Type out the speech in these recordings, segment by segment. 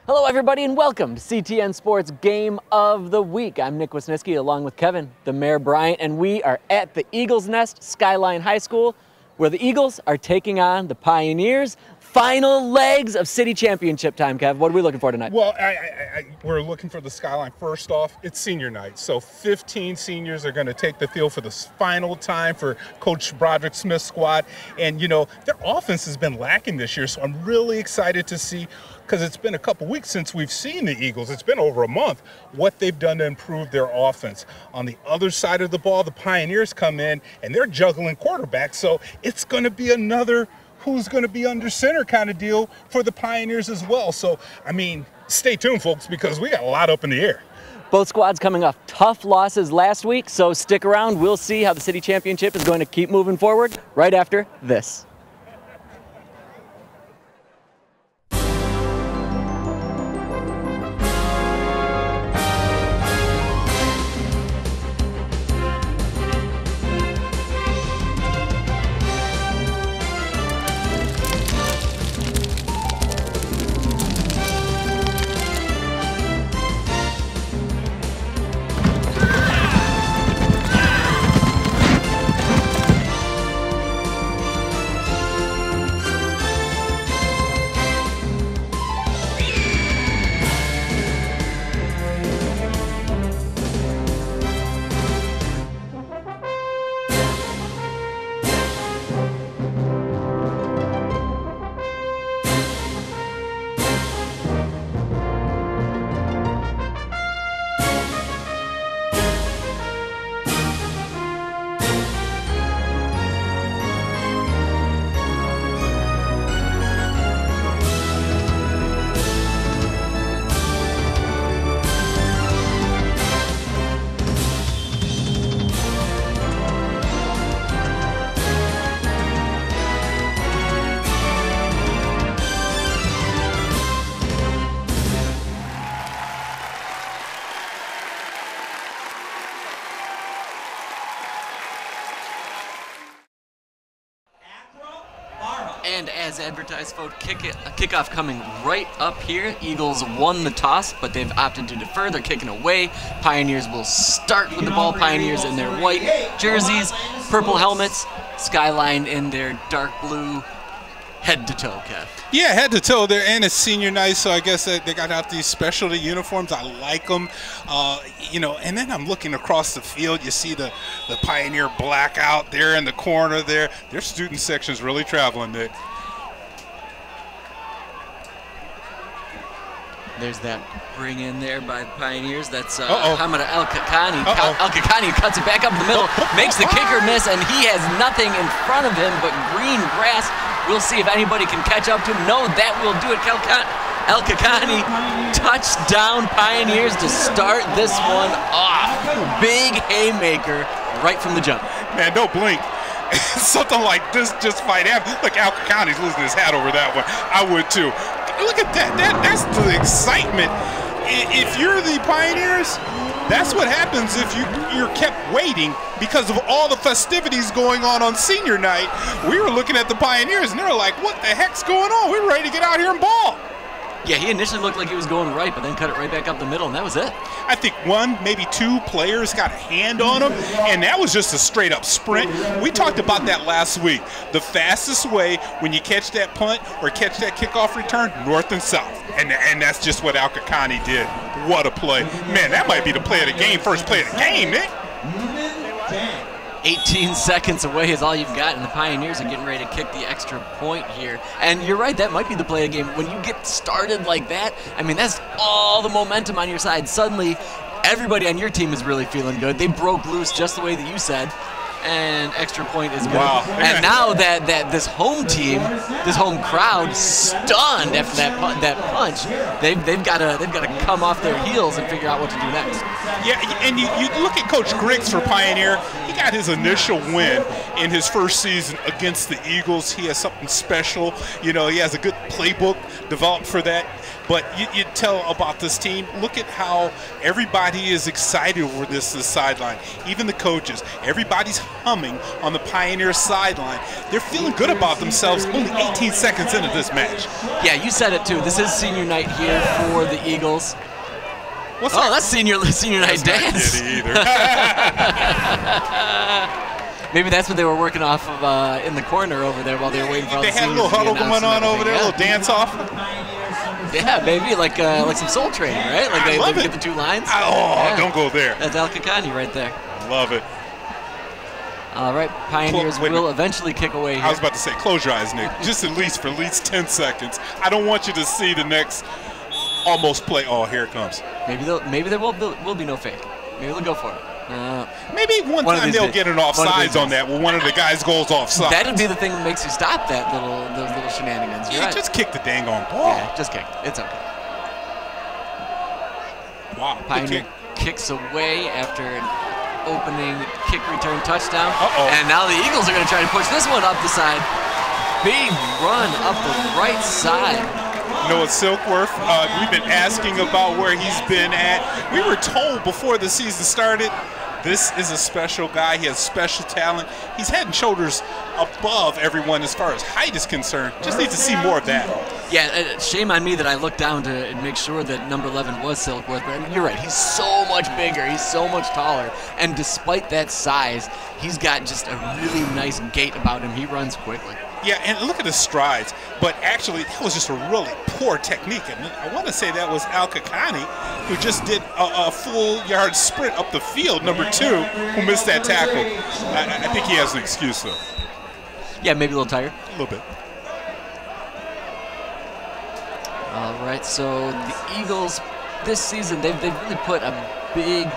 Hello everybody and welcome to CTN Sports Game of the Week. I'm Nick Wisniewski along with Kevin, the Mayor Bryant, and we are at the Eagles Nest, Skyline High School, where the Eagles are taking on the Pioneers. Final legs of city championship time, Kev. What are we looking for tonight? Well, we're looking for the Skyline. First off, it's senior night. So 15 seniors are going to take the field for the final time for Coach Broderick Smith's squad. And, you know, their offense has been lacking this year. So I'm really excited to see, because it's been a couple weeks since we've seen the Eagles. It's been over a month, what they've done to improve their offense. On the other side of the ball, the Pioneers come in and they're juggling quarterbacks. So it's going to be another who's going to be under center kind of deal for the Pioneers as well. So, I mean, stay tuned, folks, because we got a lot up in the air. Both squads coming off tough losses last week, so stick around. We'll see how the city championship is going to keep moving forward right after this. And as advertised, folks, kickoff coming right up here. Eagles won the toss, but they've opted to defer. They're kicking away. Pioneers will start with the ball. Pioneers in their white jerseys, purple helmets. Skyline in their dark blue head to toe, Kev. Yeah, head to toe there, and it's senior night, so I guess they got out these specialty uniforms. I like them, you know. And then I'm looking across the field. You see the Pioneer black out there in the corner there. Their student section's really traveling, Nick. There's that bring in there by the Pioneers. That's Hamada El-Kakani. El-Kakani cuts it back up the middle, makes the kicker miss, and he has nothing in front of him but green grass. We'll see if anybody can catch up to him. No, that will do it. El-Kakani, touchdown Pioneers to start this one off. Big haymaker right from the jump. Man, don't blink. Something like this just might happen. Look, El-Kakani's losing his hat over that one. I would too. Look at that. That's the excitement. If you're the Pioneers, that's what happens if you're kept waiting because of all the festivities going on senior night. We were looking at the Pioneers, and they were like, what the heck's going on? We're ready to get out here and ball. Yeah, he initially looked like he was going right, but then cut it right back up the middle, and that was it. I think one, maybe two players got a hand on him, and that was just a straight-up sprint. We talked about that last week. The fastest way when you catch that punt or catch that kickoff return, north and south. And that's just what El-Kakani did. What a play. Man, that might be the play of the game, first play of the game, Nick. 18 seconds away is all you've got, and the Pioneers are getting ready to kick the extra point here. And you're right, that might be the play of the game. When you get started like that, I mean, that's all the momentum on your side. Suddenly, everybody on your team is really feeling good. They broke loose just the way that you said. And extra point is good. Wow. And now that this home team, this home crowd, stunned after that punch, they've got to come off their heels and figure out what to do next. Yeah, and you look at Coach Griggs for Pioneer. He got his initial win in his first season against the Eagles. He has something special. You know, he has a good playbook developed for that. But you tell about this team, look at how everybody is excited over this sideline. Even the coaches. Everybody's coming on the Pioneer sideline. They're feeling good about themselves only 18 seconds into this match. Yeah, you said it too. This is senior night here for the Eagles. What's that? That's senior night dance. Not either. Maybe that's what they were working off of in the corner over there while they were waiting for all the They had a little huddle going on over there, a little dance off. Yeah, maybe like some Soul Train, right? Like they get the two lines. Don't go there. That's Al Kakani right there. Love it. All right, Pioneers will eventually kick away here. I was about to say, close your eyes, Nick. Just at least 10 seconds. I don't want you to see the next almost play. Oh, here it comes. Maybe there will be no fake. Maybe they'll go for it. Maybe one time they'll get an offsides on that when one of the guys goes offside. That'd be the thing that makes you stop those little shenanigans. You're right. Just kick the dang on ball. Yeah, just kick. It's okay. Wow. Pioneer kicks away after an opening kick return touchdown. And now the Eagles are going to try to push this one up the side. Big run up the right side. Noah Silkworth, we've been asking about where he's been at. We were told before the season started, this is a special guy. He has special talent. He's head and shoulders above everyone as far as height is concerned. Just need to see more of that. Yeah, shame on me that I looked down to make sure that number 11 was Silkworth. But you're right, he's so much bigger. He's so much taller. And despite that size, he's got just a really nice gait about him. He runs quickly. Yeah, and look at his strides. But actually, that was just a really poor technique. And I want to say that was Al Kakani, who just did a full yard sprint up the field, number 2, who missed that tackle. I think he has an excuse, though. Yeah, maybe a little tired. A little bit. All right, so the Eagles this season, they've really put a big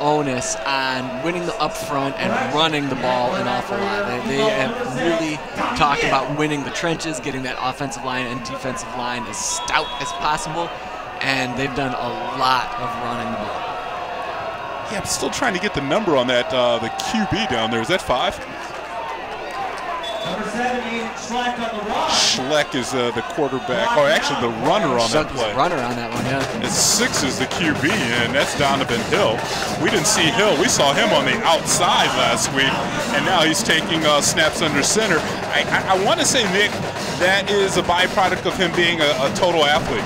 onus on winning the up front and running the ball an awful lot. They have really talked about winning the trenches, getting that offensive line and defensive line as stout as possible, and they've done a lot of running the ball. Yeah, I'm still trying to get the number on that, the QB down there. Is that 5? Number 70, Schleck on the run. Schleck is the quarterback, or actually the runner on that play. Runner on that one, yeah. And 6 is the QB, and that's Donovan Hill. We didn't see Hill. We saw him on the outside last week, and now he's taking snaps under center. I want to say, Nick, that is a byproduct of him being a total athlete.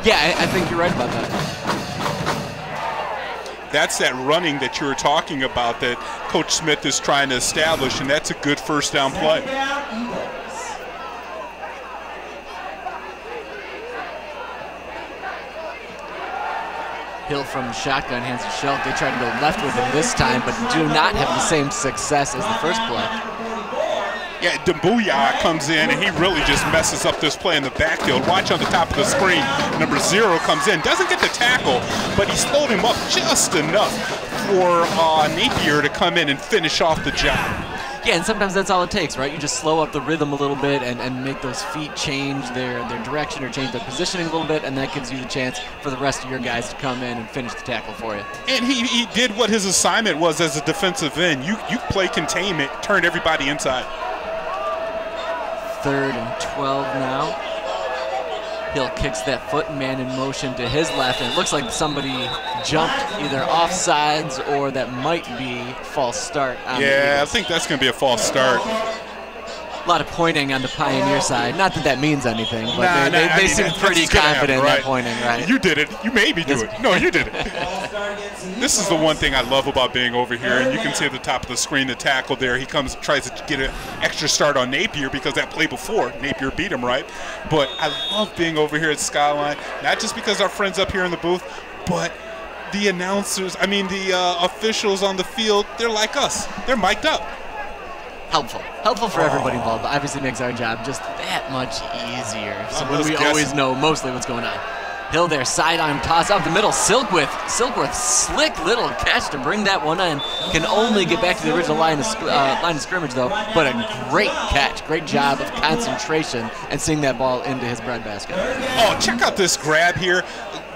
Yeah, I think you're right about that. That's that running that you were talking about that Coach Smith is trying to establish, and that's a good first down play. Hill from shotgun hands to Schultz. They tried to go left with him this time, but do not have the same success as the first play. Yeah, Dumbuya comes in, and he really just messes up this play in the backfield. Watch on the top of the screen. Number 0 comes in, doesn't get the tackle, but he slowed him up just enough for Napier to come in and finish off the job. Yeah, and sometimes that's all it takes, right? You just slow up the rhythm a little bit and make those feet change their direction or change their positioning a little bit, and that gives you the chance for the rest of your guys to come in and finich the tackle for you. And he did what his assignment was as a defensive end. You play containment, turn everybody inside. 3rd and 12 now. Hill kicks that foot, man in motion to his left, and it looks like somebody jumped either offsides or that might be false start. Yeah, I think that's going to be a false start. A lot of pointing on the Pioneer side. Not that that means anything, but they seem pretty confident in that pointing, right? You did it. You made me do it. No, you did it. This is the one thing I love about being over here, and you can see at the top of the screen the tackle there. He tries to get an extra start on Napier because that play before, Napier beat him, right? But I love being over here at Skyline, not just because our friends up here in the booth, but the announcers, the officials on the field, they're like us. They're mic'd up. Helpful for everybody involved, but obviously makes our job just that much easier. So when we always know mostly what's going on. Hill there, sidearm toss up the middle. Silkworth, slick little catch to bring that one in. Can only get back to the original line of scrimmage though, but a great catch. Great job of concentration and seeing that ball into his breadbasket. Oh, check out this grab here.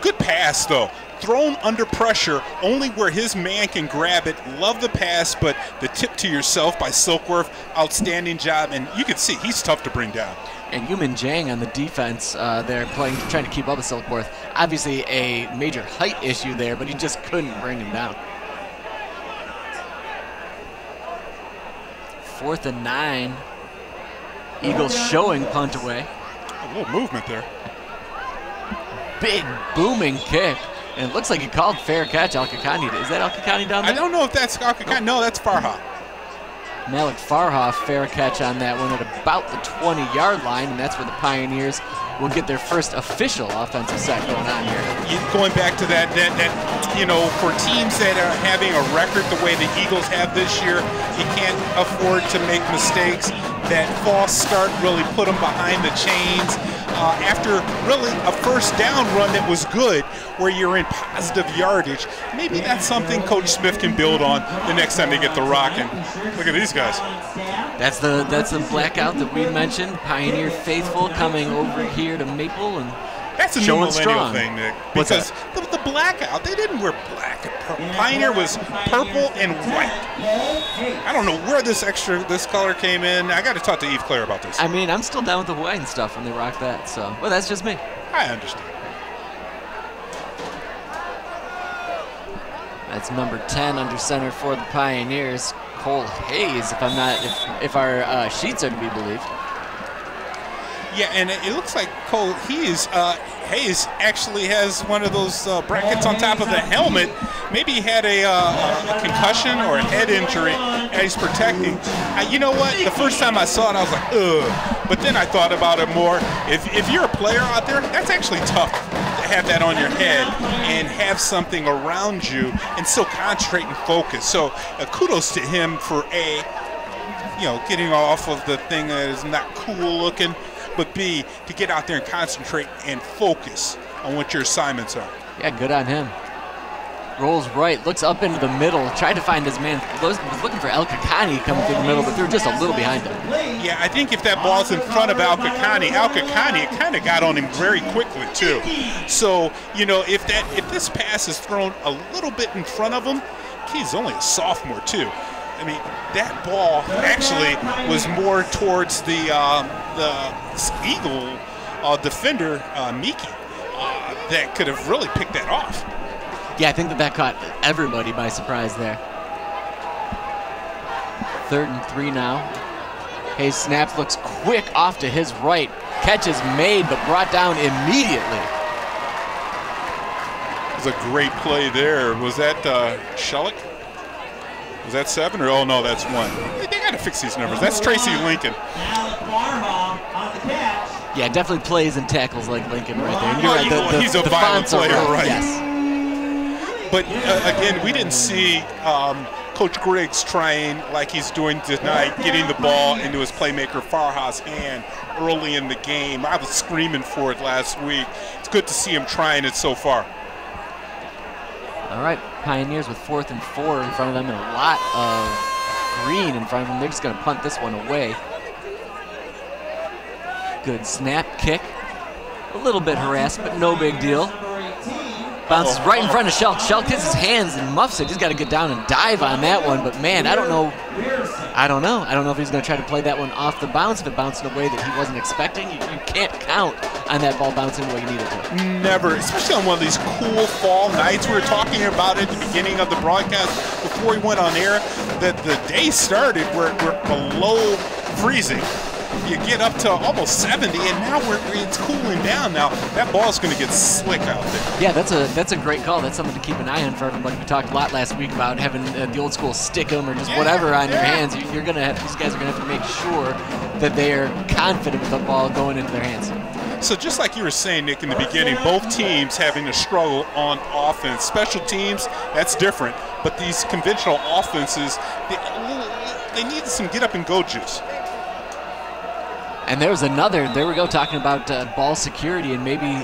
Good pass though. Thrown under pressure, only where his man can grab it. Love the pass, but the tip to yourself by Silkworth, outstanding job. And you can see he's tough to bring down. And Yumin Jang on the defense there trying to keep up with Silkworth. Obviously a major height issue there, but he just couldn't bring him down. 4th and 9. Eagles showing punt away. A little movement there. Big booming kick. And it looks like he called fair catch, Al-Kakani. Is that Al-Kakani down there? I don't know if that's Al-Kakani. No, that's Farha. Malik Farha, fair catch on that one at about the 20-yard line, and that's where the Pioneers will get their first official offensive set going on here. Going back to that, you know, for teams that are having a record the way the Eagles have this year, you can't afford to make mistakes. That false start really put them behind the chains. After really a first down run that was good, where you're in positive yardage, maybe that's something Coach Smith can build on the next time they get the rocking. Look at these guys. That's the blackout that we mentioned. Pioneer faithful coming over here to Maple and that's a new showing millennial strong. thing, Nick. Because the blackout, they didn't wear black and purple. Pioneer was purple and white. I don't know where this color came in. I got to talk to Eve Claire about this. I mean, I'm still down with the Hawaiian stuff when they rock that. So, well, that's just me. I understand. That's number 10 under center for the Pioneers, Cole Hayes. If our sheets are to be believed. Yeah, and it looks like Cole Hayes actually has one of those brackets on top of the helmet. Maybe he had a concussion or a head injury and he's protecting. You know what? The first time I saw it, I was like, ugh. But then I thought about it more. If you're a player out there, that's actually tough to have that on your head and have something around you and still concentrate and focus. So kudos to him for getting off of the thing that is not cool looking, but B, to get out there and concentrate and focus on what your assignments are. Yeah, good on him. Rolls right, looks up into the middle, tried to find his man. Was looking for Al-Kakani coming through the middle, but they're just a little behind him. Yeah, I think if that ball's in front of Al-Kakani, it kind of got on him very quickly too. So, you know, if this pass is thrown a little bit in front of him, he's only a sophomore too. I mean, that ball actually was more towards the Eagle defender, Miki, that could have really picked that off. Yeah, I think that caught everybody by surprise there. 3rd and 3 now. Hayes snaps, looks quick off to his right. Catch is made, but brought down immediately. It was a great play there. Was that Shellick? Was that 7 or oh no, that's 1. They got to fix these numbers. That's Tracy Lincoln. Yeah, definitely plays and tackles like Lincoln right there. And you're right, he's a violent player, right? Yes. But again, we didn't see Coach Griggs trying like he's doing tonight, getting the ball into his playmaker Farha's hand early in the game. I was screaming for it last week. It's good to see him trying it so far. All right, Pioneers with 4th and 4 in front of them and a lot of green in front of them. They're just going to punt this one away. Good snap, kick. A little bit harassed, but no big deal. Bounces right in front of Shell. Shell gets his hands and muffs it. He's got to get down and dive on that one. But man, I don't know if he's going to try to play that one off the bounce. If it bounced in a way that he wasn't expecting, you can't count on that ball bouncing the way you need it to. Never, especially on one of these cool fall nights. We were talking about it at the beginning of the broadcast before we went on air, that the day started we're below freezing. You get up to almost 70, and now it's cooling down. Now that ball's going to get slick out there. Yeah, that's a great call. That's something to keep an eye on for everybody. We talked a lot last week about having the old school stick 'em or just whatever on your hands. These guys are going to have to make sure that they are confident with the ball going into their hands. So just like you were saying, Nick, in the beginning, both teams having a struggle on offense. Special teams, that's different. But these conventional offenses, they need some get-up-and-go juice. And there was another, there we go, talking about ball security and maybe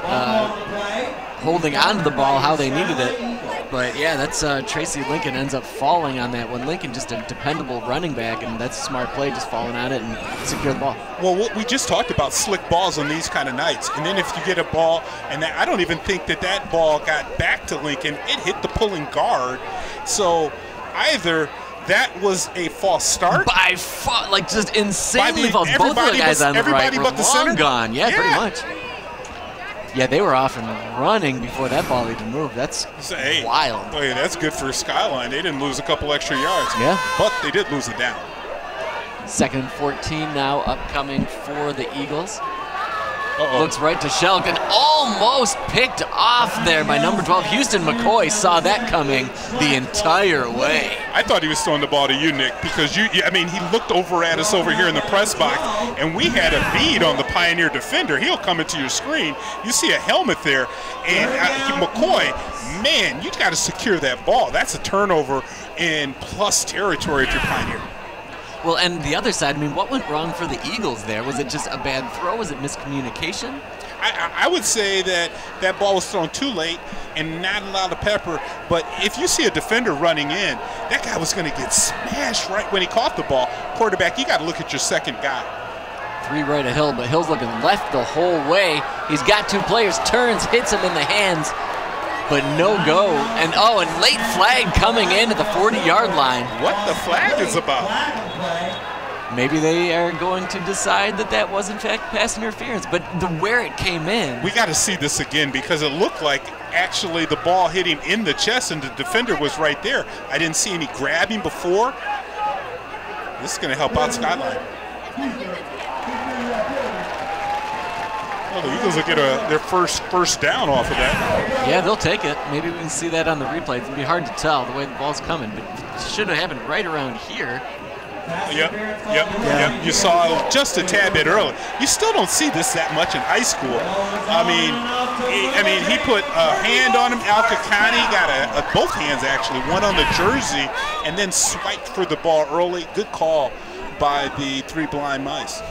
holding on to the ball how they needed it. But yeah, that's Tracy Lincoln ends up falling on that one. Lincoln just a dependable running back, and that's a smart play, just falling on it and secure the ball. Well, we just talked about slick balls on these kind of nights. And then if you get a ball, and I don't even think that ball got back to Lincoln, it hit the pulling guard. So either that was a false start. By far, like just insanely false. Both of the guys on the right were long gone. Yeah, pretty much. Yeah, they were off and running before that ball even moved. That's wild. Oh yeah, that's good for Skyline. They didn't lose a couple extra yards. Yeah. But they did lose it down. 2nd and 14 now upcoming for the Eagles. Uh-oh. Looks right to Shelk and almost picked off there by number 12. Houston McCoy saw that coming the entire way. I thought he was throwing the ball to you, Nick, because I mean, he looked over at us over here in the press box, and we had a bead on the Pioneer defender. He'll come into your screen. You see a helmet there, and McCoy, man, you got to secure that ball. That's a turnover in plus territory if you're Pioneer. Well, and the other side, I mean, what went wrong for the Eagles there? Was it just a bad throw? Was it miscommunication? I would say that that ball was thrown too late and not a lot of pepper. But if you see a defender running in, that guy was going to get smashed right when he caught the ball. Quarterback, you got to look at your second guy. 3 right of Hill, but Hill's looking left the whole way. He's got 2 players, turns, hits him in the hands, but no go. And and late flag coming in at the 40-yard line. What the flag is about? Maybe they are going to decide that that was in fact pass interference, but where it came in. We got to see this again because it looked like actually the ball hit him in the chest and the defender was right there. I didn't see any grabbing before. This is going to help out Skyline. Well, the Eagles will get their first down off of that. Yeah, they'll take it. Maybe we can see that on the replay. It'll be hard to tell the way the ball's coming, but it should have happened right around here. Yep. You saw it just a tad bit early. You still don't see this that much in high school. I mean, he put a hand on him. Al-Kakani got both hands actually, one on the jersey, and then swiped for the ball early. Good call by the 3 blind mice.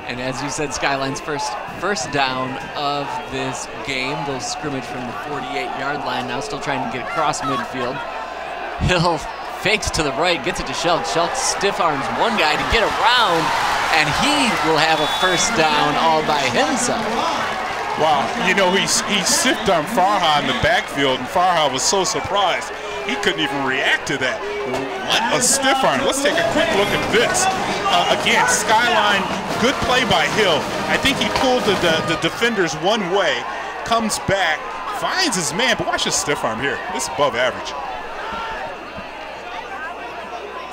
And as you said, Skyline's first down of this game. They'll scrimmage from the 48-yard line now, still trying to get across midfield. Hill fakes to the right, gets it to Shelk. Shelk stiff arms one guy to get around, and he will have a first down all by himself. Wow, you know, he stiffed arm Farha in the backfield, and Farha was so surprised. He couldn't even react to that. What a stiff arm. Let's take a quick look at this. Again, Skyline, good play by Hill. I think he pulled the defenders one way, comes back, finds his man, but watch his stiff arm here. This is above average.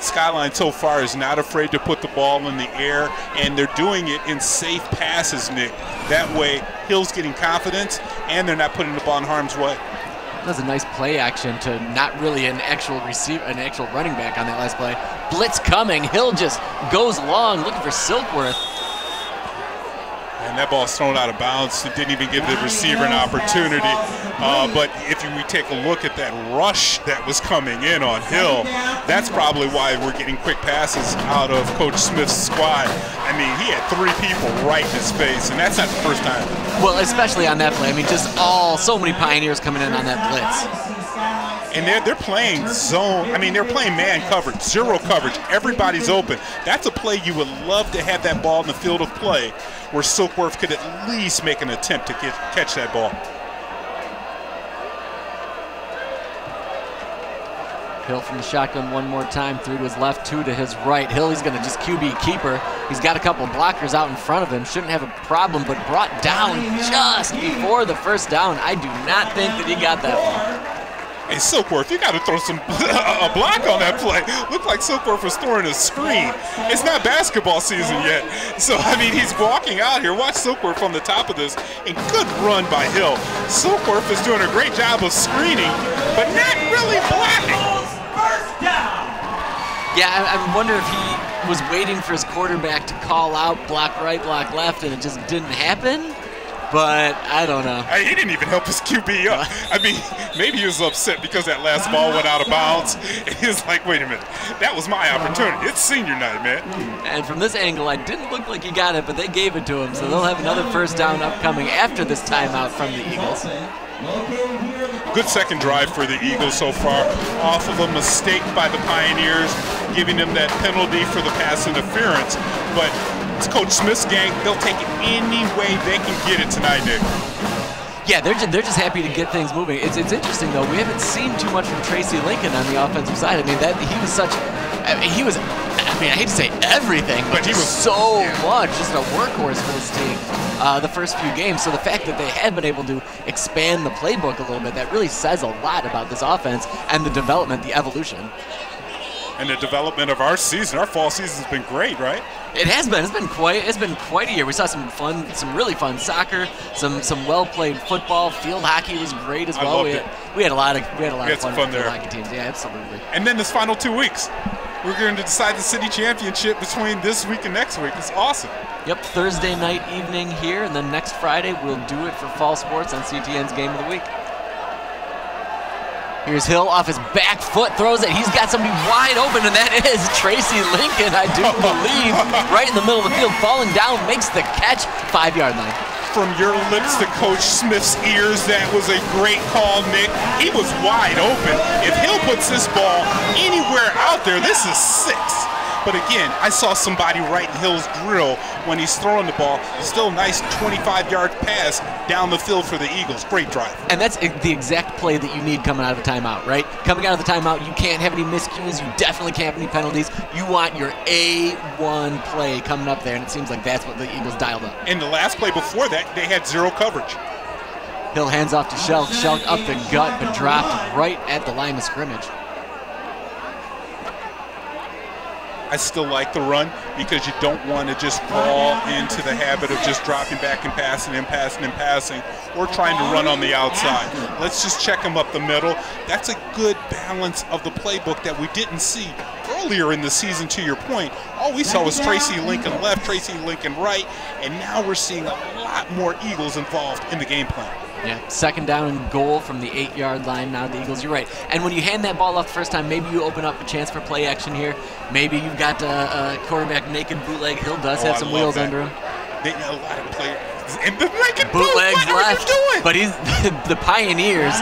Skyline so far is not afraid to put the ball in the air, and they're doing it in safe passes, Nick. That way, Hill's getting confidence, and they're not putting the ball in harm's way. That was a nice play action to not really an actual running back on that last play. Blitz coming. Hill just goes long, looking for Silkworth. And that ball's thrown out of bounds. It didn't even give the receiver an opportunity. But if we take a look at that rush that was coming in on Hill, that's probably why we're getting quick passes out of Coach Smith's squad. I mean, he had 3 people right in his face, and that's not the first time. Well, especially on that play. I mean, just so many Pioneers coming in on that blitz. And they're playing zone. I mean, they're playing man coverage, 0 coverage. Everybody's open. That's a play you would love to have that ball in the field of play where Silkworth could at least make an attempt to catch that ball. Hill from the shotgun one more time, 3 to his left, 2 to his right. Hill, he's going to just QB keeper. He's got a couple blockers out in front of him. Shouldn't have a problem, but brought down just before the first down. I do not think that he got that one. Hey, Silkworth, you got to throw a block on that play. Looked like Silkworth was throwing a screen. It's not basketball season yet. So, I mean, he's walking out here. Watch Silkworth from the top of this. And good run by Hill. Silkworth is doing a great job of screening, but not really blocking. Yeah, I wonder if he was waiting for his quarterback to call out block right, block left, and it just didn't happen. But I don't know. He didn't even help his QB up. I mean, maybe he was upset because that last ball went out of bounds. And he was like, wait a minute, that was my opportunity. It's senior night, man. And from this angle, I didn't look like he got it, but they gave it to him. So they'll have another first down upcoming after this timeout from the Eagles. Good second drive for the Eagles so far, off of a mistake by the Pioneers, giving them that penalty for the pass interference. But it's Coach Smith's gang. They'll take it any way they can get it tonight, Nick. Yeah, they're just happy to get things moving. It's interesting, though. We haven't seen too much from Tracy Lincoln on the offensive side. I mean, I hate to say everything, but he was so much just a workhorse for this team the first few games. So the fact that they have been able to expand the playbook a little bit, that really says a lot about this offense and the development, the evolution. And the development of our season, our fall season has been great, right? It has been. It's been quite a year. We saw some really fun soccer, some well-played football. Field hockey was great as well. We had a lot of fun there. Hockey teams. Yeah, absolutely. And then this final 2 weeks, we're going to decide the city championship between this week and next week. It's awesome. Yep, Thursday night evening here, and then next Friday we'll do it for fall sports on CTN's Game of the Week. Here's Hill off his back foot, throws it. He's got somebody wide open, and that is Tracy Lincoln, I do believe, right in the middle of the field, falling down, makes the catch, 5-yard line. From your lips to Coach Smith's ears, that was a great call, Nick. He was wide open. If Hill puts this ball anywhere out there, this is 6. But again, I saw somebody right in Hill's grill when he's throwing the ball. Still a nice 25-yard pass down the field for the Eagles. Great drive. And that's the exact play that you need coming out of a timeout, right? Coming out of the timeout, you can't have any miscues. You definitely can't have any penalties. You want your A1 play coming up there, and it seems like that's what the Eagles dialed up. And the last play before that, they had 0 coverage. Hill hands off to Shelk. Shelk up the gut, but dropped right at the line of scrimmage. I still like the run because you don't want to just fall into the habit of just dropping back and passing and passing and passing or trying to run on the outside. Let's just check them up the middle. That's a good balance of the playbook that we didn't see earlier in the season, to your point. All we saw was Tracy Lincoln left, Tracy Lincoln right, and now we're seeing a lot more Eagles involved in the game plan. Yeah, 2nd down and goal from the 8-yard line now, the Eagles. You're right. And when you hand that ball off the first time, maybe you open up a chance for play action here. Maybe you've got a quarterback naked bootleg. Hill does have some wheels under him. They know a lot of players. And the naked bootlegs what left. Are you doing? But the Pioneers,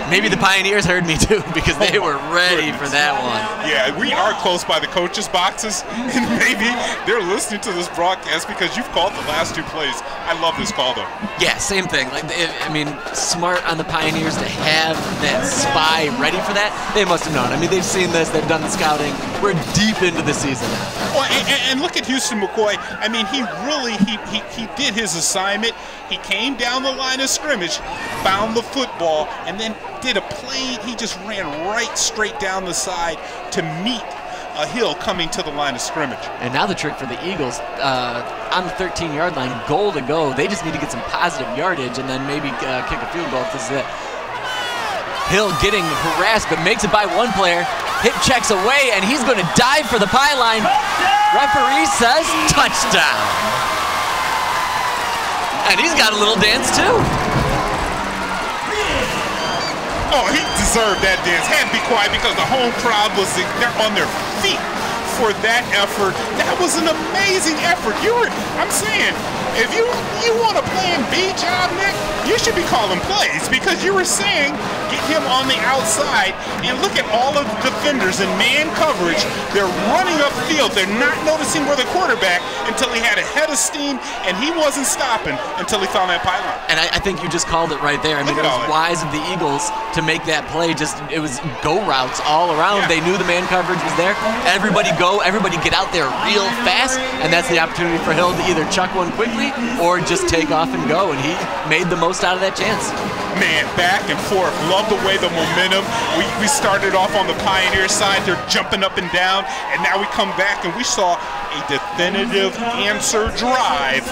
maybe the Pioneers heard me too because they were ready for that one. Yeah, we are close by the coaches' boxes, and maybe they're listening to this broadcast because you've called the last 2 plays. I love this call, though. Yeah, same thing. Smart on the Pioneers to have that spy ready for that. They must have known. They've seen this. They've done the scouting. We're deep into the season now. Well, and look at Houston McCoy. He really he did his assignment. He came down the line of scrimmage, found the football, and then did a play. He just ran right straight down the side to meet a Hill coming to the line of scrimmage. And now the trick for the Eagles, on the 13-yard line, goal to go. They just need to get some positive yardage and then maybe kick a field goal if this is it. Hill getting harassed, but makes it by 1 player. Hip checks away, and he's going to dive for the pylon. Referee says touchdown. And he's got a little dance, too. Oh, he deserved that dance. Had to be quiet because the home crowd was on their feet for that effort. That was an amazing effort. I'm saying, if you want a plan B job, Nick, you should be calling plays because you were saying get him on the outside and look at all of the defenders in man coverage. They're running upfield. They're not noticing where the quarterback until he had a head of steam, and he wasn't stopping until he found that pylon. And I think you just called it right there. It was wise of the Eagles to make that play. It was go routes all around. Yeah. They knew the man coverage was there. Everybody go. Everybody get out there real fast, and that's the opportunity for Hill to either chuck one quickly or just take off and go, and he made the most out of that chance. Man, back and forth. Love the way the momentum. We started off on the Pioneer side. They're jumping up and down, and now we come back, and we saw a definitive answer drive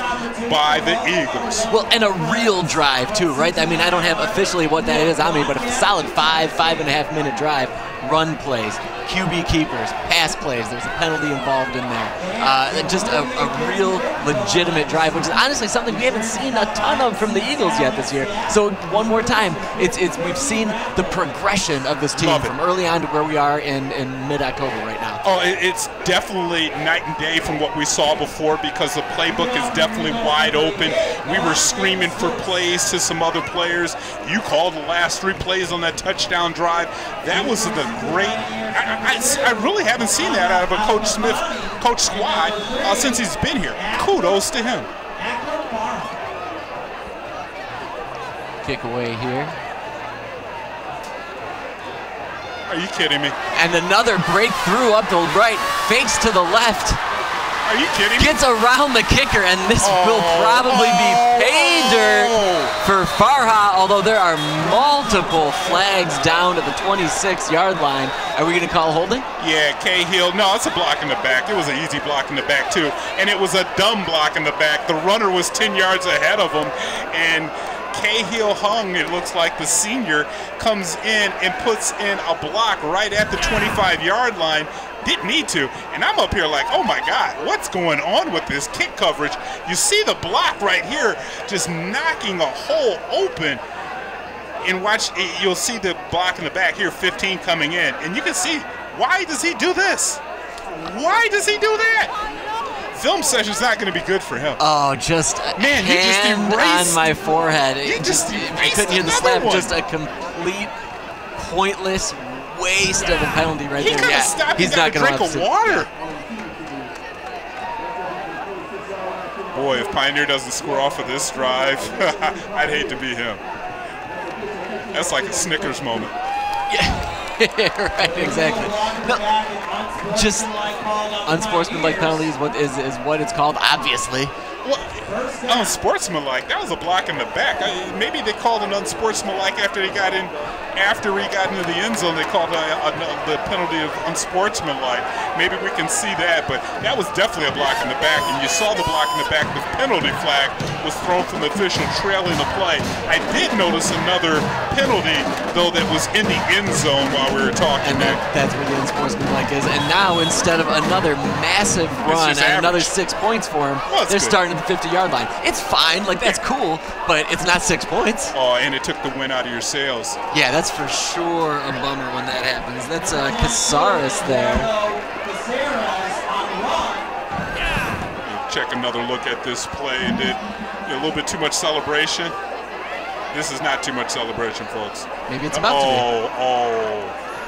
by the Eagles. Well, and a real drive, too, right? I don't have officially what that is on me, but a solid 5.5 minute drive. Run plays, QB keepers, pass plays. There's a penalty involved in there. Just a real legitimate drive, which is honestly something we haven't seen a ton of from the Eagles yet this year. So one more time, we've seen the progression of this team from early on to where we are in mid-October right now. Oh, it's definitely night and day from what we saw before because the playbook is definitely wide open. We were screaming for plays to some other players. You called the last 3 plays on that touchdown drive. That was the great. I really haven't seen that out of a Coach Smith coach squad since he's been here. Kudos to him. Kick away here. Are you kidding me? And another breakthrough up the right, fakes to the left. Are you kidding me? Gets around the kicker, and this will probably be pay dirt for Farha, although there are multiple flags down at the 26-yard line. Are we going to call holding? Yeah, Cahill. No, it's a block in the back. It was an easy block in the back, too. And it was a dumb block in the back. The runner was 10 yards ahead of him, and Cahill hung, it looks like the senior, comes in and puts in a block right at the 25-yard line. Didn't need to. And I'm up here like, oh my God, what's going on with this kick coverage? You see the block right here just knocking a hole open. And watch, you'll see the block in the back here, 15 coming in. And you can see, why does he do this? Why does he do that? Film session's not going to be good for him. Oh, just man, he just erased on my forehead. I couldn't hear the slap. Just a complete, pointless waste of a penalty right there. Yeah, stopped. He's not going to drink of water. Boy, if Pioneer doesn't score off of this drive, I'd hate to be him. That's like a Snickers moment. Yeah. Right, exactly. No, just unsportsmanlike penalties is what it's called, obviously. Well, unsportsmanlike, that was a block in the back. Maybe they called an unsportsmanlike after he got into the end zone. They called the penalty of unsportsmanlike. Maybe we can see that, but that was definitely a block in the back, and you saw the block in the back. The penalty flag was thrown from the official trailing the play. I did notice another penalty, though, that was in the end zone while we were talking. And that's where the unsportsmanlike is. And now, instead of another massive run and another 6 points for him, they're starting at the 50-yard line. It's fine, like that's cool, but it's not 6 points. Oh, and it took the wind out of your sails. Yeah, that's for sure a bummer when that happens. That's Casares there. Check another look at this play. Did a little bit too much celebration. This is not too much celebration, folks. Maybe it's about to be.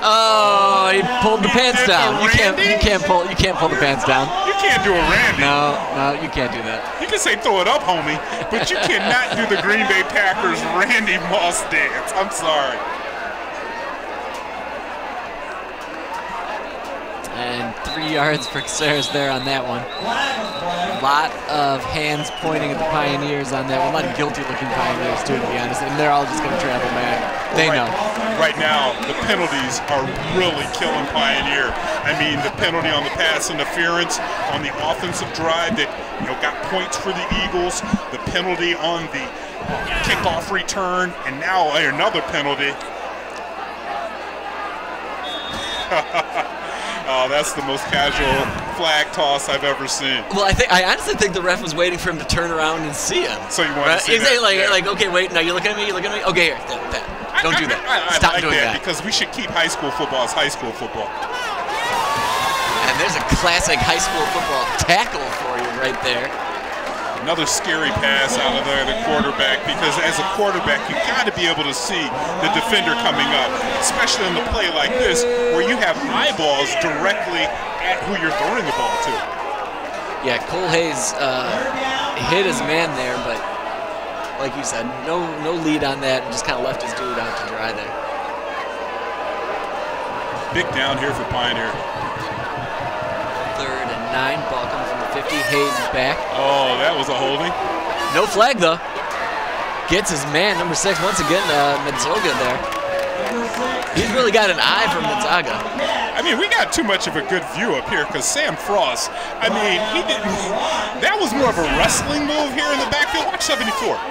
Oh, he pulled the pants down. You can't pull the pants down. You can't do a Randy. No, you can't do that. You can say throw it up, homie, but you cannot do the Green Bay Packers Randy Moss dance. I'm sorry. And 3 yards for Casares there on that one. A lot of hands pointing at the Pioneers on that one. A lot of guilty-looking Pioneers, too, to be honest. And they're all just going to travel back. They know. Right now, the penalties are really killing Pioneer. I mean, the penalty on the pass interference on the offensive drive that got points for the Eagles. The penalty on the kickoff return, and now another penalty. Oh, that's the most casual flag toss I've ever seen. Well, I honestly think the ref was waiting for him to turn around and see him. So you want to see that? Like, okay, wait, now you're looking at me, Okay, here, don't do that. Stop doing that. Because we should keep high school football as high school football. And there's a classic high school football tackle for you right there. Another scary pass out of the quarterback, because as a quarterback, you got to be able to see the defender coming up, especially in the play like this where you have eyeballs directly at who you're throwing the ball to. Yeah, Cole Hayes hit his man there, but like you said, no lead on that, and just kind of left his dude out to dry there. Big down here for Pioneer. 3rd and 9, ball coming from the 50. Hayes is back. Oh, that was a holding. No flag, though. Gets his man, number 6, once again, Medzoga there. He's really got an eye for Medzoga. I mean, we got too much of a good view up here because Sam Frost, I mean, he didn't. That was more of a wrestling move here in the backfield. Watch 74.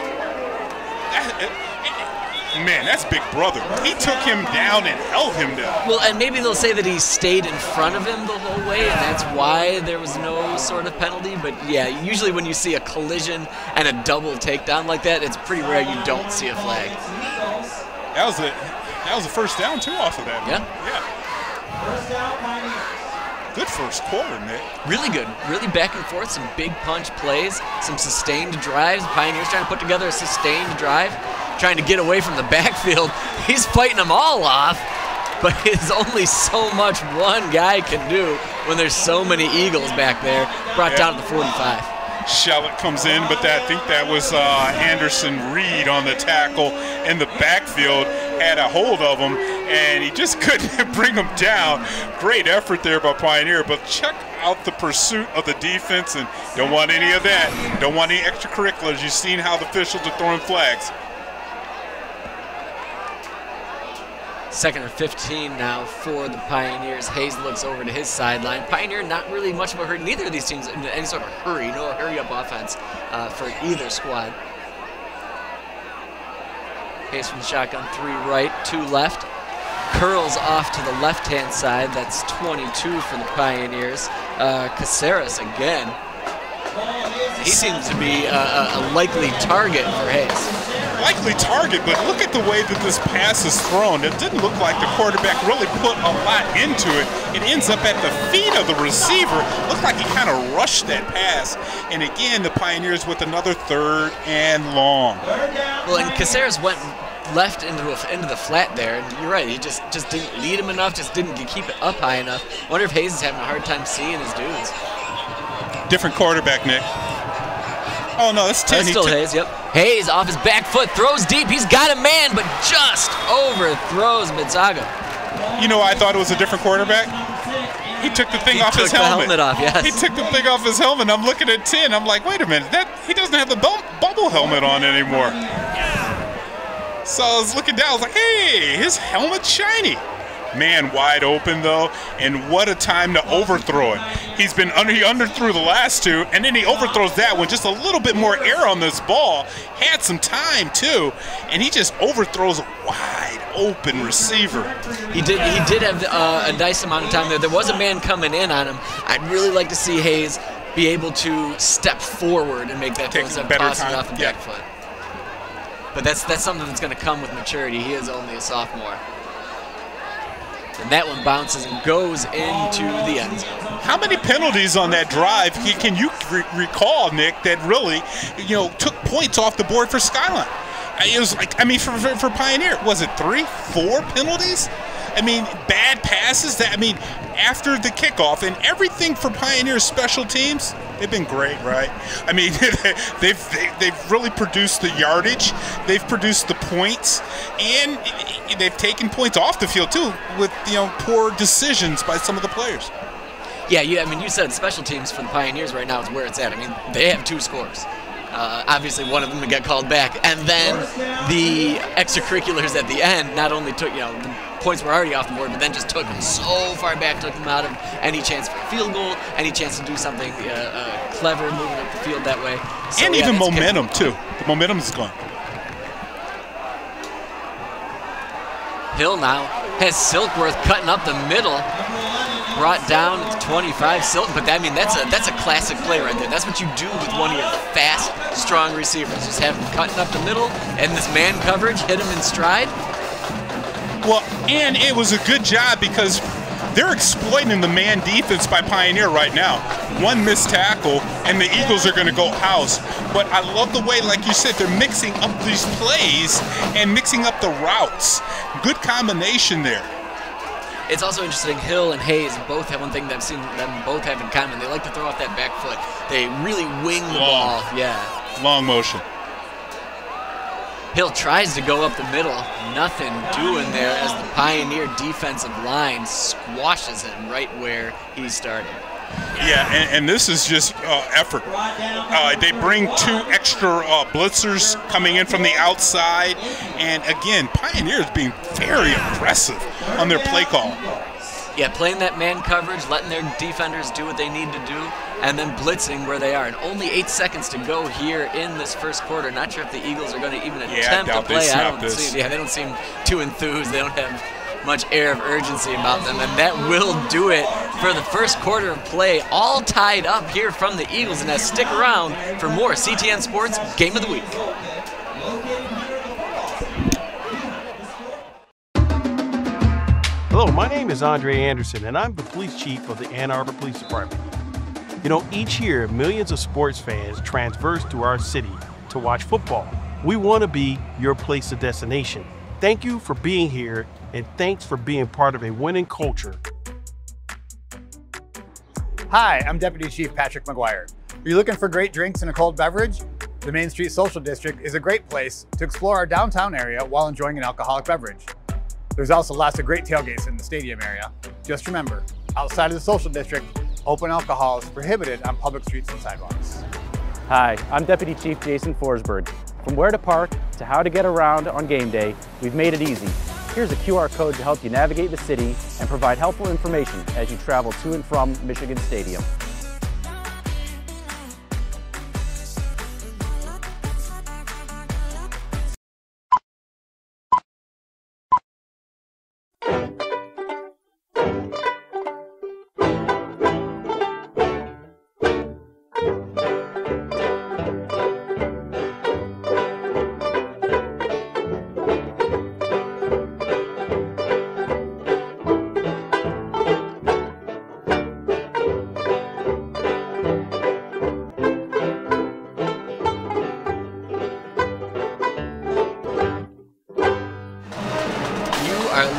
Man, that's Big Brother. He took him down and held him down. Well, and maybe they'll say that he stayed in front of him the whole way, and that's why there was no sort of penalty. But yeah, usually when you see a collision and a double takedown like that, it's pretty rare you don't see a flag. That was a first down too off of that. Yeah. First down, Pioneer. Good first quarter, Nick. Really good. Really back and forth. Some big punch plays. Some sustained drives. Pioneers trying to put together a sustained drive. Trying to get away from the backfield. He's fighting them all off. But it's only so much one guy can do when there's so many Eagles back there. Brought down to the 45. Shallot comes in, but I think that was Anderson Reed on the tackle in the backfield. Had a hold of him, and he just couldn't bring him down. Great effort there by Pioneer, but check out the pursuit of the defense and don't want any of that. Don't want any extracurriculars. You've seen how the officials are throwing flags. 2nd and 15 now for the Pioneers. Hayes looks over to his sideline. Pioneer not really much of a hurry. Neither of these teams in any sort of hurry. No hurry-up offense for either squad. Hayes from the shotgun, 3 right, 2 left. Curls off to the left-hand side. That's 22 for the Pioneers. Caceres again. He seems to be a likely target for Hayes. Likely target, but look at the way that this pass is thrown. It didn't look like the quarterback really put a lot into it. It ends up at the feet of the receiver. Looked like he kind of rushed that pass. And again, the Pioneers with another 3rd and long. Well, and Caceres went left into the flat there, and you're right, he just didn't lead him enough, just didn't keep it up high enough. Wonder if Hayes is having a hard time seeing his dudes. Different quarterback, Nick. Oh no, that's 10. That's still Hayes, yep. Hayes off his back foot, throws deep, he's got a man, but just overthrows Midzaga. You know, I thought it was a different quarterback. He took the thing off his helmet. He took the helmet off, yes. He took the thing off his helmet. I'm looking at 10. I'm like, wait a minute, he doesn't have the bubble helmet on anymore. So I was looking down, I was like, hey, his helmet's shiny. Man wide open though, and what a time to overthrow it. He underthrew the last 2, and then he overthrows that one. Just a little bit more air on this ball. Had some time too, and he just overthrows a wide open receiver. He did have a nice amount of time there. There was a man coming in on him. I'd really like to see Hayes be able to step forward and make that throw instead of tossing it off the back foot. But that's something that's going to come with maturity. He is only a sophomore. And that one bounces and goes into the end zone. How many penalties on that drive can you recall, Nick, that really, took points off the board for Skyline? It was like, for Pioneer, was it 3, 4 penalties? Bad passes. After the kickoff and everything for Pioneer special teams, they've been great, right? They've really produced the yardage, they've produced the points, and they've taken points off the field too with poor decisions by some of the players. Yeah, you said special teams for the Pioneers right now is where it's at. They have 2 scores. Obviously, one of them got called back, and then the extracurriculars at the end not only took the points were already off the board, but then just took them so far back, took them out of any chance for a field goal, any chance to do something clever, moving up the field that way. So, and even momentum, too. The momentum is gone. Hill now has Silkworth cutting up the middle, brought down to 25. But that's a classic play right there. That's what you do with one of your fast, strong receivers. Just have him cutting up the middle, and this man coverage hit him in stride. Well, and it was a good job because they're exploiting the man defense by Pioneer right now. One missed tackle, and the Eagles are going to go house. But I love the way, like you said, they're mixing up these plays and mixing up the routes. Good combination there. It's also interesting, Hill and Hayes both have one thing that I've seen them both have in common. They like to throw off that back foot. They really wing the ball. Yeah. Long motion. Hill tries to go up the middle. Nothing doing there as the Pioneer defensive line squashes him right where he started. Yeah, and this is just effort. They bring 2 extra blitzers coming in from the outside. And again, Pioneers being very aggressive on their play call. Yeah, playing that man coverage, letting their defenders do what they need to do, and then blitzing where they are. And only 8 seconds to go here in this first quarter. Not sure if the Eagles are going to even attempt to play. They don't seem too enthused. They don't have much air of urgency about them. And that will do it for the first quarter of play. All tied up here from the Eagles. And now stick around for more CTN Sports Game of the Week. Hello, my name is Andre Anderson, and I'm the police chief of the Ann Arbor Police Department. Each year, millions of sports fans transverse to our city to watch football. We want to be your place of destination. Thank you for being here, and thanks for being part of a winning culture. Hi, I'm Deputy Chief Patrick McGuire. Are you looking for great drinks and a cold beverage? The Main Street Social District is a great place to explore our downtown area while enjoying an alcoholic beverage. There's also lots of great tailgates in the stadium area. Just remember, outside of the Social District, Open alcohol is prohibited on public streets and sidewalks. Hi, I'm Deputy Chief Jason Forsberg. From where to park to how to get around on game day, we've made it easy. Here's a QR code to help you navigate the city and provide helpful information as you travel to and from Michigan Stadium.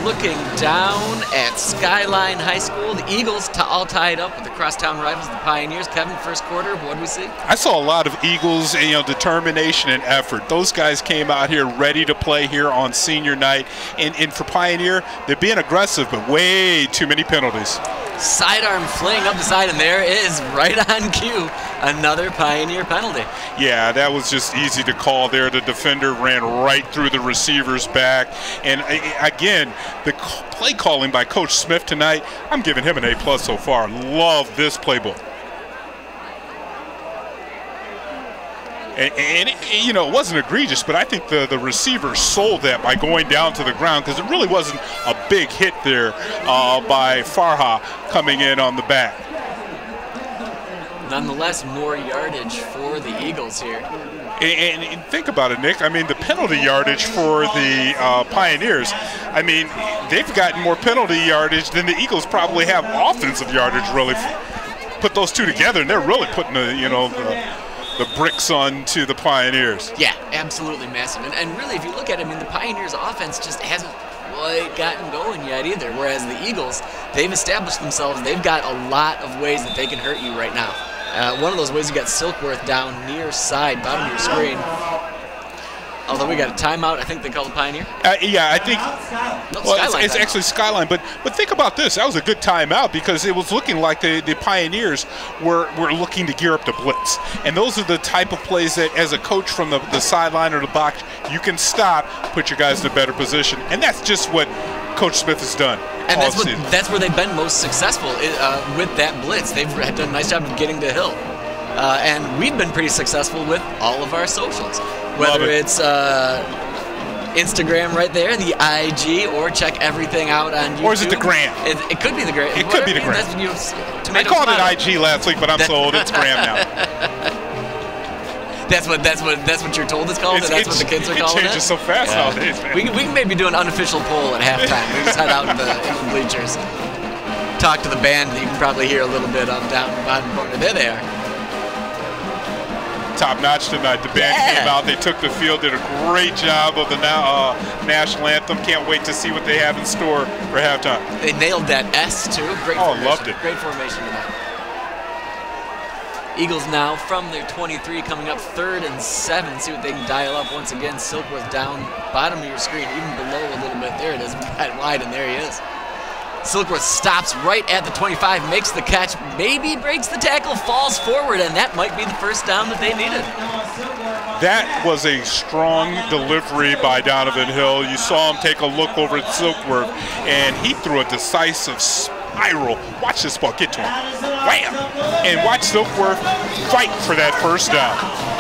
Looking down at Skyline High School, the Eagles all tied up with the crosstown rivals, the Pioneers. Kevin, first quarter, what did we see? I saw a lot of Eagles, determination and effort. Those guys came out here ready to play here on senior night. And for Pioneer, they're being aggressive, but way too many penalties. Sidearm fling up the side, and there is, right on cue, another Pioneer penalty. Yeah, that was just easy to call there. The defender ran right through the receiver's back. And again, the play calling by Coach Smith tonight, I'm giving him an A+ so far. Love this playbook. And it wasn't egregious, but I think the receiver sold that by going down to the ground, because it really wasn't a big hit there by Farha coming in on the back. Nonetheless, more yardage for the Eagles here. And think about it, Nick. I mean, the penalty yardage for the Pioneers, I mean, they've gotten more penalty yardage than the Eagles probably have offensive yardage, really. Put those two together, and they're really putting the bricks onto the Pioneers. Yeah, absolutely massive. And really, if you look at it, I mean, the Pioneers' offense just hasn't quite gotten going yet either, whereas the Eagles, they've established themselves. They've got a lot of ways that they can hurt you right now. One of those ways, you got Silkworth down near side, bottom of your screen. Although we got a timeout, I think they call it Pioneer. Yeah, I think. No, Well, it's actually Skyline, but think about this. That was a good timeout, because it was looking like the Pioneers were looking to gear up to blitz, and those are the type of plays that, as a coach from the sideline or the box, you can stop, put your guys in a better position, and that's just what Coach Smith has done. And that's where they've been most successful with that blitz. They've done a nice job of getting to Hill. And we've been pretty successful with all of our socials. Whether it's Instagram right there, the IG, or check everything out on YouTube. Or is it the Gram? It could be the Gram. It could be the Gram. I called it IG last week, but I'm sold. It's Gram now. That's what you're told it's called. That's what the kids are calling it. It changes so fast nowadays, man. We can maybe do an unofficial poll at halftime. We just head out in the bleachers, talk to the band. You can probably hear a little bit of down in the bottom corner. There they are. Top notch tonight. The band came out. They took the field, did a great job of the national anthem. Can't wait to see what they have in store for halftime. They nailed that S too. Great formation. Loved it. Great formation tonight. Eagles now from their 23, coming up 3rd and 7. See what they can dial up once again. Silkworth down bottom of your screen, even below a little bit. There it is, got wide, and there he is. Silkworth stops right at the 25, makes the catch, maybe breaks the tackle, falls forward, and that might be the first down that they needed. That was a strong delivery by Donovan Hill. You saw him take a look over at Silkworth, and he threw a decisive spiral. Watch this ball get to him. Wham! And watch Silkworth fight for that first down.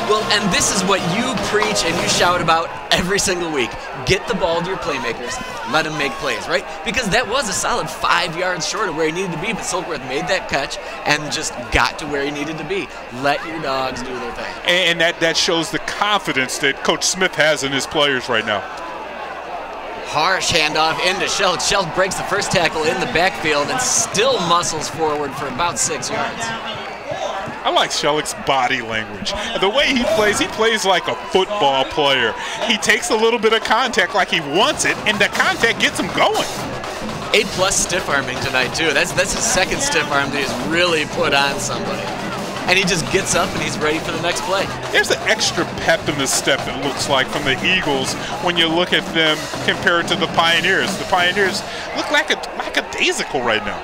Well, and this is what you preach and you shout about every single week. Get the ball to your playmakers. Let them make plays, right? Because that was a solid 5 yards short of where he needed to be, but Silkworth made that catch and just got to where he needed to be. Let your dogs do their thing. And that shows the confidence that Coach Smith has in his players right now. Harsh handoff into Shelk. Shelk breaks the first tackle in the backfield and still muscles forward for about 6 yards. I like Shellick's body language. The way he plays like a football player. He takes a little bit of contact like he wants it, and the contact gets him going. A+ stiff arming tonight too. That's his second stiff arm that he's really put on somebody. And he just gets up and he's ready for the next play. There's an extra pep in the step, it looks like, from the Eagles when you look at them compared to the Pioneers. The Pioneers look lackadaisical right now.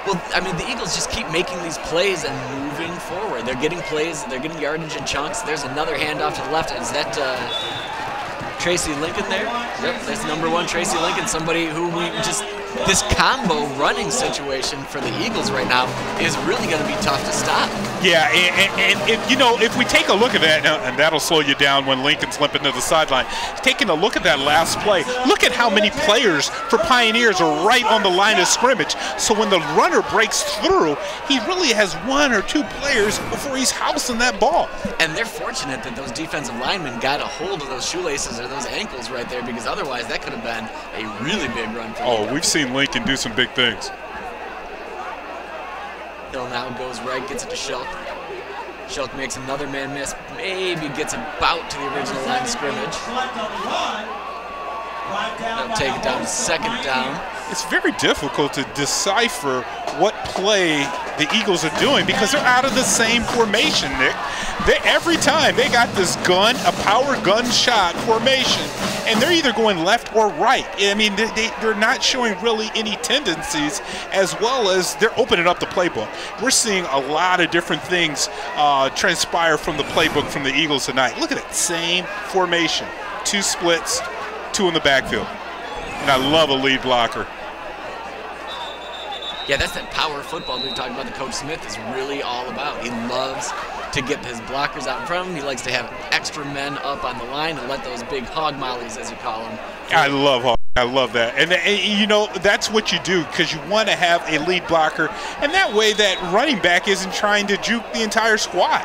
Well, I mean, the Eagles just keep making these plays and moving forward. They're getting plays, they're getting yardage in chunks. There's another handoff to the left. Is that Tracy Lincoln there? Yep, there's number 1 Tracy Lincoln, somebody who we just, this combo running situation for the Eagles right now is really going to be tough to stop. Yeah, and you know, if we take a look at that, and that'll slow you down when Lincoln's limping to the sideline, taking a look at that last play, look at how many players for Pioneers are right on the line of scrimmage. So when the runner breaks through, he really has 1 or 2 players before he's housing that ball. And they're fortunate that those defensive linemen got a hold of those shoelaces or those ankles right there, because otherwise that could have been a really big run for them. Oh, we've seen Lincoln do some big things. Hill now goes right, gets it to Schilk. Schilk makes another man miss, maybe gets about to the original line of scrimmage. They'll take it down to 2nd down. It's very difficult to decipher what play the Eagles are doing because they're out of the same formation, Nick. Every time they got this gun, a power gun shot formation, and they're either going left or right. I mean, they're not showing really any tendencies, as well as they're opening up the playbook. We're seeing a lot of different things transpire from the playbook from the Eagles tonight. Look at it, same formation, 2 splits, 2 in the backfield. And I love a lead blocker. Yeah, that's that power football we were talking about that Coach Smith is really all about. He loves to get his blockers out in front of him. He likes to have extra men up on the line and let those big hog mollies, as you call them. I love that. And you know, that's what you do because you want to have a lead blocker. And that way that running back isn't trying to juke the entire squad.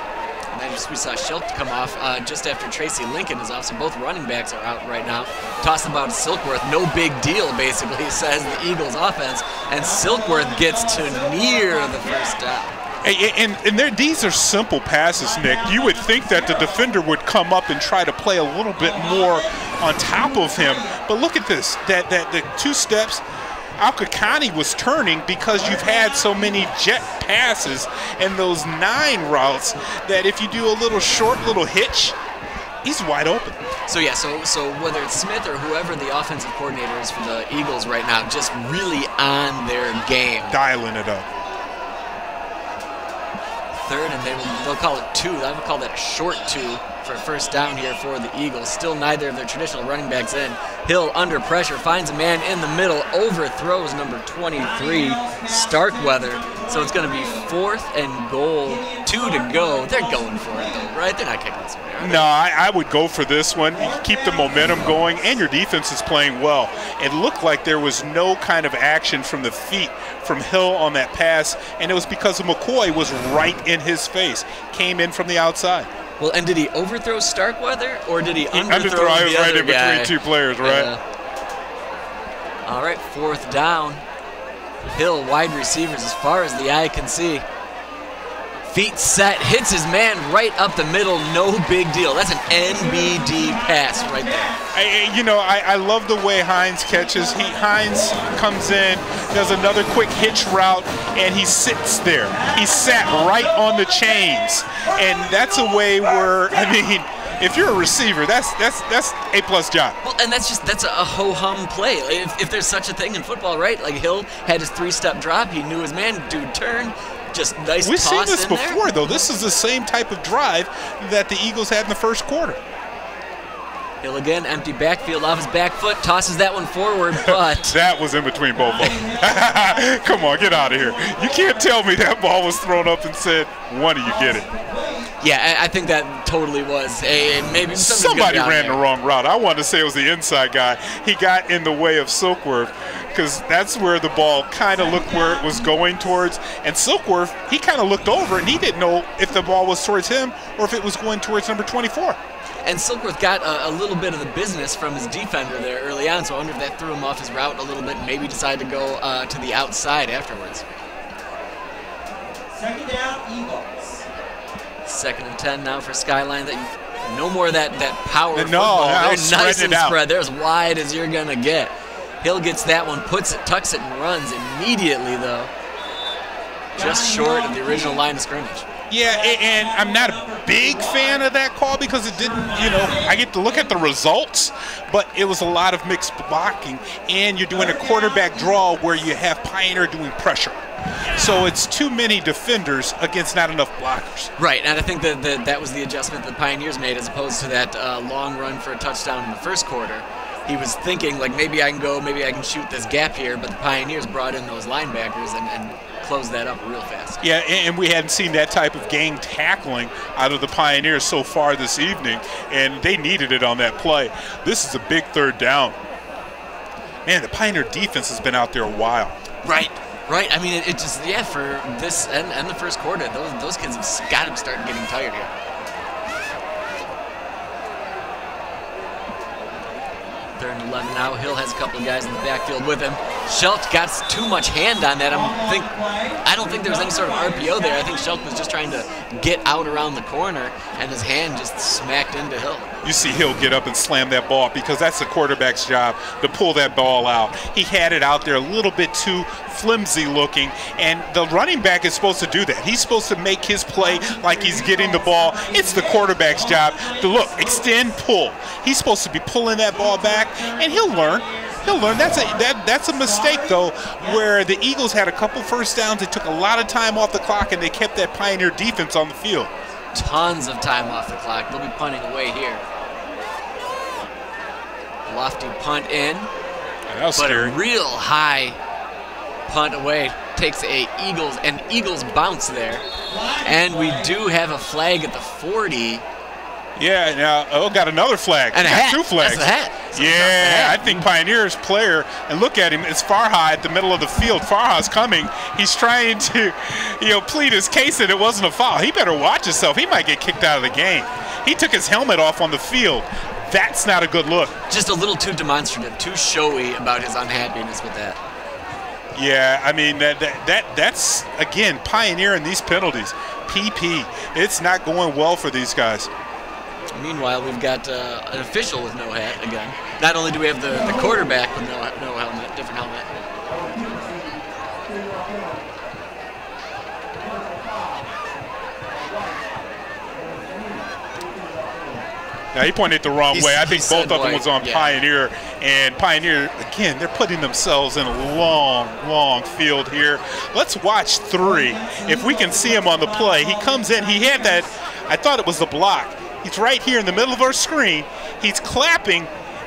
And then we saw Schilk come off just after Tracy Lincoln is off, so both running backs are out right now. Toss about Silkworth, no big deal, basically, says the Eagles offense. And Silkworth gets to near the first down. And these are simple passes, Nick. You would think that the defender would come up and try to play a little bit more on top of him. But look at this, that the 2 steps, Al-Kakani was turning because you've had so many jet passes and those 9 routes that if you do a little short little hitch, he's wide open. So yeah, so whether it's Smith or whoever the offensive coordinator is for the Eagles right now, just really on their game. Dialing it up. 3rd, and they'll call it 2. I would call that a short 2 for a first down here for the Eagles. Still neither of their traditional running backs in. Hill under pressure, finds a man in the middle, overthrows number 23, Starkweather. So it's going to be 4th and goal, 2 to go. They're going for it though, right? They're not kicking this one. No, I would go for this one. You keep the momentum going, and your defense is playing well. It looked like there was no kind of action from the feet from Hill on that pass, and it was because McCoy was right in his face, came in from the outside. Well, and did he overthrow Starkweather, or did he underthrow I was the right other in guy? between 2 players, right? All right, 4th down. Hill, wide receivers as far as the eye can see. Feet set, hits his man right up the middle, no big deal. That's an NBD pass right there. You know, I love the way Hines catches. Hines comes in, does another quick hitch route, and he sits there. He sat right on the chains. And that's a way where, I mean, if you're a receiver, that's A+ job. Well, and that's a ho-hum play. If there's such a thing in football, right? Like Hill had his 3-step drop, he knew his man, dude turned. Just nice We've toss seen this in before, there. though. This is the same type of drive that the Eagles had in the first quarter. Hill again, empty backfield off his back foot, tosses that one forward, but... That was in between both of them. Come on, get out of here. You can't tell me that ball was thrown up and said, one of you get it. Yeah, I think that totally was maybe somebody ran the wrong route. I want to say it was the inside guy. He got in the way of Silkworth because that's where the ball kind of looked where it was going towards. And Silkworth, he kind of looked over and he didn't know if the ball was towards him or if it was going towards number 24. And Silkworth got a little bit of the business from his defender there early on, so I wonder if that threw him off his route a little bit and maybe decided to go to the outside afterwards. 2nd down, Eagles. 2nd and 10 now for Skyline. No more of that power football. They're nice and spread. They're as wide as you're going to get. Hill gets that one, puts it, tucks it, and runs immediately, though. Just short of the original line of scrimmage. Yeah, and I'm not a big fan of that call because it didn't, you know, I get to look at the results, but it was a lot of mixed blocking, and you're doing a quarterback draw where you have Pioneer doing pressure. So it's too many defenders against not enough blockers. Right, and I think that was the adjustment that the Pioneers made as opposed to that long run for a touchdown in the first quarter. He was thinking, like, maybe I can go, maybe I can shoot this gap here, but the Pioneers brought in those linebackers and closed that up real fast. Yeah, and we hadn't seen that type of gang tackling out of the Pioneers so far this evening, and they needed it on that play. This is a big third down. Man, the Pioneer defense has been out there a while. Right. Right, I mean, it just, yeah, for this and the first quarter, those kids have got to start getting tired here. They're in 11 now. Hill has a couple of guys in the backfield with him. Schultz got too much hand on that. I don't think there was any sort of RPO there. I think Schultz was just trying to get out around the corner, and his hand just smacked into Hill. You see Hill get up and slam that ball because that's the quarterback's job, to pull that ball out. He had it out there a little bit too flimsy looking, and the running back is supposed to do that. He's supposed to make his play like he's getting the ball. It's the quarterback's job to look, extend, pull. He's supposed to be pulling that ball back, and he'll learn. He'll learn. That's a mistake, though, where the Eagles had a couple first downs. They took a lot of time off the clock, and they kept that Pioneer defense on the field. Tons of time off the clock. They'll be punting away here. Lofty punt in, that was scary. A real high punt away. Takes an Eagles bounce there. And we do have a flag at the 40. Yeah, now, got another flag. And a hat. 2 flags. That's a hat. So yeah, I think Pioneers player, and look at him, it's Farha at the middle of the field. Farha's coming. He's trying to, plead his case that it wasn't a foul. He better watch himself. He might get kicked out of the game. He took his helmet off on the field. That's not a good look. Just a little too demonstrative, too showy about his unhappiness with that. Yeah, I mean, that's, again, Pioneer in these penalties. PP. It's not going well for these guys. Meanwhile, we've got an official with no hat again. Not only do we have the quarterback with no helmet, different helmet. Now, he pointed the wrong way. I think both of them was on Pioneer. And Pioneer, again, they're putting themselves in a long, long field here. Let's watch 3. If we can see him on the play. He comes in. He had that, I thought it was the block. He's right here in the middle of our screen. He's clapping,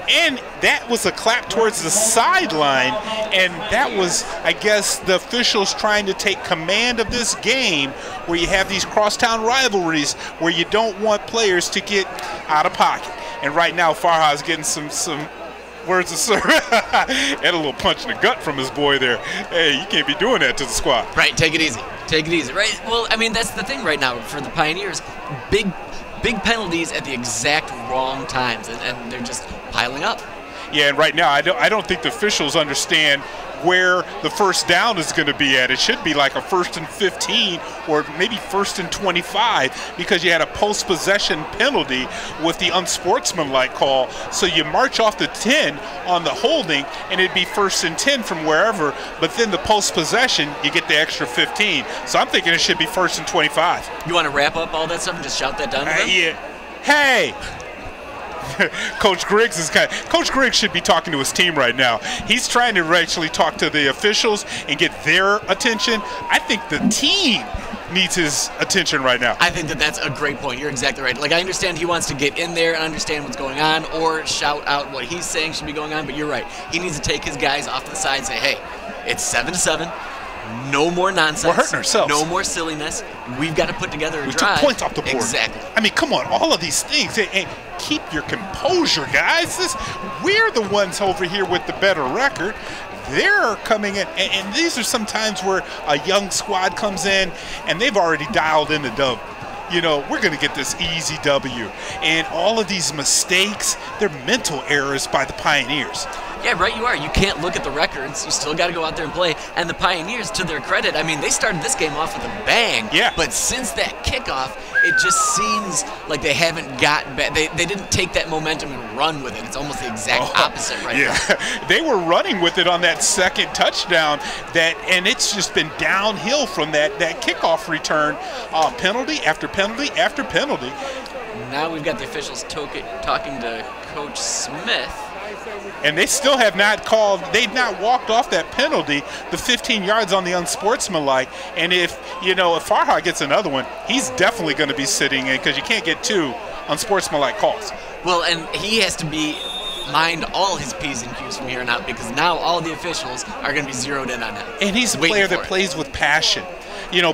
and that was a clap towards the sideline, and that was, I guess, the officials trying to take command of this game where you have these crosstown rivalries where you don't want players to get out of pocket. And right now, Farha is getting some words of service. Had a little punch in the gut from his boy there. Hey, you can't be doing that to the squad. Right, take it easy. Take it easy. Right. Well, I mean, that's the thing right now for the Pioneers. Big penalties at the exact wrong times, and they're just piling up. Yeah, and right now I don't think the officials understand where the first down is going to be at. It should be like a 1st and 15 or maybe 1st and 25 because you had a post-possession penalty with the unsportsmanlike call. So you march off the 10 on the holding, and it'd be 1st and 10 from wherever. But then the post-possession, you get the extra 15. So I'm thinking it should be 1st and 25. You want to wrap up all that stuff and just shout that down to them? Yeah. Hey! Coach Griggs Coach Griggs should be talking to his team right now. He's trying to actually talk to the officials and get their attention. I think the team needs his attention right now. I think that's a great point. You're exactly right. Like, I understand he wants to get in there and understand what's going on or shout out what he's saying should be going on, but you're right. He needs to take his guys off to the side and say, hey, it's 7-7. No more nonsense. We're hurting ourselves. No more silliness. We've got to put together a drive. We took points off the board. Exactly. I mean, come on, all of these things. Hey, keep your composure, guys. We're the ones over here with the better record. They're coming in, and these are some times where a young squad comes in, and they've already dialed in the dub. We're going to get this easy W. And all of these mistakes, they're mental errors by the Pioneers. Yeah, right you are. You can't look at the records. You still got to go out there and play. And the Pioneers, to their credit, I mean, they started this game off with a bang. Yeah. But since that kickoff, it just seems like they haven't gotten back. They didn't take that momentum and run with it. It's almost the exact opposite right now. They were running with it on that second touchdown, and it's just been downhill from that kickoff return, penalty after penalty after penalty. Now we've got the officials talking to Coach Smith. And they still have not called, they've not walked off that penalty, the 15 yards on the unsportsmanlike. And if Farha gets another one, he's definitely going to be sitting in because you can't get 2 unsportsmanlike calls. Well, and he has to mind all his P's and Q's from here on out because now all the officials are going to be zeroed in on him. And he's a player that plays with passion.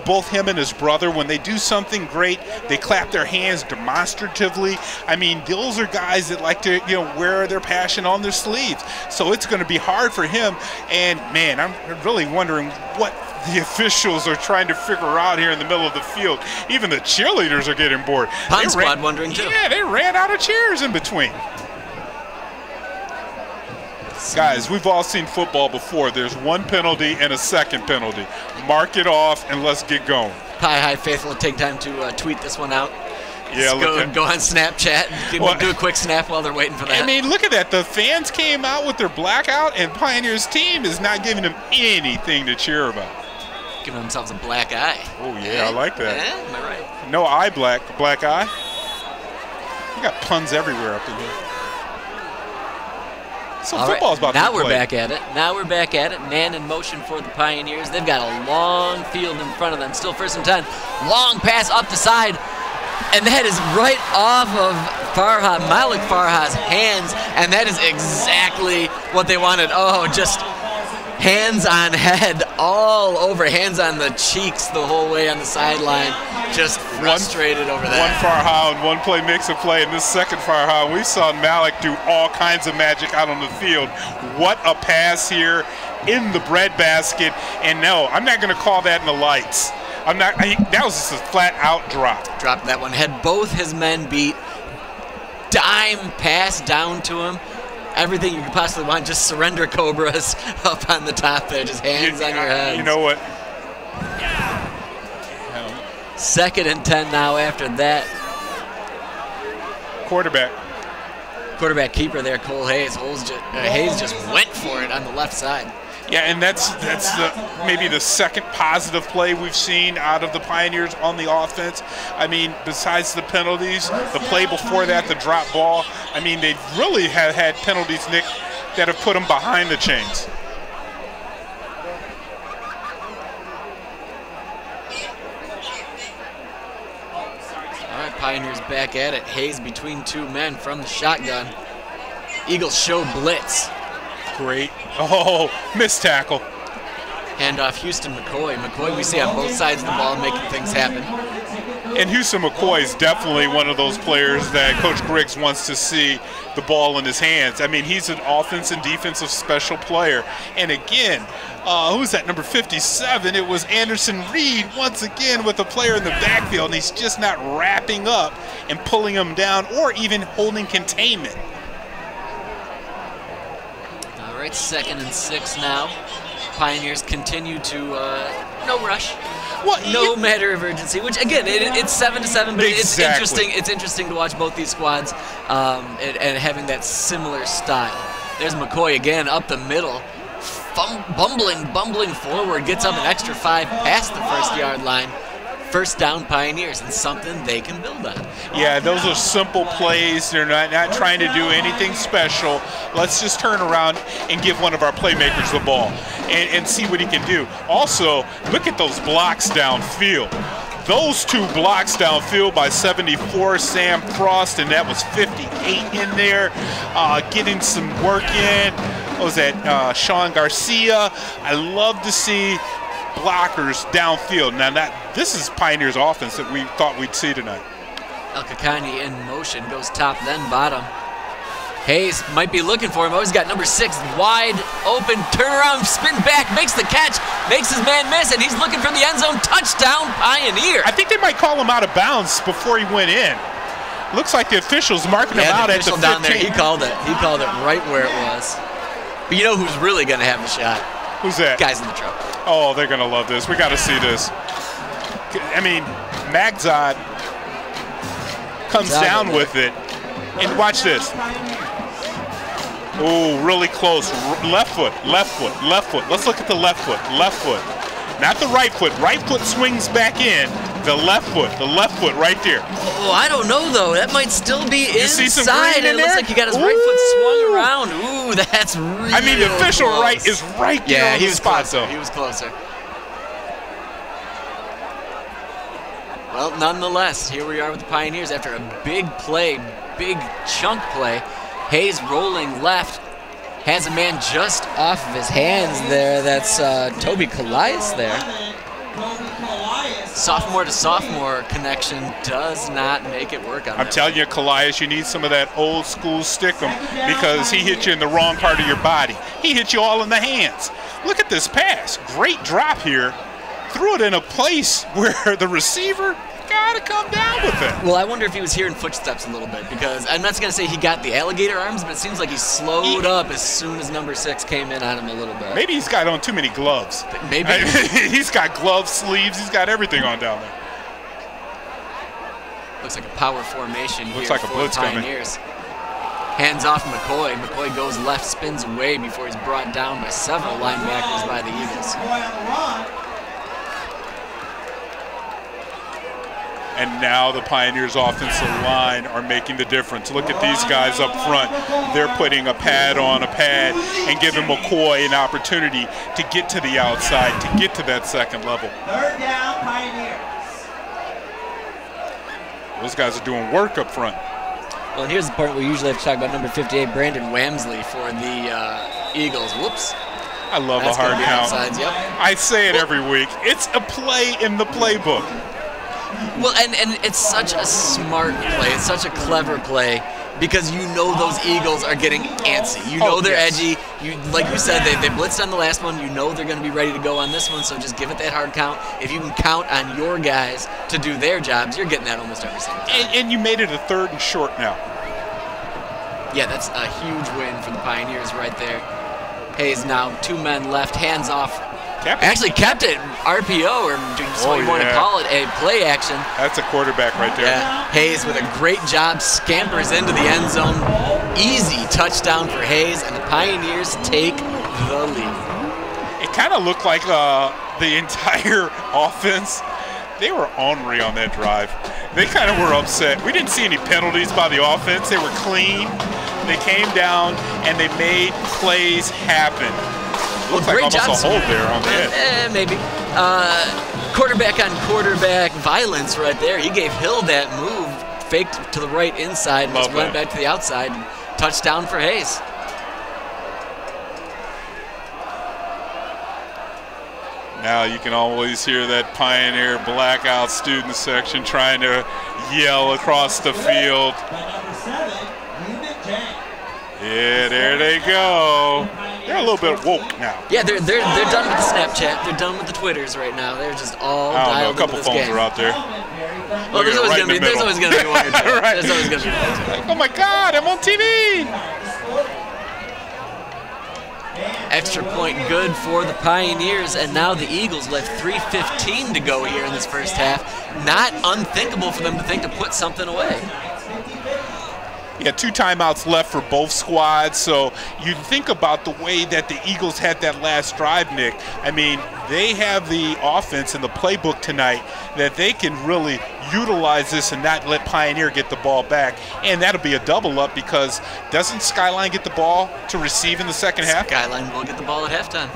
Both him and his brother, when they do something great, they clap their hands demonstratively. I mean, those are guys that like to, wear their passion on their sleeves. So it's going to be hard for him. And, man, I'm really wondering what the officials are trying to figure out here in the middle of the field. Even the cheerleaders are getting bored. Pond squad wondering, too. Yeah, they ran out of chairs in between. Guys, we've all seen football before. There's one penalty and a second penalty. Mark it off and let's get going. Pie High Faithful will take time to tweet this one out. Yeah, go on Snapchat and do a quick snap while they're waiting for that. I mean, look at that. The fans came out with their blackout, and Pioneers team is not giving them anything to cheer about. Giving themselves a black eye. Oh, yeah, I like that. Am I right? No eye black eye. We got puns everywhere up in here. So football's about to be Now we're played. back at it. Now we're back at it. Man in motion for the Pioneers. They've got a long field in front of them. Still 1st and 10. Long pass up the side. And that is right off of Malik Farha's hands. And that is exactly what they wanted. Oh, just hands on head all over. Hands on the cheeks the whole way on the sideline. Just frustrated over that. One Farha and one play makes a play, and this second Farha, we saw Malik do all kinds of magic out on the field. What a pass here in the breadbasket. And no, I'm not going to call that in the lights. That was just a flat out drop. Dropped that one. Had both his men beat. Dime pass down to him. Everything you could possibly want. Just surrender Cobras up on the top there. Just hands on your head. You know what? 2nd and 10 now after that. Quarterback keeper there, Cole Hayes. Hayes just went for it on the left side. Yeah, and that's maybe the second positive play we've seen out of the Pioneers on the offense. I mean, besides the penalties, the play before that, the drop ball, I mean, they really have had penalties, Nick, that have put them behind the chains. Pioneers back at it. Hayes between 2 men from the shotgun. Eagles show blitz. Great. Oh, missed tackle. Handoff Houston McCoy. McCoy we see on both sides of the ball making things happen. And Houston McCoy is definitely one of those players that Coach Griggs wants to see the ball in his hands. I mean, he's an offense and defensive special player. And again, who's that, number 57? It was Anderson Reed once again with a player in the backfield, and he's just not wrapping up and pulling him down or even holding containment. All right, 2nd and 6 now. Pioneers continue to no rush. Well, no matter of urgency, which again, it's 7-7, but exactly. It's interesting to watch both these squads and having that similar style. There's McCoy again up the middle, bumbling forward, gets up an extra 5 past the 1st-yard line. 1st down Pioneers, and something they can build on. Yeah, those are simple plays. They're not trying to do anything special. Let's just turn around and give one of our playmakers the ball and see what he can do. Also, look at those blocks downfield. Those 2 blocks downfield by 74, Sam Frost, and that was 58 in there, getting some work in. What was that, Sean Garcia? I love to see blockers downfield. Now this is Pioneers offense that we thought we'd see tonight. El Kakani in motion, goes top then bottom. Hayes might be looking for him. Oh, he's got number 6 wide open, turn around, spin back, makes the catch, makes his man miss, and he's looking for the end zone. Touchdown Pioneer. I think they might call him out of bounds before he went in. Looks like the officials marking him out at the 15. Down there, he called it right where it was. But you know who's really going to have a shot? Who's that? Guys in the truck. Oh, they're going to love this. We got to see this. I mean, Magzad comes down with it. And watch this. Oh, really close. Left foot. Let's look at the left foot. Not the right foot. Right foot swings back in. The left foot right there. Oh, I don't know, though. That might still be inside. See some green in it looks there? like he got his right foot swung around. Ooh. that's real I mean, the official close. right is right there Yeah, on he the was spot, closer. though. He was closer. Well, nonetheless, here we are with the Pioneers after a big play, big chunk play. Hayes rolling left, has a man just off of his hands there. That's Toby Calais there. Sophomore to sophomore connection does not make it work on I'm telling you, Calais, you need some of that old school stick-em because he hit you in the wrong part of your body. He hit you all in the hands. Look at this pass. Great drop here. Threw it in a place where the receiver got to come down with it. Well, I wonder if he was hearing footsteps a little bit because I'm not going to say he got the alligator arms, but it seems like he slowed up as soon as number 6 came in on him a little bit. Maybe he's got on too many gloves. Maybe. He's got gloves, sleeves, he's got everything on down there. Looks like a power formation Looks here like a for blitz the Pioneers. Hands off McCoy. McCoy goes left, spins away before he's brought down by several linebackers by the Eagles. And now the Pioneers offensive line are making the difference. Look at these guys up front. They're putting a pad on a pad and giving McCoy an opportunity to get to the outside, to get to that second level. Third down, Pioneers. Those guys are doing work up front. Well, and here's the part we usually have to talk about number 58, Brandon Wamsley for the Eagles. Whoops. I love That's a hard gonna be count. outsides, yep. I say it every week. It's a play in the playbook. Well, and it's such a smart play. It's such a clever play because you know those Eagles are getting antsy. You know they're edgy. Like you said, they blitzed on the last one. You know they're going to be ready to go on this one, so just give it that hard count. If you can count on your guys to do their jobs, you're getting that almost every single time. And you made it a 3rd and short now. Yeah, that's a huge win for the Pioneers right there. Hayes now, 2 men left, hands off. Actually kept it RPO, or what you want to call it, a play action. That's a quarterback right there. Yeah, Hayes with a great job, scampers into the end zone. Easy touchdown for Hayes, and the Pioneers take the lead. It kind of looked like the entire offense, they were ornery on that drive. They kind of were upset. We didn't see any penalties by the offense. They were clean. They came down, and they made plays happen. Looks like almost a hold there on the edge. Maybe. Quarterback on quarterback violence right there. He gave Hill that move, faked to the right inside, and just went back to the outside. Touchdown for Hayes. Now you can always hear that Pioneer blackout student section trying to yell across the field. Yeah, there they go. They're a little bit woke now. Yeah, they're done with the Snapchat. They're done with the Twitters right now. They're just all dialed a couple into this phones game. are out there. Well, there's always going to be one or two. Right. There's always going to be one or two. Like, oh my God, I'm on TV. Extra point good for the Pioneers, and now the Eagles left 3:15 to go here in this first half. Not unthinkable for them to think to put something away. Yeah, 2 timeouts left for both squads, so you think about the way that the Eagles had that last drive, Nick. I mean, they have the offense in the playbook tonight that they can really utilize this and not let Pioneer get the ball back, and that'll be a double up because doesn't Skyline get the ball to receive in the second half? Skyline will get the ball at halftime.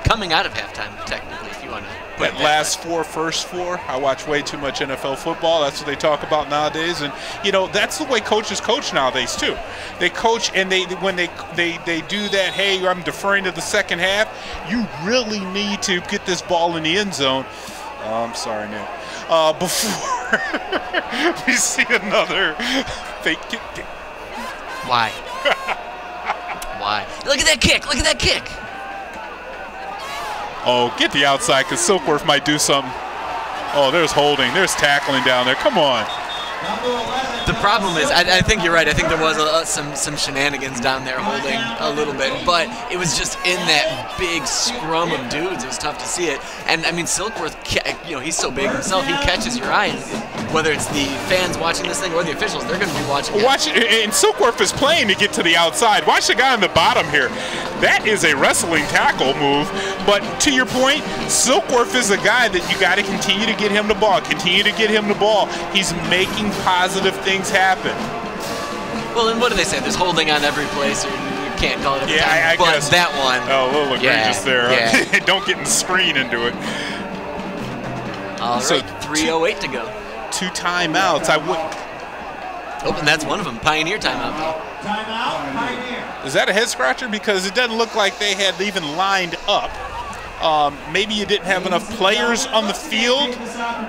Coming out of halftime, technically, if you want to. That last 4, first 4, I watch way too much NFL football. That's what they talk about nowadays. And, you know, that's the way coaches coach nowadays, too. They coach, and when they do that, hey, I'm deferring to the second half, you really need to get this ball in the end zone. Oh, I'm sorry, Nick. Before we see another fake kick. Why? Why? Look at that kick. Look at that kick. Oh, get the outside because Silkworth might do something. Oh, there's holding. There's tackling down there. Come on. The problem is, I think you're right. I think there was some shenanigans down there holding a little bit, but it was just in that big scrum of dudes. It was tough to see it. And, I mean, Silkworth, you know, he's so big himself, he catches your eye. And whether it's the fans watching this thing or the officials, they're going to be watching it. Watch, and Silkworth is playing to get to the outside. Watch the guy on the bottom here. That is a wrestling tackle move. But to your point, Silkworth is a guy that you got to continue to get him the ball. Continue to get him the ball. He's making positive things happen. Well, and what do they say? There's holding on every place. You're can't call it every Yeah, time, I but guess. that one. Oh, a little egregious there. Yeah. Don't get in the screen into it. All right, So 3:08 to go. 2 timeouts. I would. Oh, and that's one of them. Pioneer timeout. Timeout, Pioneer. Is that a head scratcher? Because it doesn't look like they had even lined up. Maybe you didn't have enough players on the field,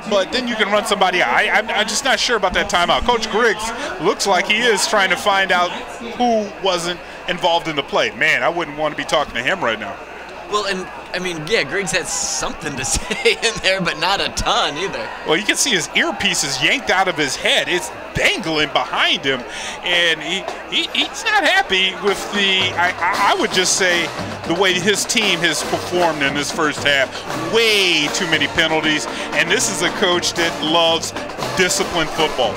but then you can run somebody out. I'm just not sure about that timeout. Coach Griggs looks like he is trying to find out who wasn't involved in the play. Man, I wouldn't want to be talking to him right now. Well, and I mean, yeah, Griggs had something to say in there, but not a ton either. Well, you can see his earpiece is yanked out of his head. It's dangling behind him, and he's not happy with I would just say, the way his team has performed in this first half. Way too many penalties, and this is a coach that loves disciplined football.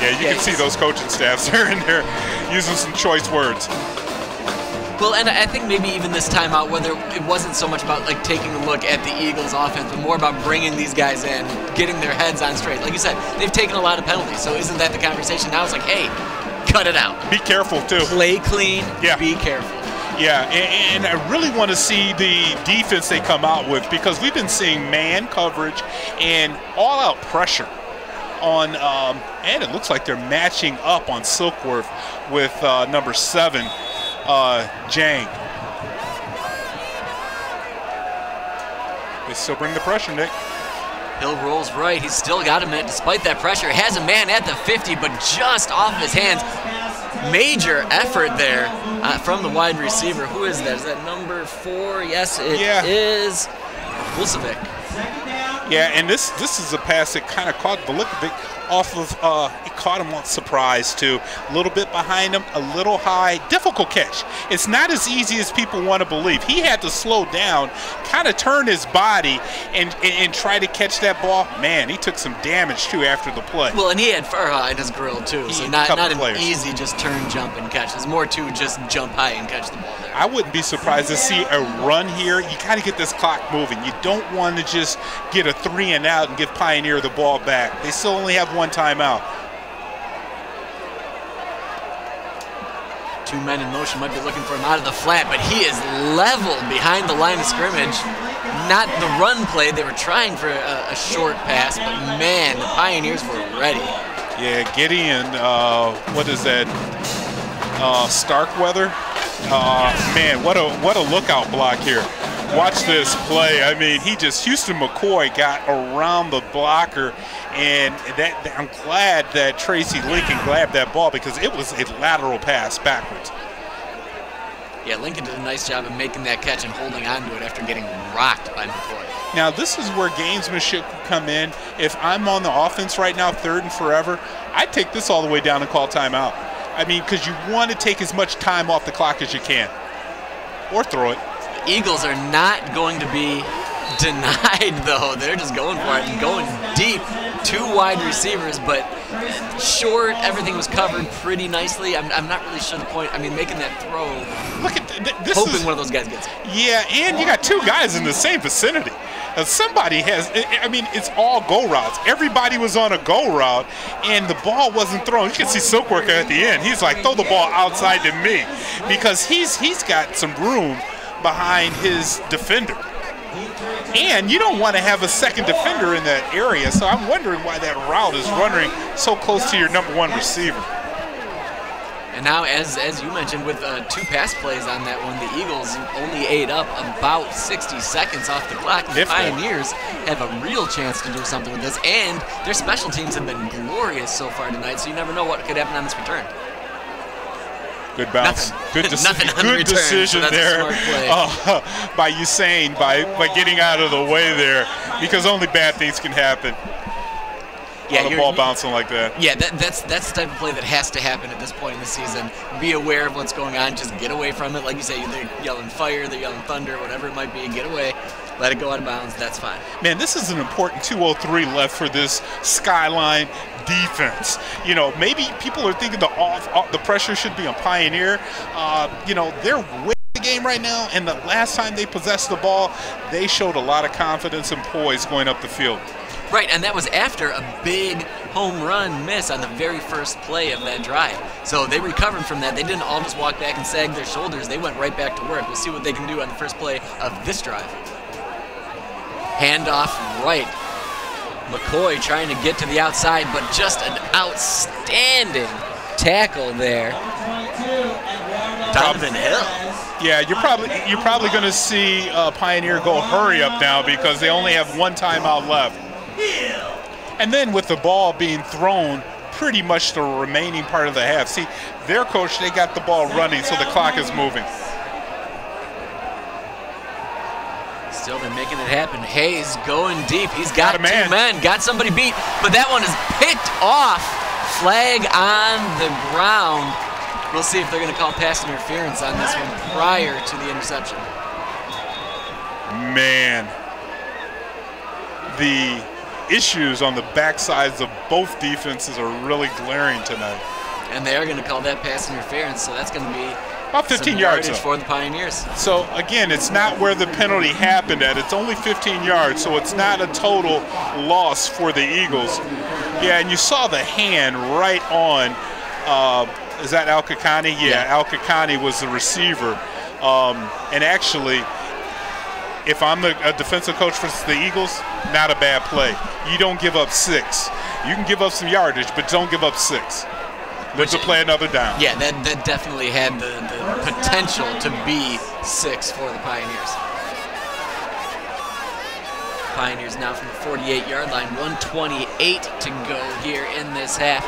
Yeah, you can see those coaching staffs are in there using some choice words. Well, and I think maybe even this timeout, whether it wasn't so much about like taking a look at the Eagles' offense, but more about bringing these guys in, getting their heads on straight. Like you said, they've taken a lot of penalties, so isn't that the conversation now? It's like, hey, cut it out. Be careful too. Play clean. Yeah. Be careful. Yeah, and I really want to see the defense they come out with, because we've been seeing man coverage and all-out pressure on, and it looks like they're matching up on Silkworth with number 7. Jang. They still bring the pressure, Nick. Hill rolls right. He's still got him in, despite that pressure. Has a man at the 50, but just off his hands. Major effort there from the wide receiver. Who is that? Is that number 4? Yes, it is Vucevic. Yeah, and this is a pass that kind of caught Vucevic off of, it caught him on surprise too. A little bit behind him, a little high, difficult catch. It's not as easy as people want to believe. He had to slow down, kind of turn his body and try to catch that ball. Man, he took some damage too after the play. Well, and he had Farha in his grill too, so not an easy just turn, jump, and catch. It's more to just jump high and catch the ball there. I wouldn't be surprised to see a run here. You got to get this clock moving. You don't want to just get a 3 and out and give Pioneer the ball back. They still only have 1 timeout. 2 men in motion, might be looking for him out of the flat, but he is level behind the line of scrimmage. Not the run play. They were trying for a short pass, but man, the Pioneers were ready. Yeah, Gideon, what is that? Starkweather. Man, what a lookout block here. Watch this play. I mean, Houston McCoy got around the blocker, and I'm glad that Tracy Lincoln grabbed that ball, because it was a lateral pass backwards. Yeah, Lincoln did a nice job of making that catch and holding on to it after getting rocked by McCoy. Now, this is where gamesmanship could come in. If I'm on the offense right now, 3rd and forever, I'd take this all the way down and call timeout. I mean, because you want to take as much time off the clock as you can, or throw it. Eagles are not going to be denied, though. They're just going for it and going deep. 2 wide receivers, but short. Everything was covered pretty nicely. I'm not really sure the point. I mean, making that throw. Look at this. Hoping one of those guys gets it. Yeah, and you got 2 guys in the same vicinity. Somebody has, I mean, it's all go routes. Everybody was on a go route, and the ball wasn't thrown. You can see Silkworth at the end. He's like, throw the ball outside to me, because he's got some room behind his defender. And you don't want to have a second defender in that area, so I'm wondering why that route is running so close to your number 1 receiver. And now, as you mentioned, with 2 pass plays on that one, the Eagles only ate up about 60 seconds off the clock. And the Pioneers have a real chance to do something with this, and their special teams have been glorious so far tonight, so you never know what could happen on this return. Good bounce. Good return, decision so there by Usain by getting out of the way there, because only bad things can happen. Yeah, the ball bouncing like that. Yeah, that's the type of play that has to happen at this point in the season. Be aware of what's going on. Just get away from it. Like you say, they're yelling fire, they're yelling thunder, whatever it might be. Get away. Let it go out of bounds. That's fine. Man, this is an important 2:03 left for this Skyline defense. You know, maybe people are thinking the pressure should be on Pioneer. You know, they're winning the game right now, and the last time they possessed the ball, they showed a lot of confidence and poise going up the field. Right, and that was after a big home run miss on the very first play of that drive. So they recovered from that. They didn't all just walk back and sag their shoulders. They went right back to work. We'll see what they can do on the first play of this drive. Handoff right. McCoy trying to get to the outside, but just an outstanding tackle there. Donovan Hill. Yeah, you're probably going to see Pioneer go hurry up now because they only have one timeout left. And then with the ball being thrown pretty much the remaining part of the half. See, their coach, they got the ball running, so the clock is moving. Still, they're making it happen. Hayes going deep. He's got a man. 2 men. Got somebody beat, but that one is picked off. Flag on the ground. We'll see if they're going to call pass interference on this one prior to the interception. Man, the issues on the backsides of both defenses are really glaring tonight. And they are going to call that pass interference, so that's going to be about 15 yards for the Pioneers. So again, it's not where the penalty happened at. It's only 15 yards, so it's not a total loss for the Eagles. Yeah, and you saw the hand right on, is that Al-Kakani? Yeah, Al-Kakani was the receiver. And actually, if I'm a defensive coach for the Eagles, not a bad play. You don't give up 6. You can give up some yardage, but don't give up 6. Let's play another down. Yeah, that definitely had the potential to be 6 for the Pioneers. Pioneers now from the 48-yard line, 1:28 to go here in this half.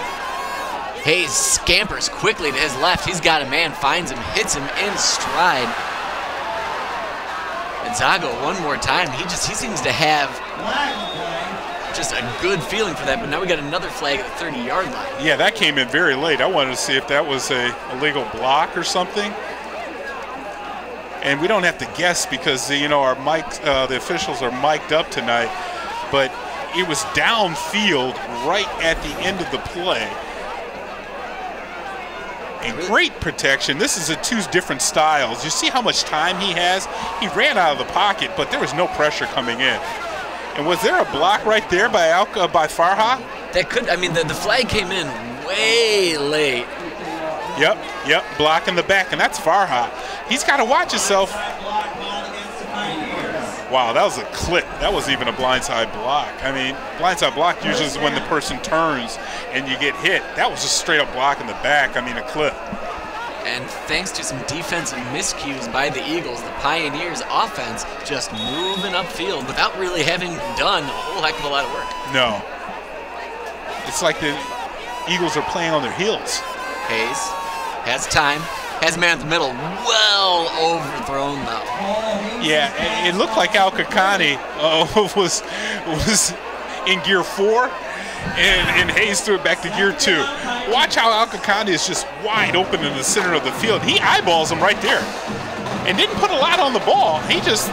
Hayes scampers quickly to his left. He's got a man, finds him, hits him in stride. Zago one more time. He seems to have just a good feeling for that, but now we got another flag at the 30-yard line. Yeah, that came in very late. I wanted to see if that was a illegal block or something. And we don't have to guess because our mics, the officials are mic'd up tonight, but it was downfield right at the end of the play. And great protection. This is 2 different styles. You see how much time he has? He ran out of the pocket, but there was no pressure coming in. And was there a block right there by Farha? That could, I mean, the flag came in way late. Yep, block in the back, and that's Farha. He's got to watch himself. Wow, that was a clip. That wasn't even a blindside block. I mean, blindside block usually is when the person turns and you get hit. That was just straight up block in the back. I mean, a clip. And thanks to some defensive miscues by the Eagles, the Pioneers' offense just moving upfield without really having done a whole heck of a lot of work. No. It's like the Eagles are playing on their heels. Hayes has time. Has a man in the middle, well overthrown though. Yeah, it looked like Al-Kakani was in gear 4, and Hayes threw it back to gear 2. Watch how Al-Kakani is just wide open in the center of the field. He eyeballs him right there, and didn't put a lot on the ball. He just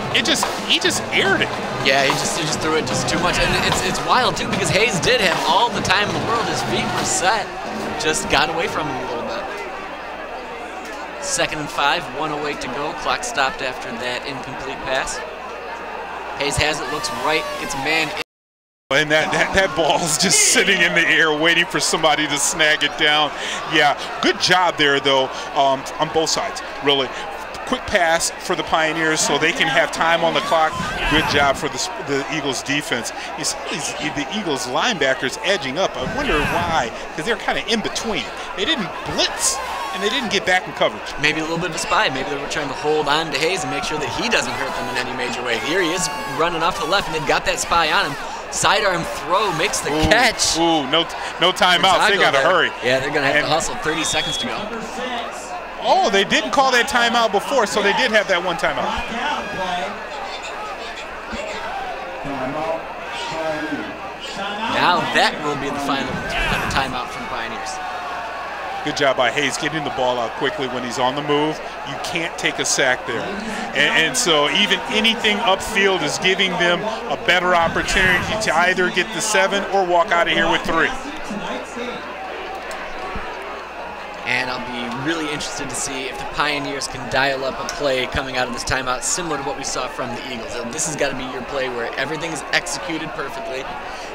aired it. Yeah, he just threw it just too much, and it's wild too because Hayes did have all the time in the world. His feet were set, just got away from him a little bit. 2nd and 5, 1:08 to go. Clock stopped after that incomplete pass. Hayes has it, looks right, gets a man. And that ball's just sitting in the air waiting for somebody to snag it down. Yeah, good job there, though, on both sides, really. Quick pass for the Pioneers so they can have time on the clock. Good job for the Eagles defense. You see the Eagles linebackers edging up. I wonder why, because they're kind of in between. They didn't blitz, and they didn't get back in coverage. Maybe a little bit of a spy. Maybe they were trying to hold on to Hayes and make sure that he doesn't hurt them in any major way. Here he is running off to the left, and they've got that spy on him. Sidearm throw, makes the catch. No timeouts. They got to hurry. Yeah, they're going to have to hustle. 30 seconds to go. Oh, they didn't call that timeout before, so they did have that one timeout. Now that will be the final timeout for the Pioneers. Good job by Hayes getting the ball out quickly when he's on the move. You can't take a sack there. And so even anything upfield is giving them a better opportunity to either get the 7 or walk out of here with 3. And I'll be really interested to see if the Pioneers can dial up a play coming out of this timeout similar to what we saw from the Eagles. And this has got to be your play where everything is executed perfectly.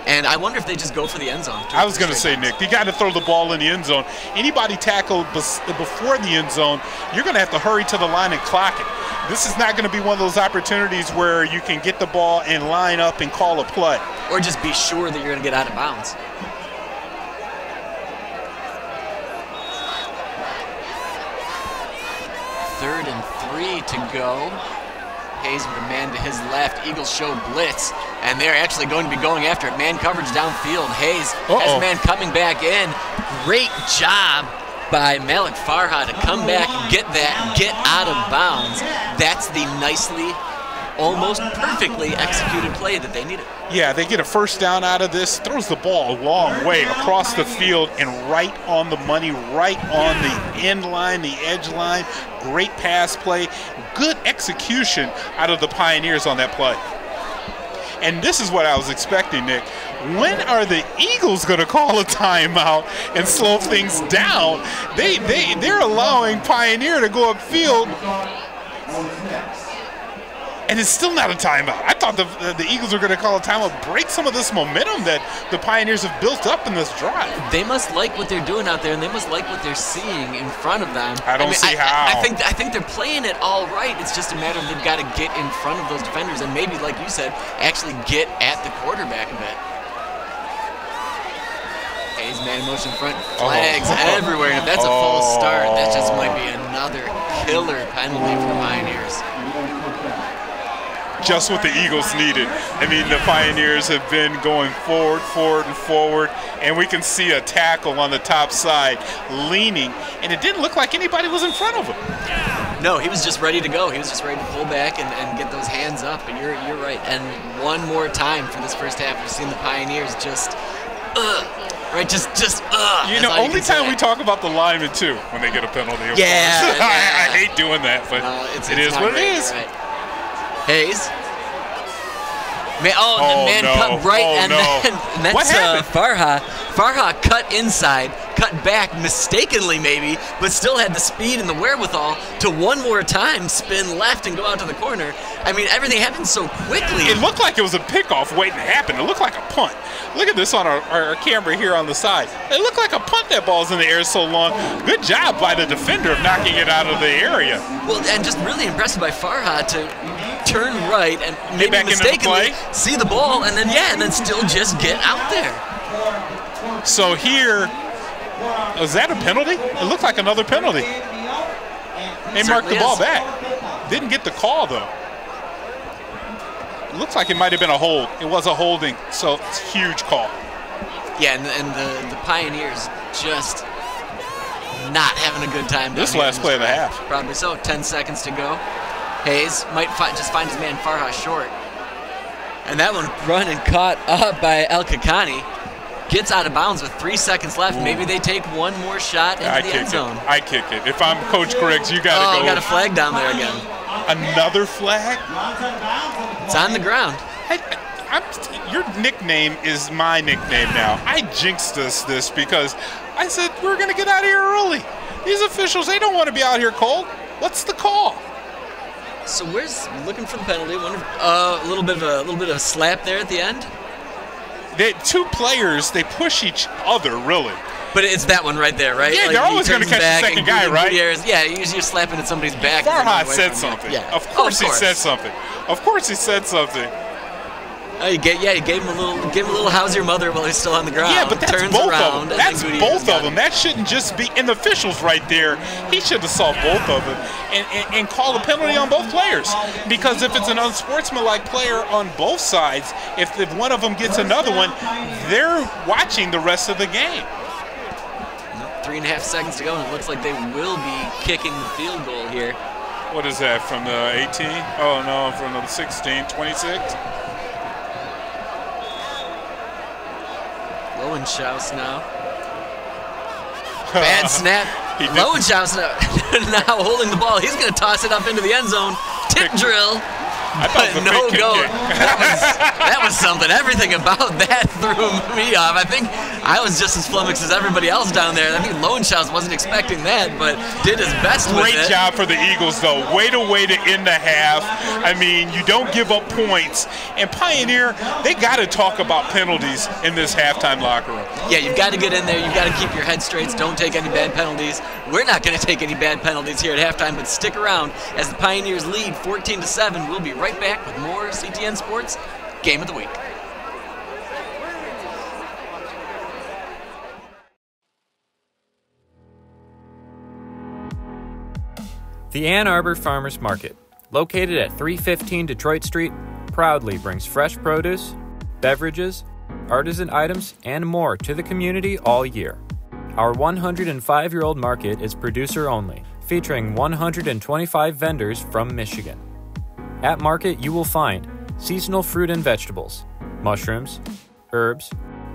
And I wonder if they just go for the end zone. I was going to say, Nick, you got to throw the ball in the end zone. Anybody tackled before the end zone, you're going to have to hurry to the line and clock it. This is not going to be one of those opportunities where you can get the ball and line up and call a play. Or just be sure that you're going to get out of bounds. Third and 3 to go. Hayes with a man to his left. Eagles show blitz, and they're actually going to be going after it. Man coverage downfield. Hayes has man coming back in. Great job by Malik Farha to come back, get that, get out of bounds. That's the nicely, almost perfectly executed play that they needed. Yeah, they get a first down out of this, throws the ball a long way across the field and right on the money, right on the end line, the edge line. Great pass play, good execution out of the Pioneers on that play. And this is what I was expecting, Nick. When are the Eagles going to call a timeout and slow things down? They're allowing Pioneer to go upfield, and it's still not a timeout. I thought the Eagles were going to call a timeout, break some of this momentum that the Pioneers have built up in this drive. They must like what they're doing out there, and they must like what they're seeing in front of them. I mean, see how. I think they're playing it all right. It's just a matter of they've got to get in front of those defenders and maybe, like you said, actually get at the quarterback a bit. Hayes man motion front, flags everywhere, and if that's a false start, that just might be another killer penalty for the Pioneers. Just what the Eagles needed. I mean, the Pioneers have been going forward, and we can see a tackle on the top side leaning, and it didn't look like anybody was in front of him. No, he was just ready to go. He was just ready to pull back and get those hands up, and you're right. And one more time for this first half, we've seen the Pioneers just, right, just. You know, only time we talk about the linemen, too, when they get a penalty. Yeah. I hate doing that, but it is what it is. Right. Hayes. Man, the man cut right, and that's Farha. Farha cut inside, cut back mistakenly maybe, but still had the speed and the wherewithal to one more time spin left and go out to the corner. I mean, everything happened so quickly. It looked like it was a pickoff waiting to happen. It looked like a punt. Look at this on our camera here on the side. It looked like a punt. That ball's in the air so long. Good job by the defender of knocking it out of the area. Well, and just really impressive by Farha to turn right and maybe mistakenly see the ball and then still just get out there. So here, was that a penalty? It looked like another penalty. They marked the ball back. Didn't get the call though. It looks like it might have been a hold. It was a holding, so it's a huge call. Yeah, and the Pioneers just not having a good time. This last play of the half. Probably so. 10 seconds to go. Hayes might just find his man Farha short. And that one run and caught up by El Kakani. Gets out of bounds with 3 seconds left. Maybe they take one more shot into the end zone. I kick it. If I'm Coach Griggs, you got to go. Got a flag down there again. Another flag? It's on the ground. Your nickname is my nickname now. I jinxed us this because I said we're going to get out of here early. These officials, they don't want to be out here cold. What's the call? So where's looking for the penalty? A little bit of a slap there at the end. Two players, they push each other, really. But it's that one right there, right? Yeah, like they're always going to catch the second guy, right? Yeah, you're slapping at somebody's back. Farha said something. Yeah. Of course he said something. Of course he said something. You gave him a little "How's your mother?" while he's still on the ground. Yeah, but that's turns both around, of them. That's both of them. That shouldn't just be. And the officials right there, he should have saw both of them and called a penalty on both players. Because if it's an unsportsmanlike player on both sides, if one of them gets another one, they're watching the rest of the game. 3.5 seconds to go, and it looks like they will be kicking the field goal here. What is that, from the 18? Oh, no, from the 16, 26? Lowenschauss now. Bad snap. Lowenschauss now holding the ball. He's going to toss it up into the end zone. Tip drill. But no go. That was something. Everything about that threw me off. I I was just as flummoxed as everybody else down there. I mean, Lowenschutz wasn't expecting that, but did his best with it. Great job for the Eagles, though. Way to end the half. I mean, you don't give up points. And Pioneer, they got to talk about penalties in this halftime locker room. Yeah, you've got to get in there. You've got to keep your head straight. Don't take any bad penalties. We're not going to take any bad penalties here at halftime, but stick around as the Pioneers lead 14-7. We'll be right back with more CTN Sports Game of the Week. The Ann Arbor Farmers Market, located at 315 Detroit Street, proudly brings fresh produce, beverages, artisan items, and more to the community all year. Our 105-year-old market is producer only, featuring 125 vendors from Michigan. At market, you will find seasonal fruit and vegetables, mushrooms, herbs,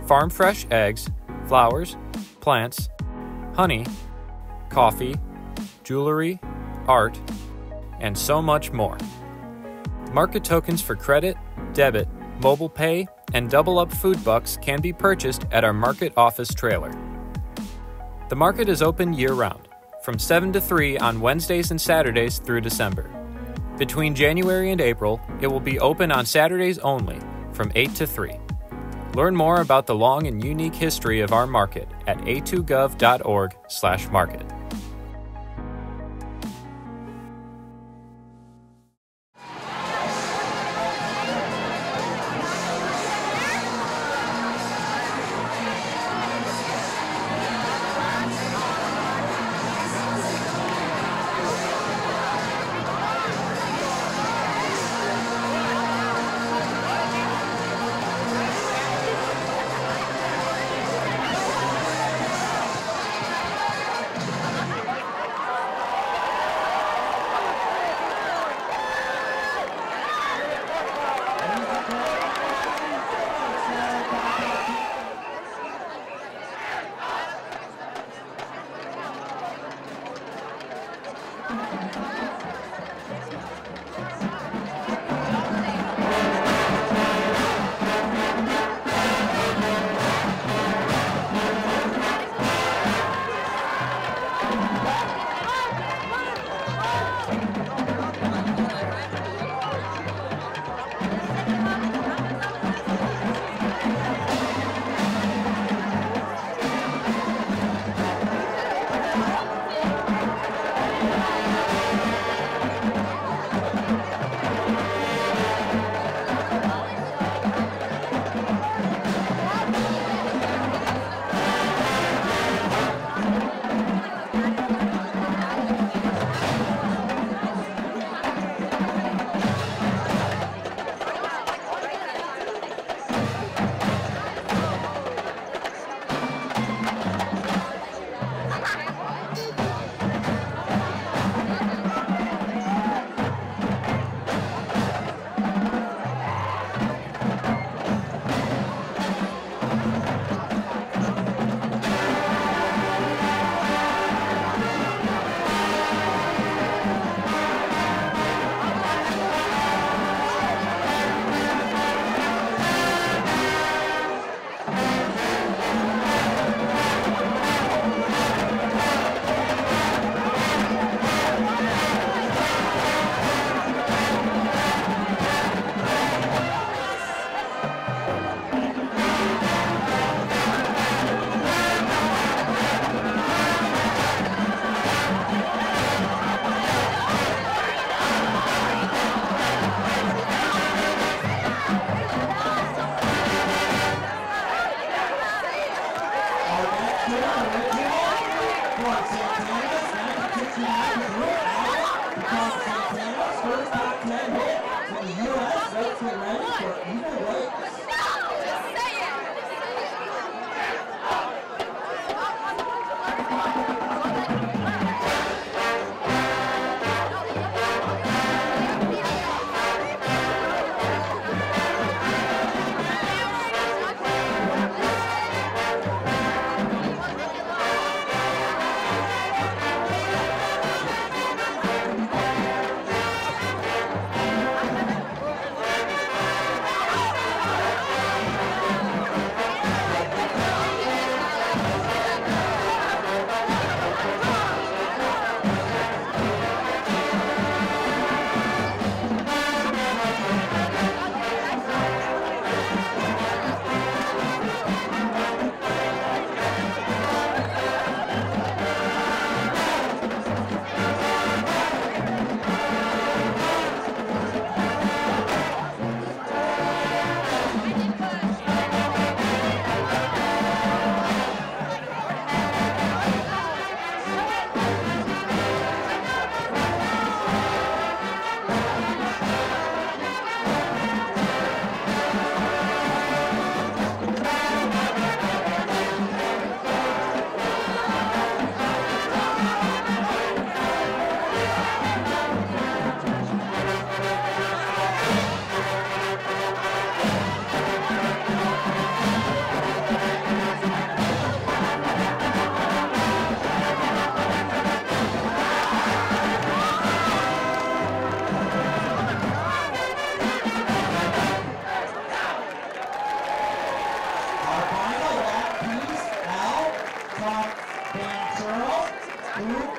farm fresh eggs, flowers, plants, honey, coffee, jewelry, art, and so much more. Market tokens for credit, debit, mobile pay, and double up food bucks can be purchased at our market office trailer. The market is open year-round, from 7 to 3 on Wednesdays and Saturdays through December. Between January and April, it will be open on Saturdays only, from 8 to 3. Learn more about the long and unique history of our market at a2gov.org/market.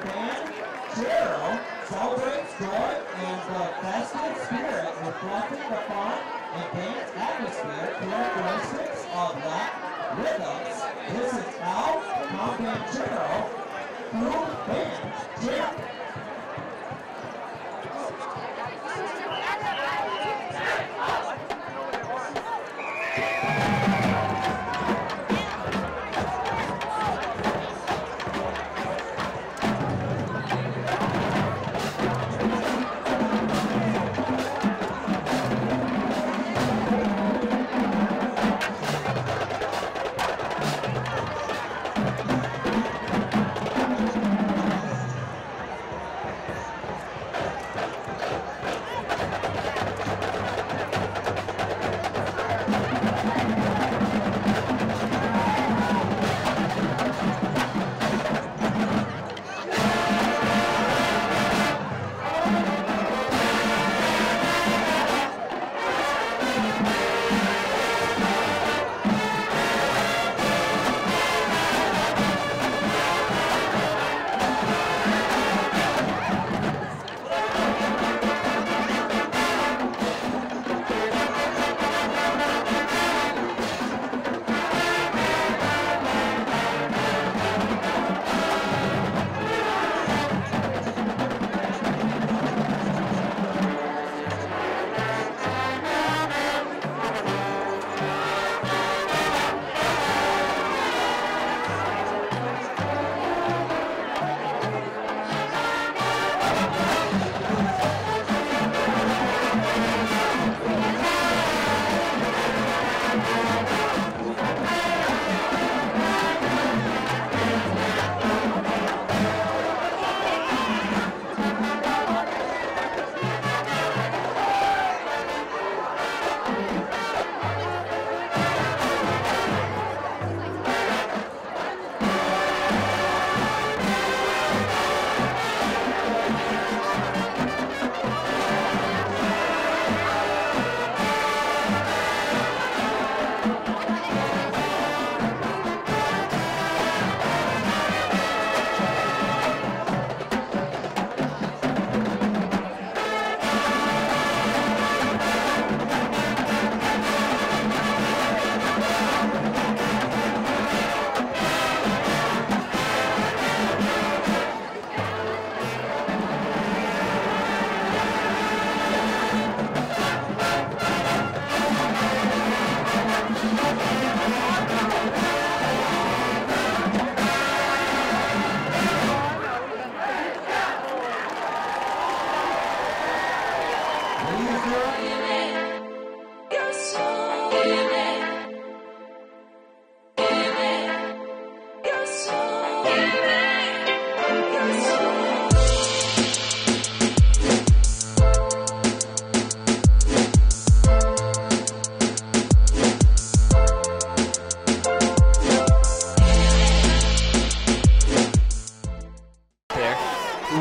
band, Cheryl, celebrates joy and the festive spirit, reflecting the fun and dance atmosphere characteristics of Latin rhythms. This is Al, Combat Cheryl, group band, Cheryl.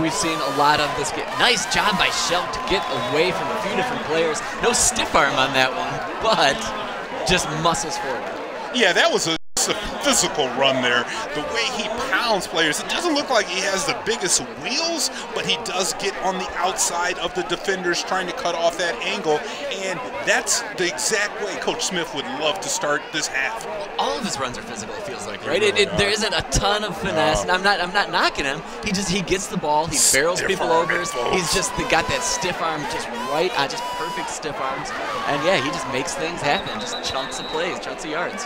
We've seen a lot of this. Nice job by Shelp to get away from a few different players. No stiff arm on that one, but just muscles forward. Yeah, that was a physical run there. The way he pounds players, it doesn't look like he has the biggest wheels, but he does get on the outside of the defenders trying to cut off that angle, and that's the exact way Coach Smith would love to start this half. All of his runs are physical, it feels like, right? There isn't a ton of finesse, and I'm not knocking him. He gets the ball, he barrels people over. He's just got that stiff arm just right on, just perfect stiff arms, and yeah, he just makes things happen, just chunks of plays, chunks of yards.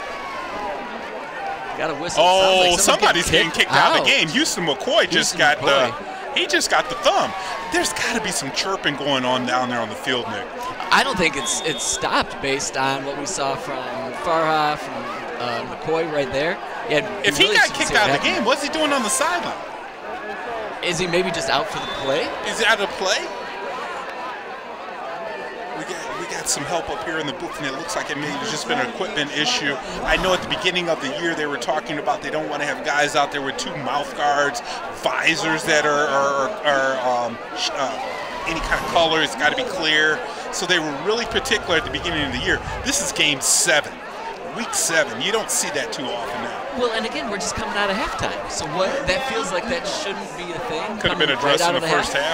Got a whistle. Oh, like somebody's getting kicked out of the game. Houston McCoy just got the thumb. There's got to be some chirping going on down there on the field, Nick. I don't think it's stopped based on what we saw from Farha, from McCoy right there. Yeah, if he got kicked out of the game, what's he doing on the sideline? Is he maybe just out for the play? Is he out of play? We got some help up here in the booth, and it looks like it may have just been an equipment issue. I know at the beginning of the year they were talking about they don't want to have guys out there with 2 mouth guards, visors that are any kind of color. It's got to be clear. So they were really particular at the beginning of the year. This is game 7. Week 7, you don't see that too often now. Well, and again, we're just coming out of halftime. So that feels like that shouldn't be a thing. Could have been addressed in the first half.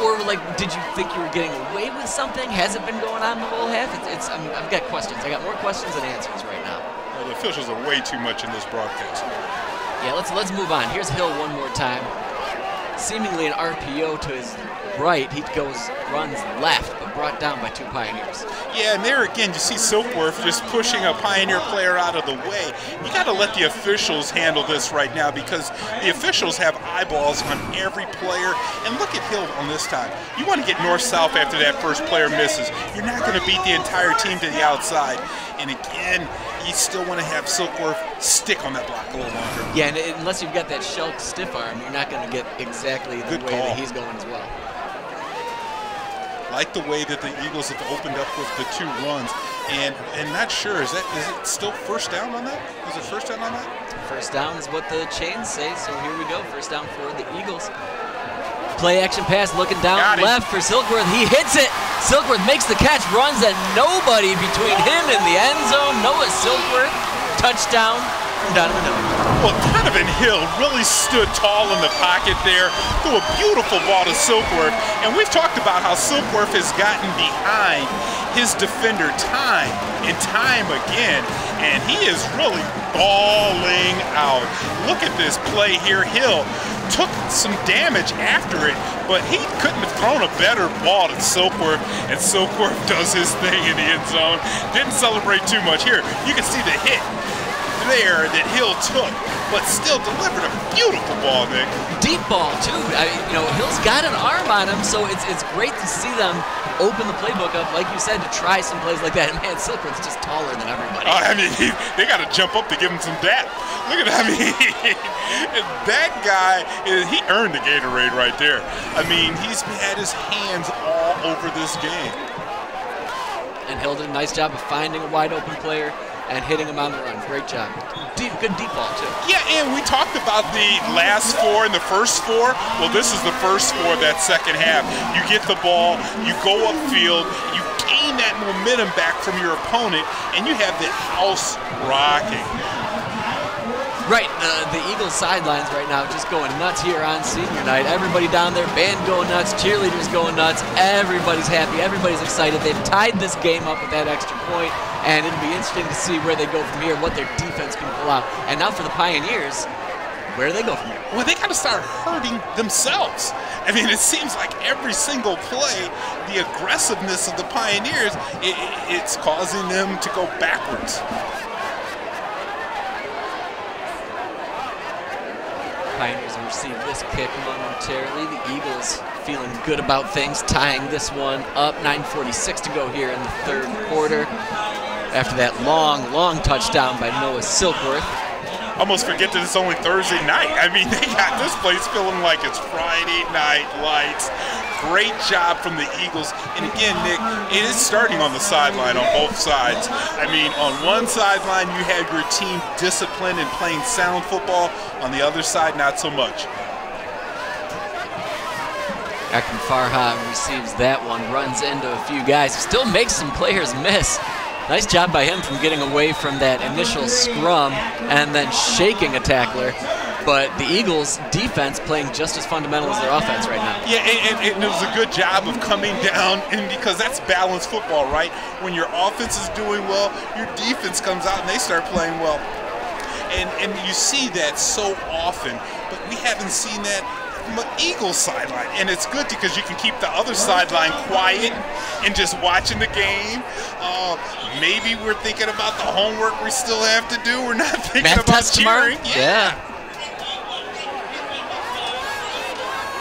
Or like, did you think you were getting away with something? Has it been going on the whole half? I've got questions. I got more questions than answers right now. Well, the officials are way too much in this broadcast. Yeah, let's move on. Here's Hill one more time. Seemingly an RPO to his right. He runs left, but brought down by 2 Pioneers. Yeah, and there again, you see Silkworth just pushing a Pioneer player out of the way. You got to let the officials handle this right now because the officials have eyeballs on every player. And look at Hill on this time. You want to get north-south after that first player misses. You're not going to beat the entire team to the outside. And again, you still want to have Silkworth stick on that block a little longer. Yeah, and unless you've got that Shulk stiff arm, you're not going to get exactly the way that he's going as well. Like the way that the Eagles have opened up with the 2 runs, and not sure, is it still first down on that? Is it first down on that? First down is what the chains say, so here we go, first down for the Eagles. Play action pass, looking down left for Silkworth. He hits it. Silkworth makes the catch, runs, and nobody between him and the end zone. Noah Silkworth, touchdown from Donovan Hill. Well, Donovan Hill really stood tall in the pocket there, threw a beautiful ball to Silkworth, and we've talked about how Silkworth has gotten behind his defender time and time again, and he is really balling out. Look at this play here. Hill took some damage after it, but he couldn't have thrown a better ball than Silkworth, and Silkworth does his thing in the end zone. Didn't celebrate too much. Here, you can see the hit there that Hill took, but still delivered a beautiful ball, Nick. Deep ball, too. Hill's got an arm on him, so it's great to see them open the playbook up, like you said, to try some plays like that. And man, Silkworth's just taller than everybody. They got to jump up to give him some depth. Look at that. That guy, he earned the Gatorade right there. He's had his hands all over this game. And Hill did a nice job of finding a wide open player and hitting him on the run. Great job. Good deep ball, too. Yeah, and we talked about the last 4 and the first 4. Well, this is the first 4 of that second half. You get the ball, you go upfield, you gain that momentum back from your opponent, and you have the house rocking. Right, the Eagles sidelines right now just going nuts here on senior night. Everybody down there, band going nuts, cheerleaders going nuts. Everybody's happy, everybody's excited. They've tied this game up with that extra point, and it'll be interesting to see where they go from here, what their defense can pull out. And now for the Pioneers, where do they go from here? Well, they got to start hurting themselves. It seems like every single play, the aggressiveness of the Pioneers, it's causing them to go backwards. Pioneers will receive this kick momentarily. The Eagles feeling good about things, tying this one up. 9:46 to go here in the third quarter. After that long touchdown by Noah Silkworth. Almost forget that it's only Thursday night. They got this place feeling like it's Friday night lights. Great job from the Eagles. And again, Nick, it is starting on the sideline on both sides. On one sideline, you have your team disciplined and playing sound football. On the other side, not so much. Akram Farha receives that one, runs into a few guys, still makes some players miss. Nice job by him from getting away from that initial scrum and then shaking a tackler. But the Eagles' defense playing just as fundamental as their offense right now. Yeah, and it was a good job of coming down, and because that's balanced football, right? When your offense is doing well, your defense comes out and they start playing well. And you see that so often, but we haven't seen that from the Eagles sideline. And it's good because you can keep the other sideline quiet and just watching the game. Maybe we're thinking about the homework we still have to do. We're not thinking Math about cheering. Yeah.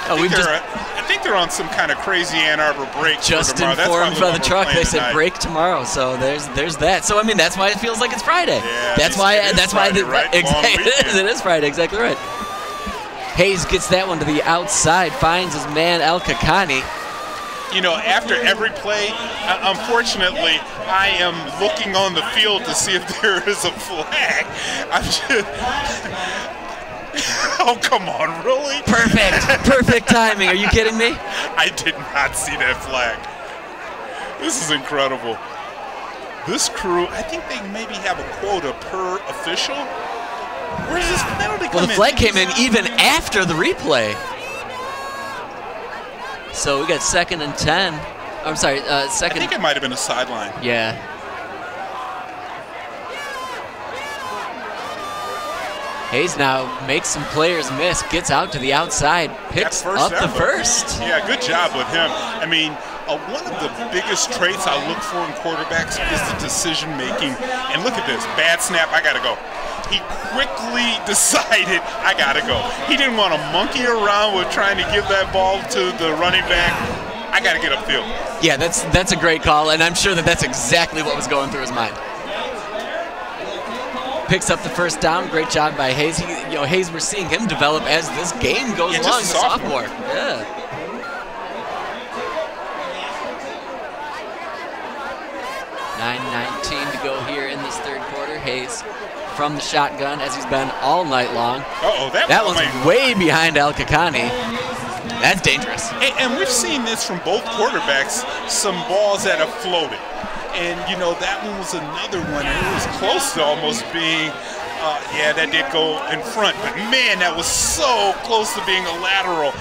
I think they're on some kind of crazy Ann Arbor break. Just informed by the truck, they said break tomorrow. So there's that. So that's why it feels like it's Friday. Yeah, that's why Friday, right? Exactly, it is Friday. Exactly right. Hayes gets that one to the outside, finds his man El Kakani. After every play, unfortunately, I am looking on the field to see if there is a flag. Oh, come on, really? Perfect timing. Are you kidding me? I did not see that flag. This is incredible. this crew, I think they maybe have a quota per official. Where's this penalty come in? Well, the flag came in even after the replay. So we got 2nd and 10. I'm sorry, second. I think it might have been a sideline. Yeah. Hayes now makes some players miss, gets out to the outside, picks up the first. Yeah, good job with him. I mean, one of the biggest traits I look for in quarterbacks is the decision making. And look at this, bad snap, I gotta go. He quickly decided, I gotta go. He didn't want to monkey around with trying to give that ball to the running back. I gotta get upfield. Yeah, that's a great call, and I'm sure that's exactly what was going through his mind. Picks up the first down. Great job by Hayes. Hayes, we're seeing him develop as this game goes along. The sophomore. Yeah. .9:19 to go here in this third quarter. Hayes from the shotgun, as he's been all night long. That one's way behind Al-Kakani. That's dangerous. And we've seen this from both quarterbacks, some balls that have floated. And, that one was another one. It was close to almost being, yeah, that did go in front. But, man, that was so close to being a lateral.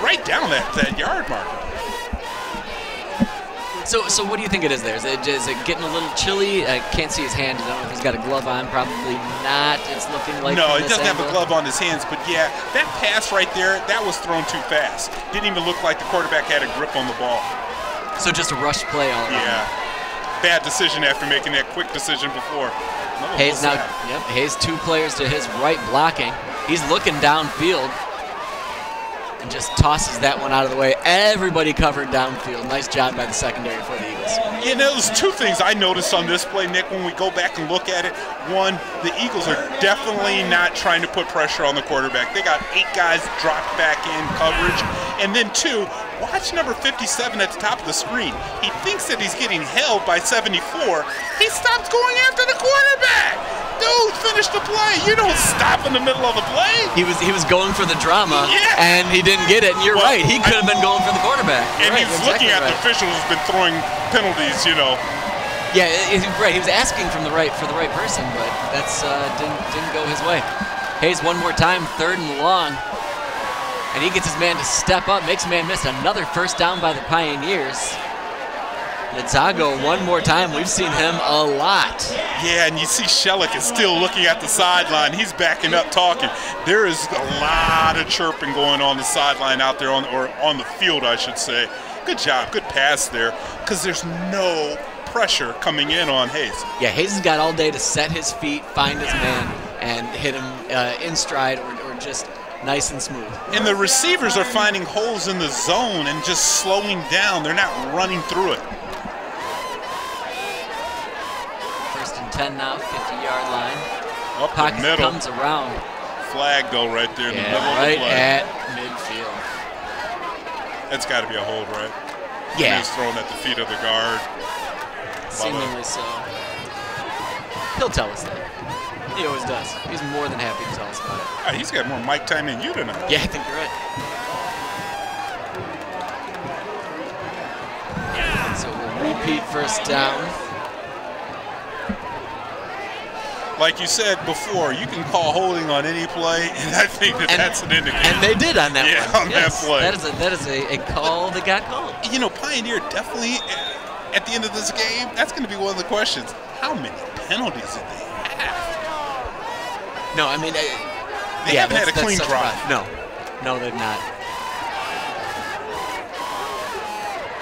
Right down that yard marker. So what do you think it is there? Is it getting a little chilly? I can't see his hand. I don't know if he's got a glove on. Probably not. It's looking like no, he doesn't have a glove on his hands. But, yeah, that pass right there, that was thrown too fast. Didn't even look like the quarterback had a grip on the ball. So just a rush play all around. Yeah. Bad decision after making that quick decision before. Hayes now, Hayes 2 players to his right blocking. He's looking downfield and just tosses that one out of the way. Everybody covered downfield. Nice job by the secondary for the Eagles. Yeah, there's 2 things I noticed on this play, Nick, when we go back and look at it. One, the Eagles are definitely not trying to put pressure on the quarterback. They got 8 guys dropped back in coverage. And then 2, watch number 57 at the top of the screen. He thinks that he's getting held by 74. He stops going after the quarterback. Dude, finish the play. You don't stop in the middle of the play. He was going for the drama, and he didn't get it. And you're right. He could have been going for the quarterback. And he was looking at the official who's been throwing penalties, Yeah, right. He was asking for the right person, but that's didn't go his way. Hayes one more time, 3rd and long. And he gets his man to step up, makes a man miss. Another first down by the Pioneers. Nzago one more time. We've seen him a lot. Yeah, and you see Shellick is still looking at the sideline. He's backing up talking. There is a lot of chirping going on the sideline out there, on the field, I should say. Good job, good pass there, because there's no pressure coming in on Hayes. Yeah, Hayes has got all day to set his feet, find his man, and hit him in stride or just nice and smooth. And the receivers are finding holes in the zone and just slowing down. They're not running through it. 1st and 10 now, 50-yard line. Up Pocket the middle. comes around. Flag, though, right there in the middle of the right play. at midfield. That's got to be a hold, right? Yeah. He was thrown at the feet of the guard. Seemingly so. He'll tell us that. He always does. He's more than happy to tell us about it. He's got more mic time than you tonight. Yeah, I think you're right. So we'll repeat first down. Like you said before, you can call holding on any play, and I think that's an indicator. And they did on that one. On that play. That is a call that got called. Pioneer definitely, at the end of this game, that's going to be one of the questions. How many penalties did they have? No, I mean, they haven't had a clean drive. No, they've not.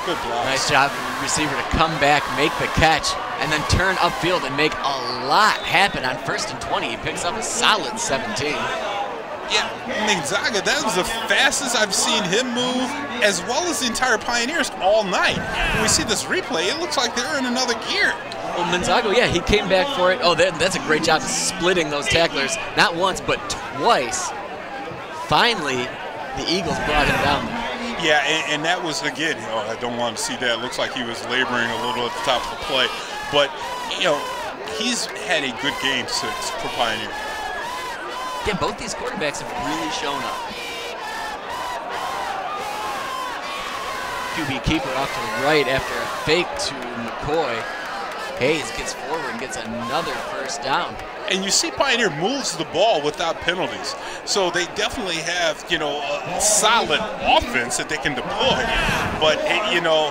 Good block. Nice job for the receiver to come back, make the catch, and then turn upfield and make a lot happen on 1st and 20. He picks up a solid 17. Yeah, Nzaga, that was the fastest I've seen him move, as well as the entire Pioneers all night. When we see this replay, it looks like they're in another gear. Well, Nzaga, yeah, he came back for it. Oh, that's a great job of splitting those tacklers. Not once, but twice. Finally, the Eagles brought him down there. Yeah, and that was, again, I don't want to see that. It looks like he was laboring a little at the top of the play. But, he's had a good game since for Pioneer. Yeah, both these quarterbacks have really shown up. QB keeper off to the right after a fake to McCoy. Hayes gets forward and gets another first down. And you see Pioneer moves the ball without penalties. So they definitely have, you know, a solid offense that they can deploy. But, you know,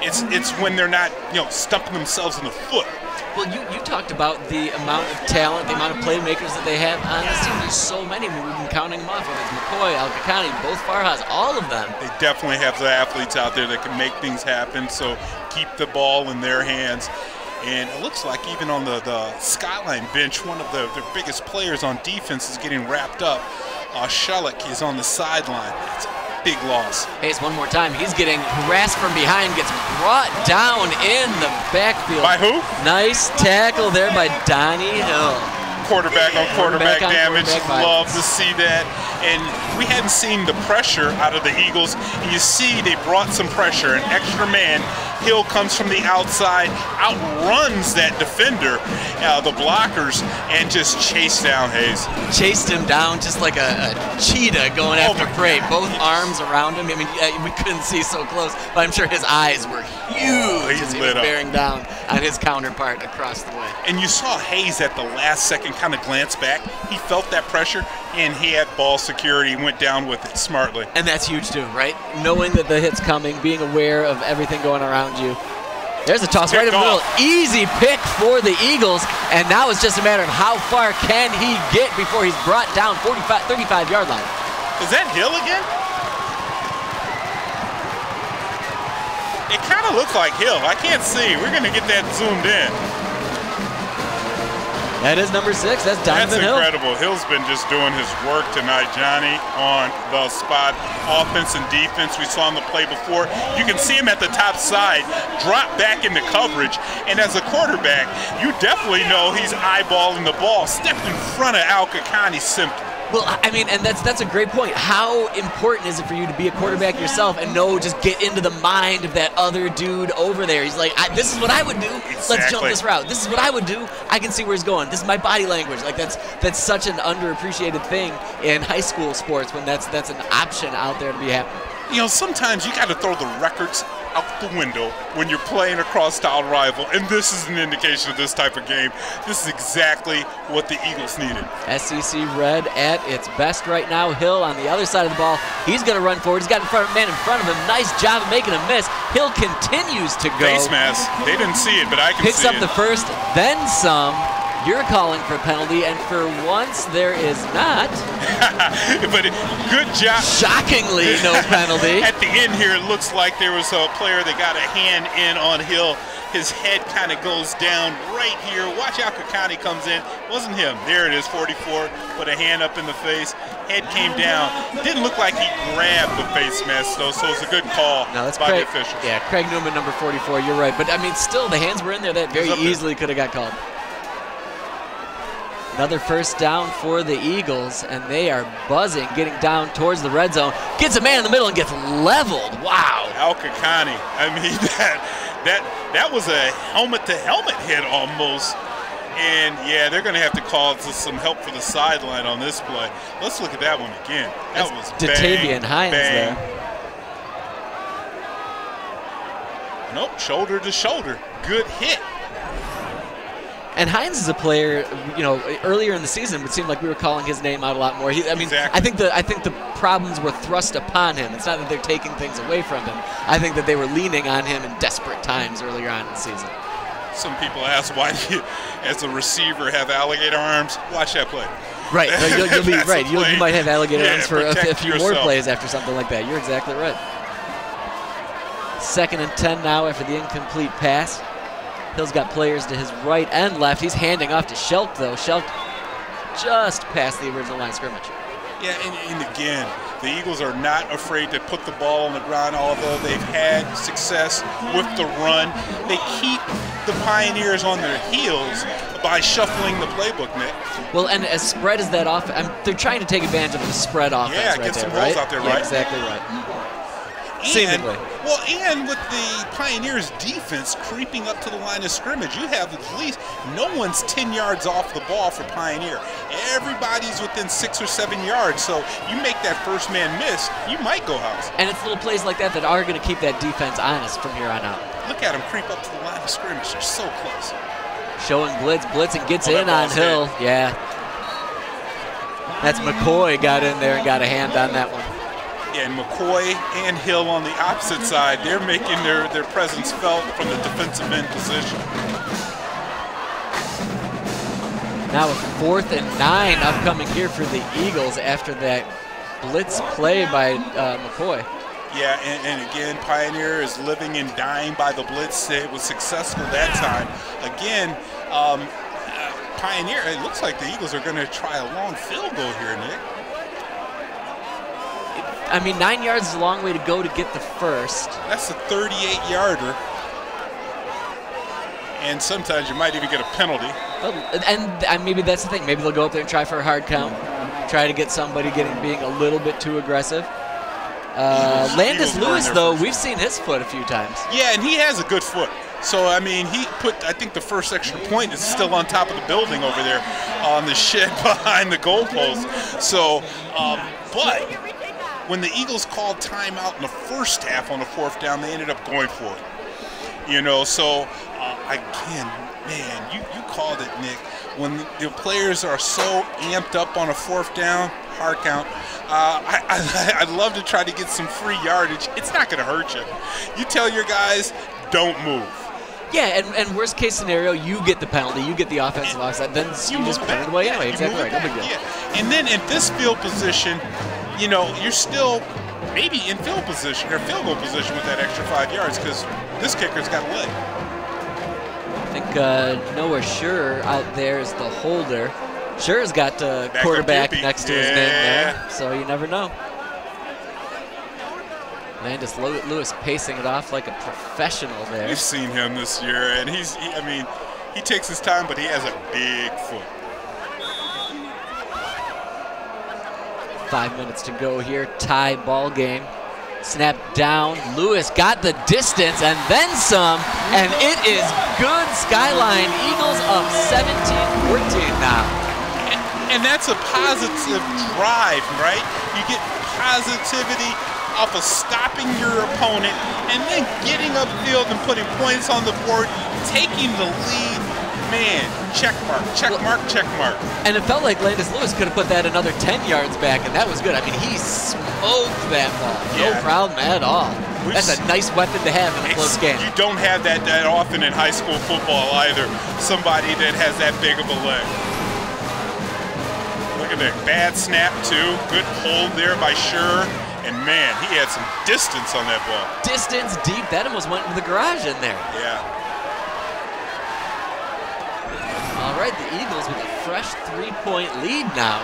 it's when they're not, you know, stumping themselves in the foot. Well, you talked about the amount of talent, the amount of playmakers that they have on this team. There's so many. We've been counting them off. Whether it's McCoy, Al-Kakani, both Farhas, all of them. They definitely have the athletes out there that can make things happen. So keep the ball in their hands. And it looks like even on the Skyline bench, one of their biggest players on defense is getting wrapped up. Shellick is on the sideline. It's a big loss. Hayes one more time. He's getting harassed from behind, gets brought down in the backfield. By who? Nice tackle there by Donnie Hill. Quarterback on quarterback damage. Love violence. to see that. And we hadn't seen the pressure out of the Eagles. And you see they brought some pressure. An extra man. Hill comes from the outside, outruns that defender, the blockers, and just chased down Hayes. Chased him down just like a cheetah going after prey. Both arms around him. I mean, we couldn't see so close, but I'm sure his eyes were huge as he was bearing down on his counterpart across the way. And you saw Hayes at the last second kind of glance back. He felt that pressure, and he had ball security, went down with it smartly. And that's huge too, right? Knowing that the hit's coming, being aware of everything going around you. There's a toss right in the middle. Easy pick for the Eagles, and now it's just a matter of how far can he get before he's brought down 35-yard line. Is that Hill again? It kind of looks like Hill. I can't see. We're going to get that zoomed in. That is number 6. That's Donovan Hill. That's incredible. Hill's been just doing his work tonight, Johnny, on the spot. Offense and defense. We saw him the play before. You can see him at the top side, drop back into coverage. And as a quarterback, you definitely know he's eyeballing the ball. Stepped in front of Al-Kakani simply. Well, I mean, and that's a great point. How important is it for you to be a quarterback yourself and just get into the mind of that other dude over there? He's like, this is what I would do. Exactly. Let's jump this route. This is what I would do. I can see where he's going. This is my body language. Like that's such an underappreciated thing in high school sports when that's an option out there to be happening. You know, sometimes you got to throw the records out the window when you're playing a cross-style rival, and this is an indication of this type of game. This is exactly what the Eagles needed. SEC Red at its best right now. Hill on the other side of the ball. He's going to run forward. He's got a man in front of him. Nice job of making a miss. Hill continues to go. Face mask. They didn't see it, but I can see it. Picks up the first, then some. You're calling for a penalty, and for once there is not. But good job. Shockingly, no penalty. At the end here, it looks like there was a player that got a hand in on Hill. His head kind of goes down right here. Watch out, Kakani comes in. Wasn't him. There it is, 44. Put a hand up in the face. Head came down. Didn't look like he grabbed the face mask, though, so it's a good call by the officials. Yeah, Craig Newman, number 44, you're right. But, I mean, still, the hands were in there. That very easily could have got called. Another first down for the Eagles, and they are buzzing, getting down towards the red zone. Gets a man in the middle and gets leveled. Wow. Al-Kakani. I mean, that was a helmet-to-helmet hit almost. And, yeah, they're going to have to call some help for the sideline on this play. Let's look at that one again. That was Datavian Hines bang. there. Nope, shoulder to shoulder. Good hit. And Hines is a player, you know, earlier in the season it seemed like we were calling his name out a lot more. Exactly. I think the problems were thrust upon him. It's not that they're taking things away from him. I think that they were leaning on him in desperate times earlier on in the season. Some people ask why do you, as a receiver, have alligator arms. Watch that play. Right, you'll be right. You might have alligator arms for a few yourself. more plays after something like that. You're exactly right. 2nd and 10 now after the incomplete pass. Hill's got players to his right and left. He's handing off to Shelk, though. Shelk just past the original line of scrimmage. Yeah, and again, the Eagles are not afraid to put the ball on the ground, although they've had success with the run. They keep the Pioneers on their heels by shuffling the playbook, Nick. Well, and as spread as that offense, they're trying to take advantage of the spread offense right there, get some right? balls out there, yeah, right? Exactly right. Seemingly. And with the Pioneers defense creeping up to the line of scrimmage, you have at least no one's 10 yards off the ball for Pioneer. Everybody's within 6 or 7 yards, so you make that first man miss, you might go house. And it's little plays like that that are going to keep that defense honest from here on out. Look at them creep up to the line of scrimmage. They're so close. Showing blitz and gets in on Hill. Yeah. That's McCoy got in there and got a hand on that one. Yeah, and McCoy and Hill on the opposite side, they're making their presence felt from the defensive end position. Now a 4th and 9 upcoming here for the Eagles after that blitz play by McCoy. Yeah, and again, Pioneer is living and dying by the blitz. It was successful that time. Again, Pioneer, it looks like the Eagles are going to try a long field goal here, Nick. I mean, 9 yards is a long way to go to get the first. That's a 38-yarder. And sometimes you might even get a penalty. And maybe that's the thing. Maybe they'll go up there and try for a hard count. Try to get somebody being a little bit too aggressive. Landis Lewis, though, we've seen his foot a few times. Yeah, and he has a good foot. So, I mean, he put, I think the first extra point is still on top of the building over there on the shed behind the goalpost. So, but when the Eagles called timeout in the first half on the 4th down, they ended up going for it. You know, so, again, man, you called it, Nick. When the players are so amped up on a 4th down, hard count, I'd love to try to get some free yardage. It's not going to hurt you. You tell your guys, don't move. Yeah, and worst case scenario, you get the penalty, you get the offensive offside, then you just put it away anyway. Exactly right. No big deal. Yeah. And then in this field position, you know, you're still maybe in field position or field goal position with that extra 5 yards because this kicker's got a leg. I think Noah Scher out there is the holder. Scher's got the quarterback next to his name there, so you never know. Landis Lewis pacing it off like a professional there. We've seen him this year, and I mean, he takes his time, but he has a big foot. 5 minutes to go here, tie ball game. Snap down, Lewis got the distance and then some, and it is good. Skyline, Eagles up 17-14 now. And that's a positive drive, right? You get positivity off of stopping your opponent and then getting upfield and putting points on the board, taking the lead. Man, check mark, check mark, check mark. And it felt like Landis Lewis could have put that another 10 yards back, and that was good. I mean, he smoked that ball. No problem at all. That's a nice weapon to have in a close game. You don't have that often in high school football either. Somebody that has that big of a leg. Look at that. Bad snap, too. Good hold there by Scher. And, man, he had some distance on that ball. Distance deep. That almost went into the garage in there. Yeah. All right, the Eagles with a fresh 3-point lead now,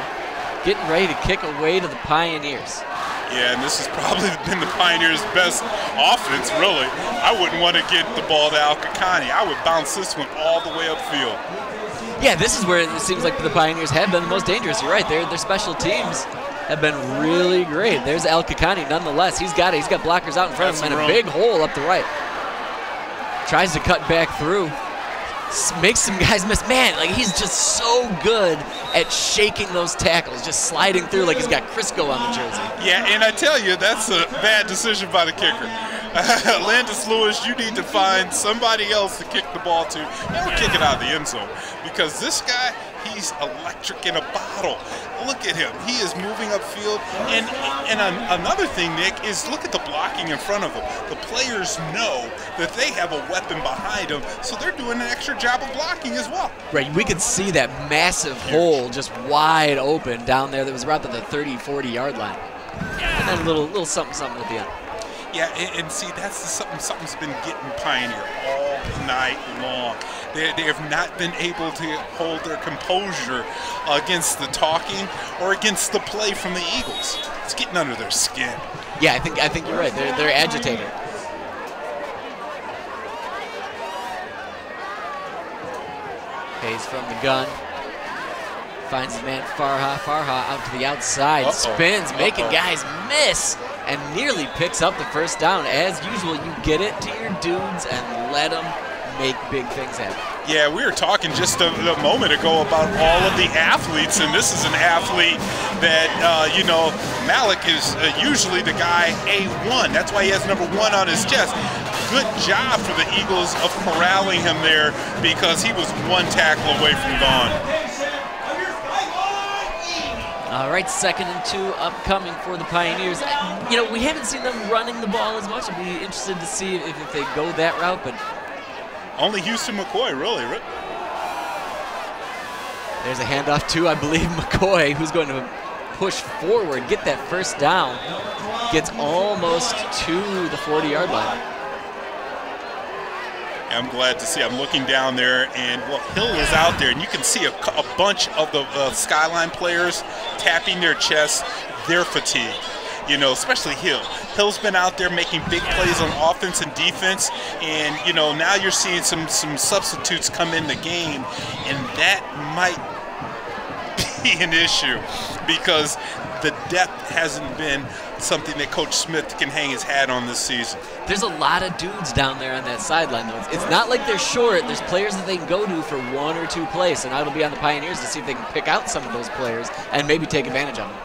getting ready to kick away to the Pioneers. Yeah, and this has probably been the Pioneers' best offense, really. I wouldn't want to get the ball to Al-Kakani. I would bounce this one all the way upfield. Yeah, this is where it seems like the Pioneers have been the most dangerous. You're right, their special teams have been really great. There's Al-Kakani nonetheless. He's got it. He's got blockers out in front of him and a big hole up the right. Tries to cut back through. Makes some guys miss. Man, like he's just so good at shaking those tackles, just sliding through like he's got Crisco on the jersey. Yeah, and I tell you, that's a bad decision by the kicker. Landis Lewis, you need to find somebody else to kick the ball to and kick it out of the end zone because this guy, he's electric in a bottle. Look at him. He is moving upfield. And another thing, Nick, is look at the blocking in front of him. The players know that they have a weapon behind them, so they're doing an extra job of blocking as well. Right, we could see that massive hole just wide open down there that was right at the 30, 40-yard line. And then a little something at the end. Yeah, and see, that's something's been getting Pioneer all night long. They have not been able to hold their composure against the talking or against the play from the Eagles. It's getting under their skin. Yeah, I think you're right. They're agitated. Hayes from the gun. Finds his man Farha out to the outside. Spins, making guys miss. and nearly picks up the first down. As usual, you get it to your dudes and let them make big things happen. Yeah, we were talking just a moment ago about all of the athletes, and this is an athlete that, you know, Malik is usually the guy A1. That's why he has number 1 on his chest. Good job for the Eagles of corralling him there because he was 1 tackle away from gone. All right, 2nd and 2 upcoming for the Pioneers. You know, we haven't seen them running the ball as much. I'd be interested to see if they go that route, but only Houston McCoy, really. There's a handoff to, I believe, McCoy, who's going to push forward, get that first down, gets almost to the 40-yard line. I'm glad to see. I'm looking down there, and well, Hill is out there, and you can see a bunch of the Skyline players tapping their chests. They're fatigued, you know, especially Hill. Hill's been out there making big plays on offense and defense, and, you know, now you're seeing some substitutes come in the game, and that might be an issue because the depth hasn't been something that Coach Smith can hang his hat on this season. There's a lot of dudes down there on that sideline, though. It's not like they're short. There's players that they can go to for 1 or 2 plays, and it'll be on the Pioneers to see if they can pick out some of those players and maybe take advantage of them.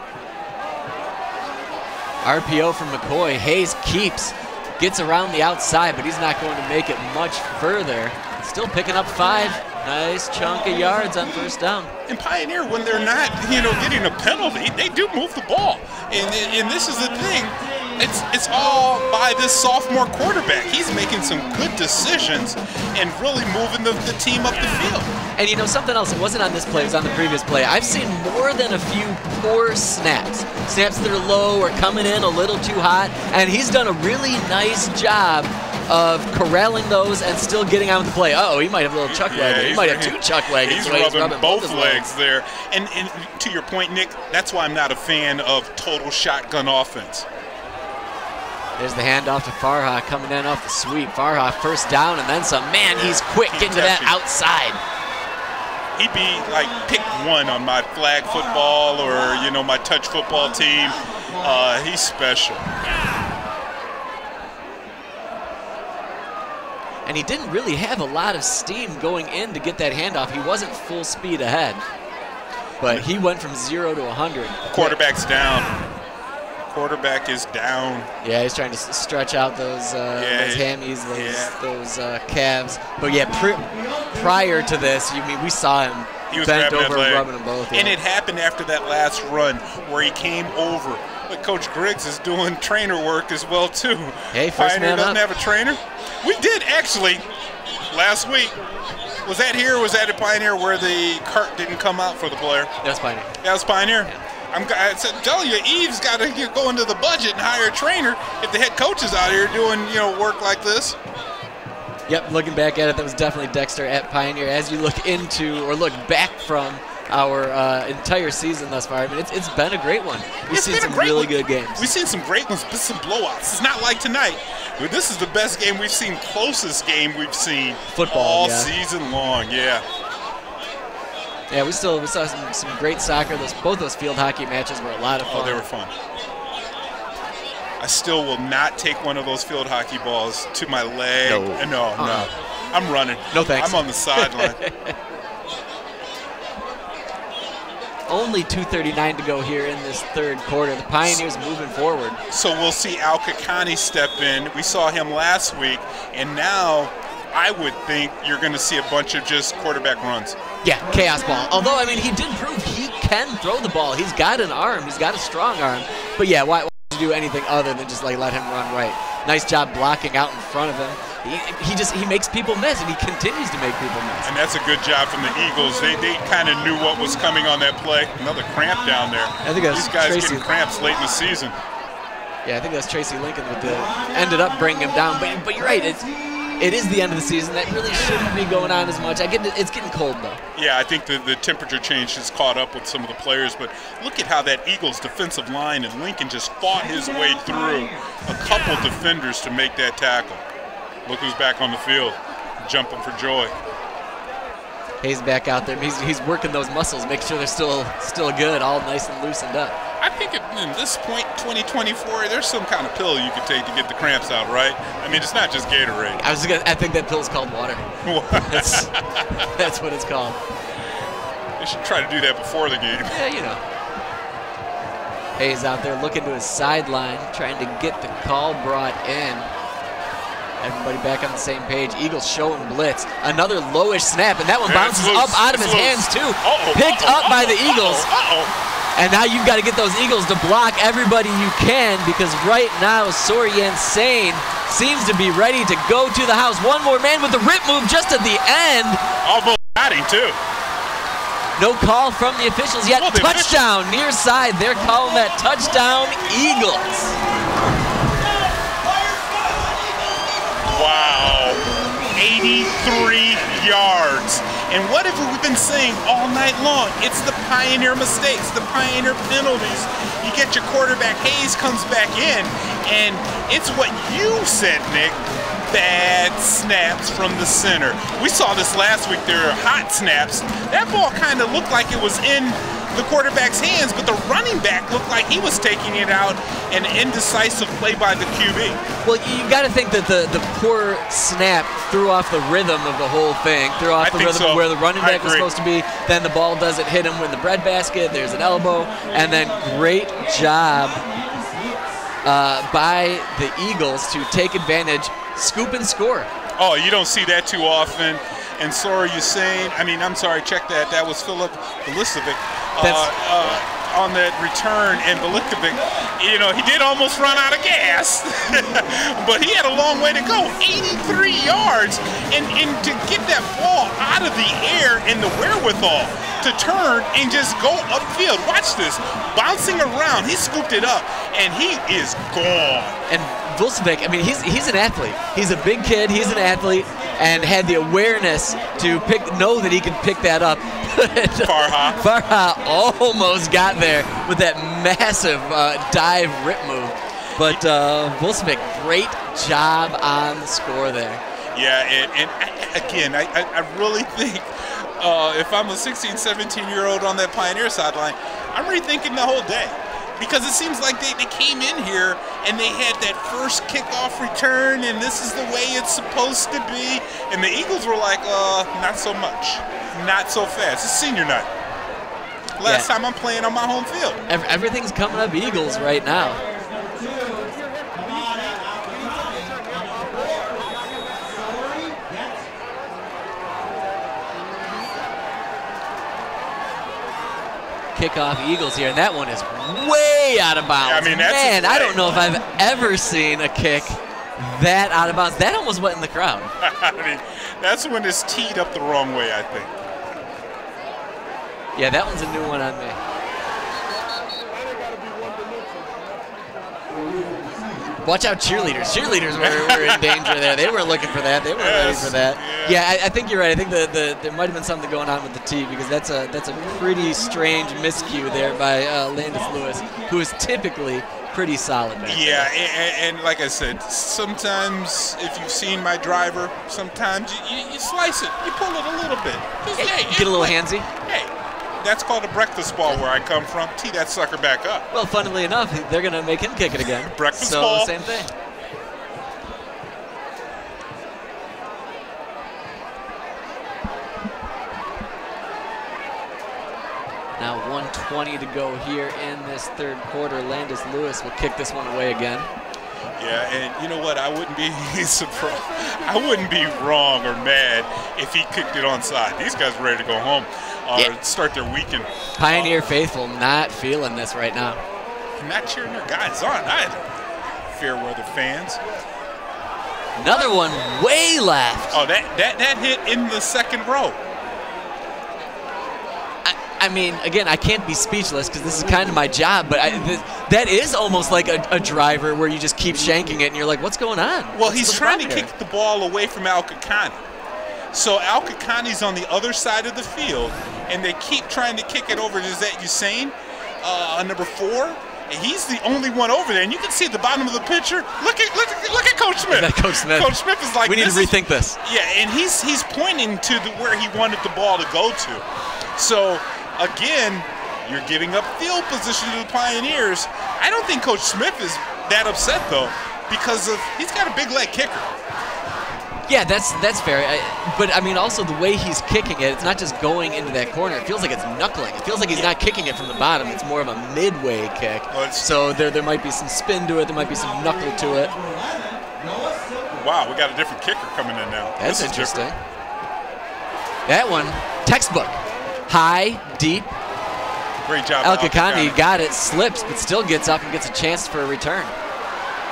RPO from McCoy. Hayes keeps, gets around the outside, but he's not going to make it much further. Still picking up 5. Nice chunk of yards on first down. And Pioneer, when they're not, you know, getting a penalty, they do move the ball. And this is the thing. It's all by this sophomore quarterback. He's making some good decisions and really moving the team up the field. And you know, something else, it wasn't on this play, it was on the previous play. I've seen more than a few poor snaps. Snaps that are low or coming in a little too hot. And he's done a really nice job of corralling those and still getting out of the play. Uh-oh, he might have a little chuck wagon. He might have 2 chuck wagons. He's rubbing both legs there. And to your point, Nick, that's why I'm not a fan of total shotgun offense. There's the handoff to Farha coming in off the sweep. Farha first down and then some. Man, he's quick into that outside. He'd be like pick 1 on my flag football or, you know, my touch football team. He's special. And he didn't really have a lot of steam going in to get that handoff. He wasn't full speed ahead. But he went from 0 to 100. Quarterback's down. Quarterback is down. Yeah, he's trying to stretch out those hammies, those calves. But yeah, prior to this, we saw him bent over, rubbing them both. Yeah. And it happened after that last run where he came over. But Coach Griggs is doing trainer work as well too. Hey, first Pioneer man doesn't up. have a trainer. We did actually last week. Was that here or was that at Pioneer where the cart didn't come out for the player? That's Pioneer. That was Pioneer? Yeah. I'm telling you, Eve's got to go into the budget and hire a trainer if the head coach is out here doing, you know, work like this. Yep, looking back at it, that was definitely Dexter at Pioneer. As you look into or look back from our entire season thus far, I mean, it's been a great one. We've seen some really good games. We've seen some great ones, but some blowouts. It's not like tonight. This is the best game we've seen, closest game we've seen all season long. Yeah. Yeah, we saw some great soccer. Both those field hockey matches were a lot of fun. Oh, they were fun. I still will not take one of those field hockey balls to my leg. No. I'm running. No thanks. I'm on the sideline. Only 2:39 to go here in this third quarter. The Pioneers moving forward. So we'll see Al Kakani step in. We saw him last week, and now I would think you're going to see a bunch of just quarterback runs. Yeah, chaos ball. Although, I mean, he did prove he can throw the ball. He's got an arm. He's got a strong arm. But yeah, why would you do anything other than just like let him run right? Nice job blocking out in front of him. He makes people miss, and he continues to make people miss. And that's a good job from the Eagles. They kind of knew what was coming on that play. Another cramp down there. I think that's These guys Tracy. getting cramps late in the season. Yeah, I think that's Tracy Lincoln with ended up bringing him down. But you're right. It is the end of the season. That really shouldn't be going on as much. It's getting cold, though. Yeah, I think the temperature change has caught up with some of the players. But look at how that Eagles defensive line and Lincoln just fought his way through a couple defenders to make that tackle. Look who's back on the field, jumping for joy. Hayes back out there. He's working those muscles, making sure they're still good, all nice and loosened up. I think at this point, 2024, there's some kind of pill you could take to get the cramps out, right? I mean, it's not just Gatorade. I think that pill's called water. That's what it's called. They should try to do that before the game. Yeah, you know. Hayes out there looking to his sideline, trying to get the call brought in. Everybody back on the same page. Eagles showing blitz. Another lowish snap, and that one bounces up out of his hands too. Picked up by the Eagles. And now you've got to get those Eagles to block everybody you can, because right now Sorian Sane seems to be ready to go to the house. One more man with the rip move just at the end. Almost got him too. No call from the officials yet. Touchdown near side. They're calling that touchdown, Eagles. Wow, 83 yards. And what have we been saying all night long? It's the Pioneer mistakes, the Pioneer penalties. You get your quarterback, Hayes comes back in, and it's what you said, Nick, bad snaps from the center. We saw this last week, there are hot snaps. That ball kind of looked like it was in the quarterback's hands, but the running back looked like he was taking it out. An indecisive play by the QB. Well, you got to think that the poor snap threw off the rhythm of the whole thing, threw off the rhythm of where the running back was supposed to be. Then the ball doesn't hit him with the breadbasket. There's an elbow, and then great job by the Eagles to take advantage, scoop and score. Oh, you don't see that too often. And Sora Hussein, check that. That was Philip Bilicevic on that return. And Bilicevic, you know, he did almost run out of gas, but he had a long way to go. 83 yards. And to get that ball out of the air and the wherewithal to turn and just go upfield. Watch this. Bouncing around. He scooped it up, and he is gone. And Bilicevic, I mean, he's an athlete. He's a big kid. He's an athlete, and had the awareness to know that he could pick that up. Farha almost got there with that massive dive rip move. But Bilicevic, great job on the score there. Yeah, and again, I really think if I'm a 16, 17-year-old on that Pioneer sideline, I'm rethinking the whole day. Because it seems like they came in here and they had that first kickoff return, and this is the way it's supposed to be. And the Eagles were like, not so much. Not so fast. It's senior night. Last time I'm playing on my home field. Everything's coming up Eagles right now. Kickoff Eagles here, and that one is way out of bounds. Yeah, I mean, that's I don't know if I've ever seen a kick that out of bounds. That almost went in the crowd. I mean, that's when it's teed up the wrong way, I think. Yeah, that one's a new one on me. Watch out, cheerleaders. Cheerleaders were in danger there. They weren't looking for that. They weren't ready for that. Yeah, I think you're right. I think there might have been something going on with the tee, because that's a pretty strange miscue there by Landis Lewis, who is typically pretty solid back there. And like I said, sometimes if you've seen my driver, sometimes you slice it. You pull it a little bit. Get a little handsy. Hey. That's called a breakfast ball where I come from. Tee that sucker back up. Well, funnily enough, they're going to make him kick it again. Breakfast ball. So, same thing. Now 1:20 to go here in this third quarter. Landis Lewis will kick this one away again. Yeah, and you know what? I wouldn't be surprised. I wouldn't be wrong or mad if he kicked it onside. These guys are ready to go home or start their weekend. Pioneer faithful not feeling this right now. Not cheering their guys on either. Fairweather fans. Another one way left. Oh, that hit in the second row. I mean, again, I can't be speechless because this is kind of my job, but that is almost like a driver where you just keep shanking it and you're like, what's going on? Well, he's trying to kick the ball away from Al-Kakani. So Al-Kakani's on the other side of the field, and they keep trying to kick it over. Is that Hussein, number 4? And he's the only one over there, and you can see at the bottom of the picture. Look at Coach Smith. Coach Smith. Coach Smith is like, we need to rethink this. Yeah, and he's pointing to where he wanted the ball to go to. So again, You're giving up field position to the Pioneers. I don't think Coach Smith is that upset, though, because he's got a big leg kicker. Yeah, that's fair. But, I mean, also the way he's kicking it, it's not just going into that corner. It feels like it's knuckling. It feels like he's not kicking it from the bottom. It's more of a midway kick. So there might be some spin to it. There might be some knuckle to it. Wow, we got a different kicker coming in now. That's interesting. That one, textbook. High, deep. Great job, Al-Kakani got it, slips, but still gets up and gets a chance for a return.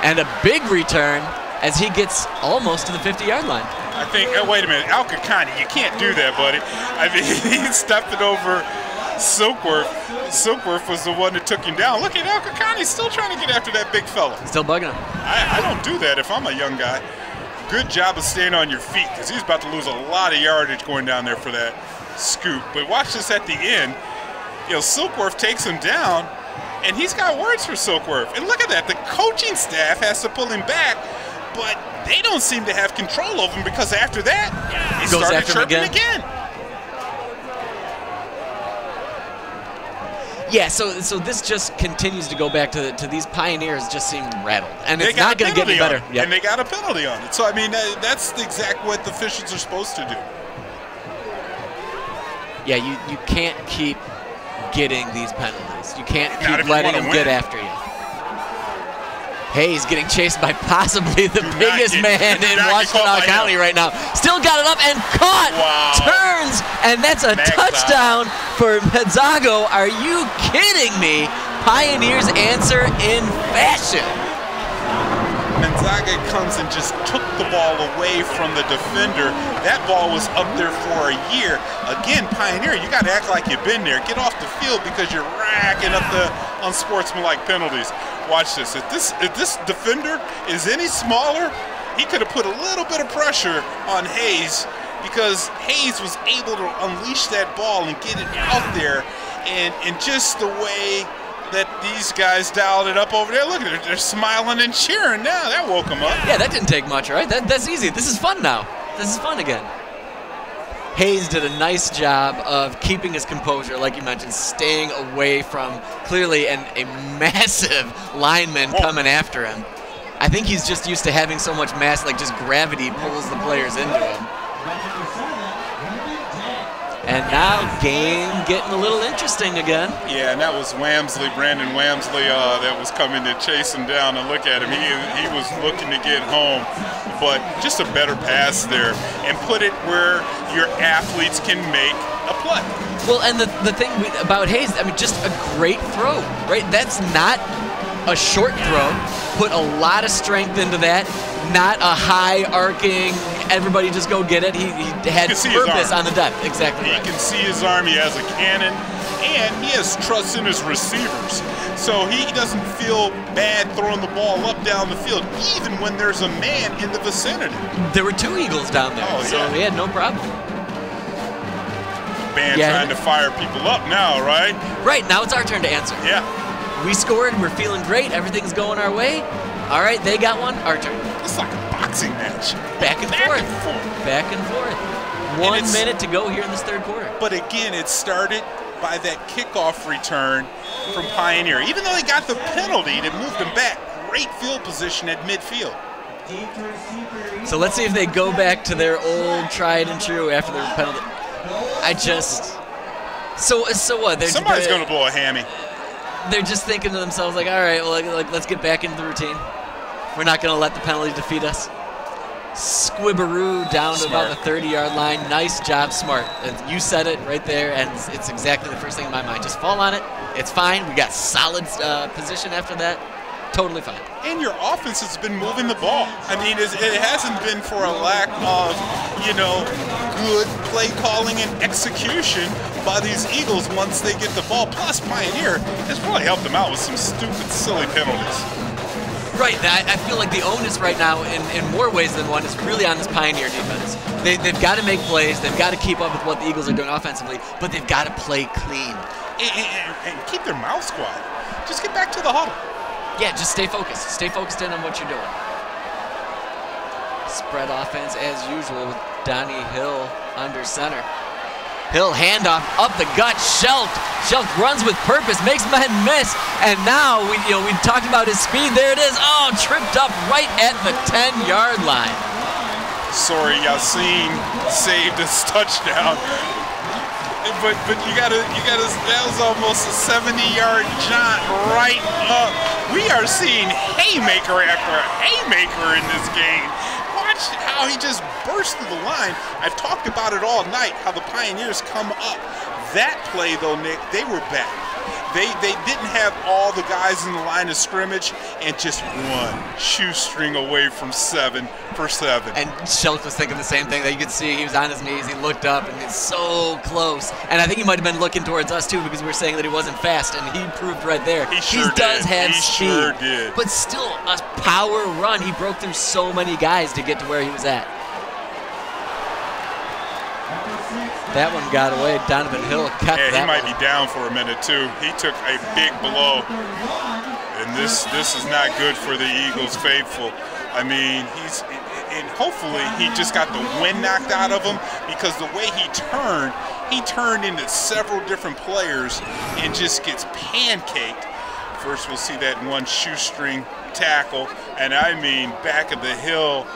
And a big return as he gets almost to the 50-yard line. I think, wait a minute, Al-Kakani, you can't do that, buddy. I mean, he's stepping over Silkworth. Silkworth was the one that took him down. Look at Al-Kakani still trying to get after that big fella. Still bugging him. I don't do that if I'm a young guy. Good job of staying on your feet, because he's about to lose a lot of yardage going down there for that scoop. But watch this at the end. You know, Silkworth takes him down, and he's got words for Silkworth. And look at that. The coaching staff has to pull him back, but they don't seem to have control over him, because after that, he started chirping again. Yeah, so this just continues to go back to these Pioneers just seem rattled, and it's not going to get any better. Yep. And they got a penalty on it. So, I mean, that's exactly what the officials are supposed to do. Yeah, you can't keep getting these penalties. You can't keep letting them get after you. Hayes getting chased by possibly the biggest man in Washtenaw County right now. Still got it up and caught. Wow. Turns, and that's a touchdown for Mezzago. Are you kidding me? Pioneers answer in fashion. Gonzaga comes and just took the ball away from the defender. That ball was up there for a year. Again, Pioneer, you got to act like you've been there. Get off the field because you're racking up the unsportsmanlike penalties. Watch this. If this defender is any smaller, he could have put a little bit of pressure on Hayes, because Hayes was able to unleash that ball and get it out there. And just the way that these guys dialed it up over there. Look at it, they're smiling and cheering now. That woke them up. Yeah, that didn't take much, right? That's easy. This is fun now. This is fun again. Hayes did a nice job of keeping his composure, like you mentioned, staying away from clearly a massive lineman coming after him. I think he's just used to having so much mass, like just gravity pulls the players into him. And now game getting a little interesting again. Yeah, and that was Wamsley, Brandon Wamsley, that was coming to chase him down, and look at him. He was looking to get home, but just a better pass there and put it where your athletes can make a play. Well, and the thing about Hayes, I mean, just a great throw, right? That's not a short throw. Put a lot of strength into that. Not a high arcing, everybody just go get it. He had purpose on the depth. Exactly right. He can see his arm. He has a cannon, and he has trust in his receivers. So he doesn't feel bad throwing the ball up down the field, even when there's a man in the vicinity. There were two Eagles down there, so he had no problem. Band trying to fire people up now, right? Right, now it's our turn to answer. Yeah. We scored, we're feeling great, everything's going our way. All right, they got one, our turn. It's like a boxing match. Back and forth. Back and forth. 1 minute to go here in this third quarter. But again, it started by that kickoff return from Pioneer. Even though they got the penalty that moved them back, great field position at midfield. So let's see if they go back to their old tried and true after their penalty. So what? Somebody's going to blow a hammy. They're just thinking to themselves, like, all right, well, let's get back into the routine. We're not going to let the penalty defeat us. Squibbaroo down to about the 30-yard line. Nice job, Smart. You said it right there, and it's exactly the first thing in my mind. Just fall on it. It's fine. We got solid position after that. Totally fine. And your offense has been moving the ball. I mean, it hasn't been for a lack of, good play calling and execution by these Eagles once they get the ball. Plus, Pioneer has really helped them out with some stupid, silly penalties. Right. I feel like the onus right now, in more ways than one, is really on this Pioneer defense. They've got to make plays. They've got to keep up with what the Eagles are doing offensively, but they've got to play clean. And keep their mouths quiet. Just get back to the huddle. Yeah, just stay focused. Stay focused in on what you're doing. Spread offense as usual with Donnie Hill under center. Hill handoff up the gut. Shelf runs with purpose, makes men miss, and now we talked about his speed. There it is. Oh, tripped up right at the 10-yard line. Sorry, Yassine saved his touchdown. But you gotta, that was almost a 70-yard jaunt right up. We are seeing haymaker after haymaker in this game. Watch how he just burst through the line. I've talked about it all night, how the Pioneers come up. That play though, Nick, they were back. They didn't have all the guys in the line of scrimmage, and just one shoestring away from 7 for 7. And Schultz was thinking the same thing. That you could see he was on his knees. He looked up, and it's so close. And I think he might have been looking towards us too, because we were saying that he wasn't fast, and he proved right there. He sure does did. have he speed, sure did. but still a power run. He broke through so many guys to get to where he was at. That one got away. Donovan Hill cut that. Yeah, he might be down for a minute too. He took a big blow, and this is not good for the Eagles faithful. I mean, and hopefully he just got the wind knocked out of him, because the way he turned into several different players and just gets pancaked. First, we'll see that one shoestring tackle, and I mean back of the hill,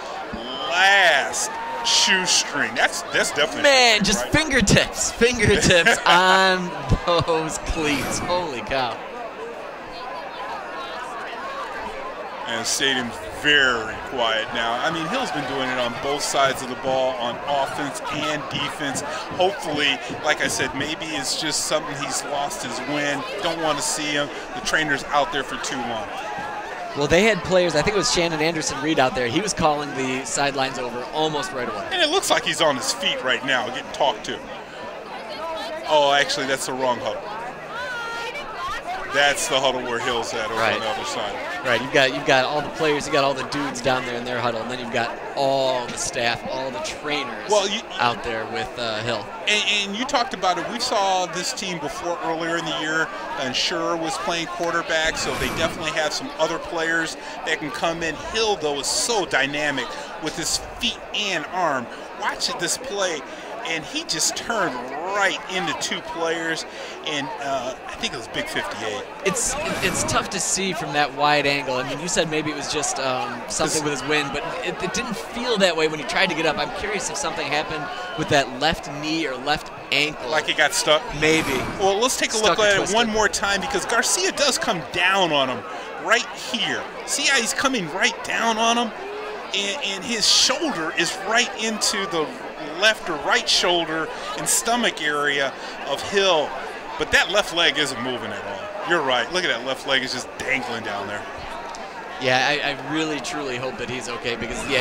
last shoestring. That's definitely, man, just right? fingertips on those cleats. Holy cow. And the stadium's very quiet now. I mean, Hill's been doing it on both sides of the ball, on offense and defense. Hopefully, like I said, maybe it's just something he's lost his wind. Don't want to see him. The trainer's out there for too long. Well, they had players, I think it was Shannon Anderson-Reed out there. He was calling the sidelines over almost right away. And it looks like he's on his feet right now, getting talked to. Oh, actually, that's the wrong huddle. That's the huddle where Hill's at over on the other side. Right, you've got all the players, you got all the dudes down there in their huddle, and then you've got all the staff, all the trainers out there with Hill. And you talked about it. We saw this team before earlier in the year, and Schurer was playing quarterback, so they definitely have some other players that can come in. Hill, though, is so dynamic with his feet and arm. Watch this play, and he just turned right into two players, and I think it was big 58. It's tough to see from that wide angle. I mean, you said maybe it was just something with his wind, but it didn't feel that way when he tried to get up. I'm curious if something happened with that left knee or left ankle. Like he got stuck? Maybe. Well, let's take a look at it one more time, because Garcia does come down on him right here. See how he's coming right down on him? And his shoulder is right into the left or right shoulder and stomach area of Hill, but that left leg isn't moving at all. You're right. Look at that left leg is just dangling down there. Yeah, I really truly hope that he's okay, because he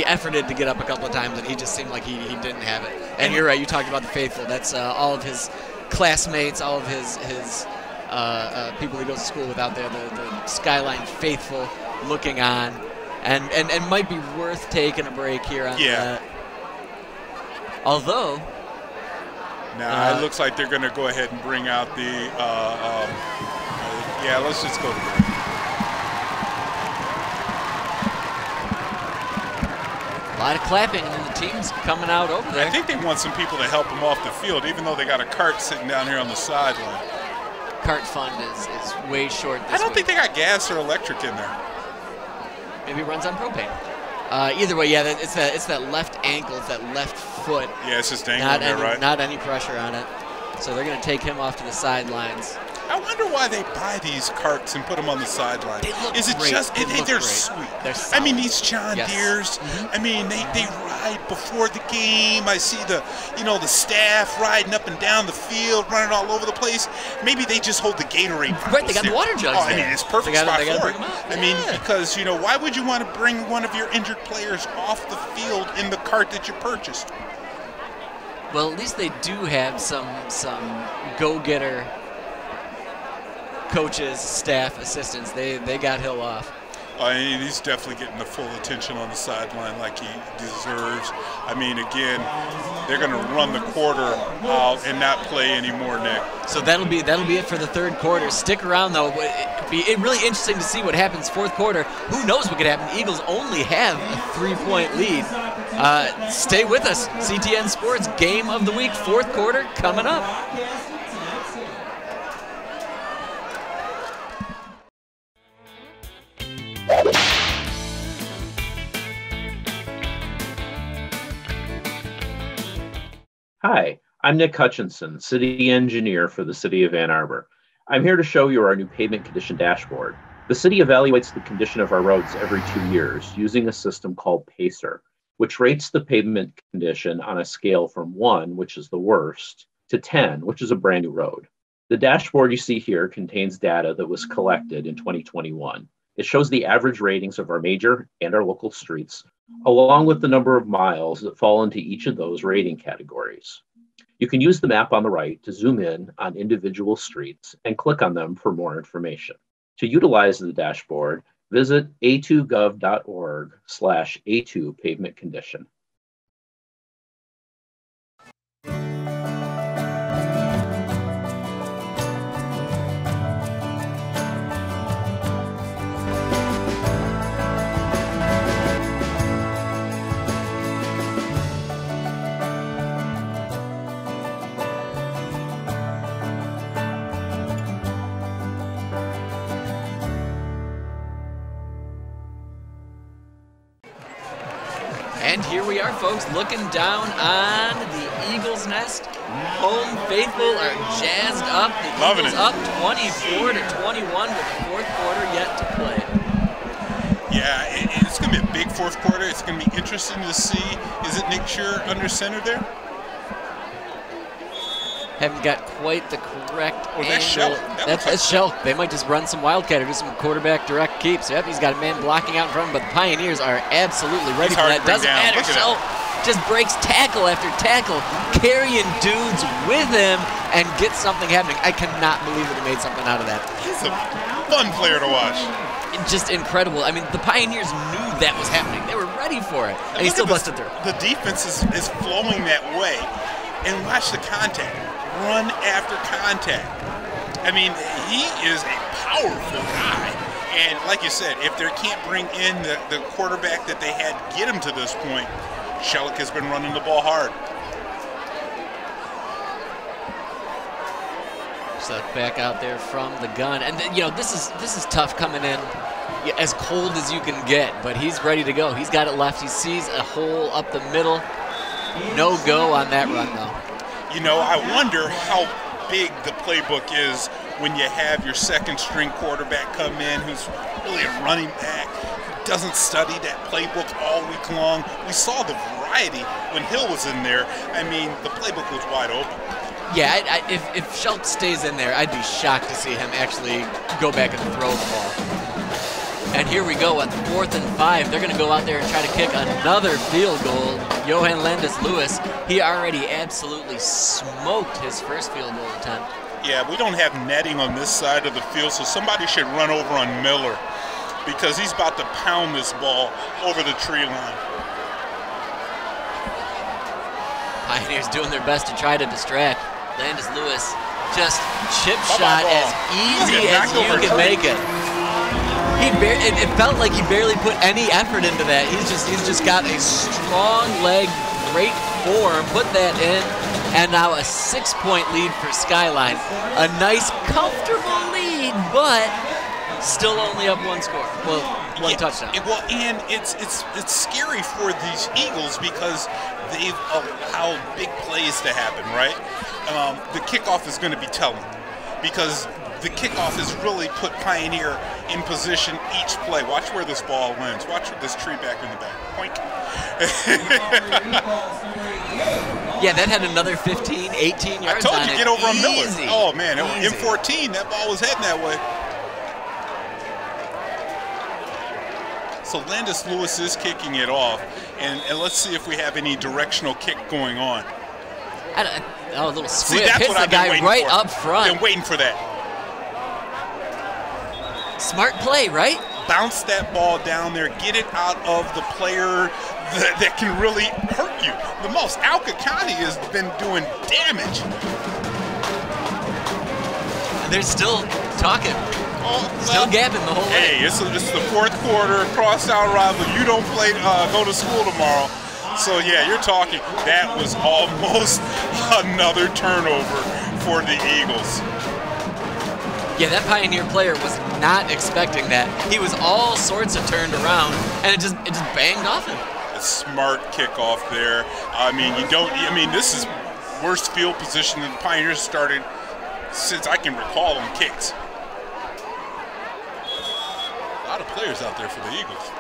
efforted to get up a couple of times, and he just seemed like he didn't have it. And you're right. You talked about the faithful. That's all of his classmates, all of his people he goes to school with out there. The Skyline faithful looking on. And might be worth taking a break here on that. Although, now it looks like they're going to go ahead and bring out the. Yeah, let's just go to break. A lot of clapping, and the team's coming out over there. I think they want some people to help them off the field, even though they got a cart sitting down here on the sideline. Cart fund is way short this I don't think they got gas or electric in there. Maybe it runs on propane. Either way, yeah, it's that left ankle, it's that left foot. Yeah, it's just dangling there, right? Not any pressure on it. So they're going to take him off to the sidelines. I wonder why they buy these carts and put them on the sideline. They look Is it great. just they're great. sweet? They're I mean, these John Deeres. Mm-hmm. I mean, they ride before the game. I see the staff riding up and down the field, running all over the place. Maybe they just hold the Gatorade bottles. Right, they got the water jugs. I mean, it's perfect spot for it. I mean, Yeah. because why would you want to bring one of your injured players off the field in the cart that you purchased? Well, at least they do have some go-getter coaches, staff, assistants. They got Hill off. And he's definitely getting the full attention on the sideline like he deserves. I mean, again, they're going to run the quarter out and not play anymore, Nick. So that'll be it for the third quarter. Stick around, though. It'd be really interesting to see what happens fourth quarter. Who knows what could happen? The Eagles only have a 3-point lead. Stay with us. CTN Sports Game of the Week, fourth quarter, coming up. Hi, I'm Nick Hutchinson, City Engineer for the City of Ann Arbor. I'm here to show you our new pavement condition dashboard. The city evaluates the condition of our roads every 2 years using a system called PACER, which rates the pavement condition on a scale from 1, which is the worst, to 10, which is a brand new road. The dashboard you see here contains data that was collected in 2021. It shows the average ratings of our major and our local streets, along with the number of miles that fall into each of those rating categories. You can use the map on the right to zoom in on individual streets and click on them for more information. To utilize the dashboard, visit a2gov.org/A2 pavement condition. And here we are, folks, looking down on the Eagles' nest. Home faithful are jazzed up. The Loving Eagles it. up 24-21 with the fourth quarter yet to play. Yeah, it's going to be a big fourth quarter. It's going to be interesting to see. Is it Nick Shearer under center there? Haven't got quite the correct Oh, that's angle. Shelk. That's Shelk. They might just run some wildcat or do some quarterback direct keeps. Yep, he's got a man blocking out in front of him, but the Pioneers are absolutely ready He's for hard that. to bring Doesn't down. matter. Look at Shelk just breaks tackle after tackle, carrying dudes with him and gets something happening. I cannot believe that he made something out of that. He's a fun player to watch. Just incredible. I mean, the Pioneers knew that was happening. They were ready for it, and he Look still at busted through. The defense is flowing that way. And watch the contact. Run after contact. I mean, he is a powerful guy. And like you said, if they can't bring in the quarterback that they had get him to this point, Shelk has been running the ball hard. So back out there from the gun, and you know this is tough coming in as cold as you can get, but he's ready to go. He's got it left. He sees a hole up the middle. No go on that run though. You know, I wonder how big the playbook is when you have your second string quarterback come in who's really a running back, who doesn't study that playbook all week long. We saw the variety when Hill was in there. I mean, the playbook was wide open. Yeah, if Shelk stays in there, I'd be shocked to see him actually go back and throw the ball. And here we go on 4th and 5. They're going to go out there and try to kick another field goal. Johan Landis-Lewis, he already absolutely smoked his first field goal attempt. Yeah, we don't have netting on this side of the field, so somebody should run over on Miller because he's about to pound this ball over the tree line. Pioneers doing their best to try to distract. Landis-Lewis just chip Bye-bye shot ball. as easy as you can make it. It felt like he barely put any effort into that. He's just got a strong leg, great form, put that in, and now a 6-point lead for Skyline. A nice, comfortable lead, but still only up one score. Well, one touchdown. And it's scary for these Eagles because they've allowed big plays to happen, right? The kickoff is going to be telling because the kickoff has really put Pioneer in position each play. Watch where this ball lands. Watch this tree back in the back. Poink. Yeah, that had another 15, 18 yards I told on you, it. get over on Miller. Easy. Oh, man, Easy. M14, that ball was heading that way. So Landis-Lewis is kicking it off, and let's see if we have any directional kick going on. Oh, a little See, squib. that's Hits what the I've been guy waiting right for. up front. Been waiting for that. Smart play, right? bounce that ball down there, get it out of the player that can really hurt you the most. Al Kakani has been doing damage. And they're still talking. Still gabbing the whole way. Hey, it's the fourth quarter, crosstown rival. You don't go to school tomorrow. So, yeah, you're talking. That was almost another turnover for the Eagles. Yeah, that Pioneer player was not expecting that. He was all sorts of turned around, and it just banged off him. A smart kickoff there. I mean, this is worst field position that the Pioneers started since I can recall them kicks. A lot of players out there for the Eagles.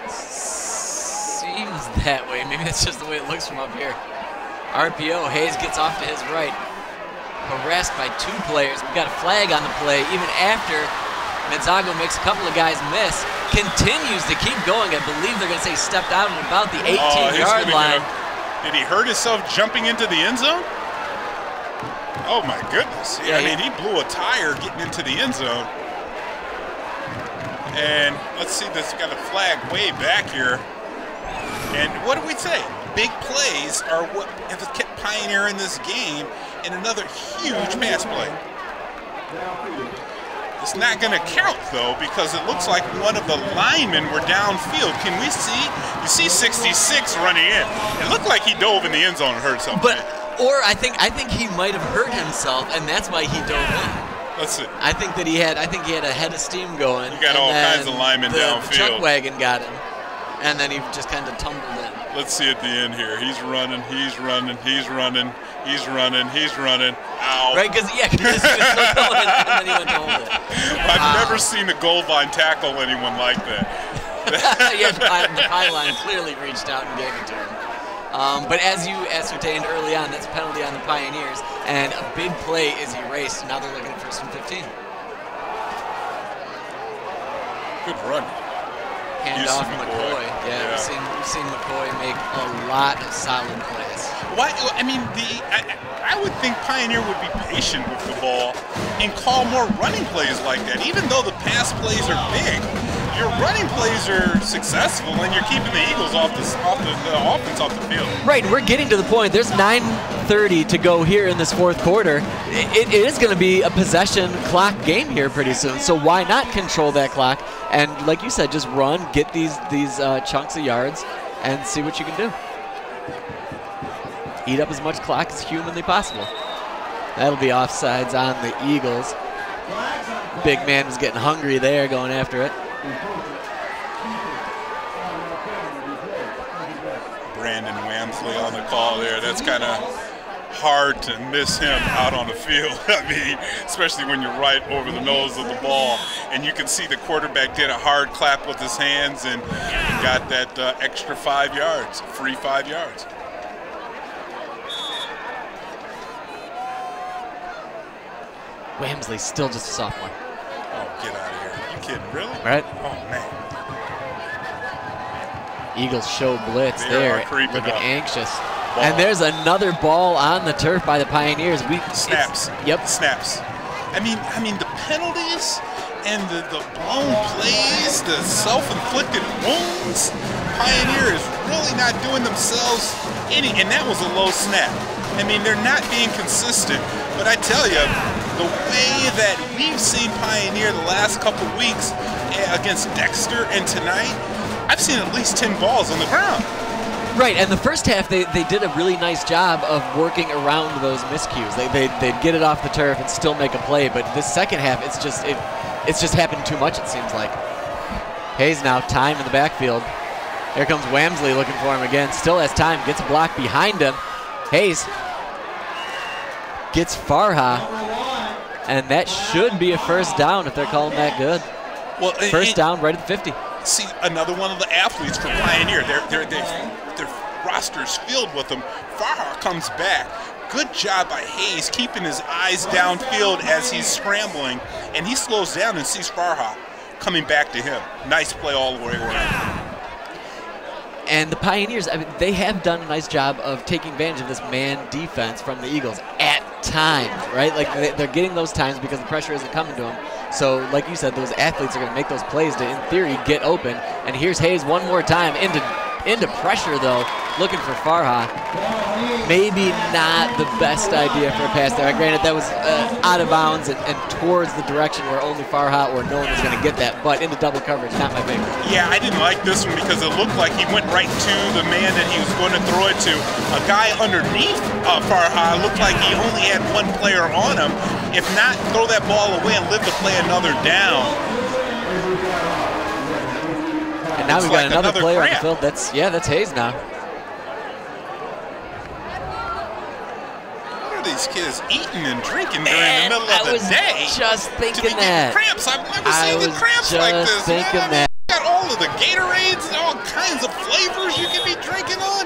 Seems that way. Maybe that's just the way it looks from up here. RPO, Hayes gets off to his right. Harassed by 2 players. We've got a flag on the play even after Menzago makes a couple of guys miss. Continues to keep going. I believe they're going to say stepped out at about the 18-yard line. Did he hurt himself jumping into the end zone? Oh, my goodness. Yeah, I mean, he blew a tire getting into the end zone. And let's see, this got a flag way back here. And what do we say? Big plays are what have kept Pioneer in this game, and another huge pass play. It's not going to count, though, because it looks like one of the linemen were downfield. Can we see? You see 66 running in. It looked like he dove in the end zone and hurt himself. Or I think he might have hurt himself, and that's why he dove in. Let's see. I think he had a head of steam going. You got all kinds of linemen downfield. The chuck wagon got him, and then he just kind of tumbled in. Let's see at the end here. He's running. He's running. He's running. He's running. He's running. Ow. Right, because he was still going, and then he went to hold it. I've never seen a goal line tackle anyone like that. Yeah, the pylon clearly reached out and gave it to him. But as you ascertained early on, that's a penalty on the Pioneers, and a big play is erased. Now they're looking at 1st and 15. Good run. Hand off McCoy. Yeah, we've seen McCoy make a lot of solid plays. Why? I mean, I would think Pioneer would be patient with the ball and call more running plays like that. Even though the pass plays are big, your running plays are successful, and you're keeping the Eagles off the offense off the field. Right, we're getting to the point. There's 9:30 to go here in this 4th quarter. It is going to be a possession clock game here pretty soon. So why not control that clock? And like you said, just run, get these chunks of yards, and see what you can do. Eat up as much clock as humanly possible. That'll be offsides on the Eagles. Big man was getting hungry there, going after it. Brandon Wamsley on the call there. That's kind of hard to miss him out on the field. I mean, especially when you're right over the nose of the ball. And you can see the quarterback did a hard clap with his hands and got that extra 5 yards, free 5 yards. Wamsley still just a sophomore. Oh, get out of here. Are you kidding? Really? Right. Oh, man. Eagles show blitz there, looking anxious. Ball. And there's another ball on the turf by the Pioneers. Snaps. Yep. Snaps. I mean the penalties and the blown plays, the self-inflicted wounds. Pioneer is really not doing themselves any, and that was a low snap. I mean, they're not being consistent. But I tell you, the way that we've seen Pioneer the last couple weeks against Dexter and tonight, I've seen at least 10 balls on the ground. Right, and the first half they did a really nice job of working around those miscues. They'd get it off the turf and still make a play, but this second half it's just happened too much, it seems like. Hayes now, time in the backfield. Here comes Wamsley looking for him again. Still has time, gets a block behind him. Hayes gets Farha, and that should be a first down if they're calling that good. Well, first down right at the 50. See, another one of the athletes for Pioneer. Their roster's filled with them. Farha comes back. Good job by Hayes keeping his eyes downfield as he's scrambling, and he slows down and sees Farha coming back to him. Nice play all the way around. And the Pioneers, I mean, they have done a nice job of taking advantage of this man defense from the Eagles at times, right? Like they're getting those times because the pressure isn't coming to them. So, like you said, those athletes are going to make those plays to, in theory, get open. And here's Hayes one more time into pressure, though, looking for Farha. Maybe not the best idea for a pass there. Granted, that was out of bounds and towards the direction where only Farha or no one was going to get that, but into double coverage, not my favorite. Yeah, I didn't like this one because it looked like he went right to the man that he was going to throw it to. A guy underneath Farha looked like he only had one player on him. If not, throw that ball away and live to play another down. And now we've got another player on the field. That's Hayes now. What are these kids eating and drinking during the middle of the day? Just thinking to that. Cramps. I've never seen the cramps like this. Thinking that. Got all of the Gatorades and all kinds of flavors you can be drinking on.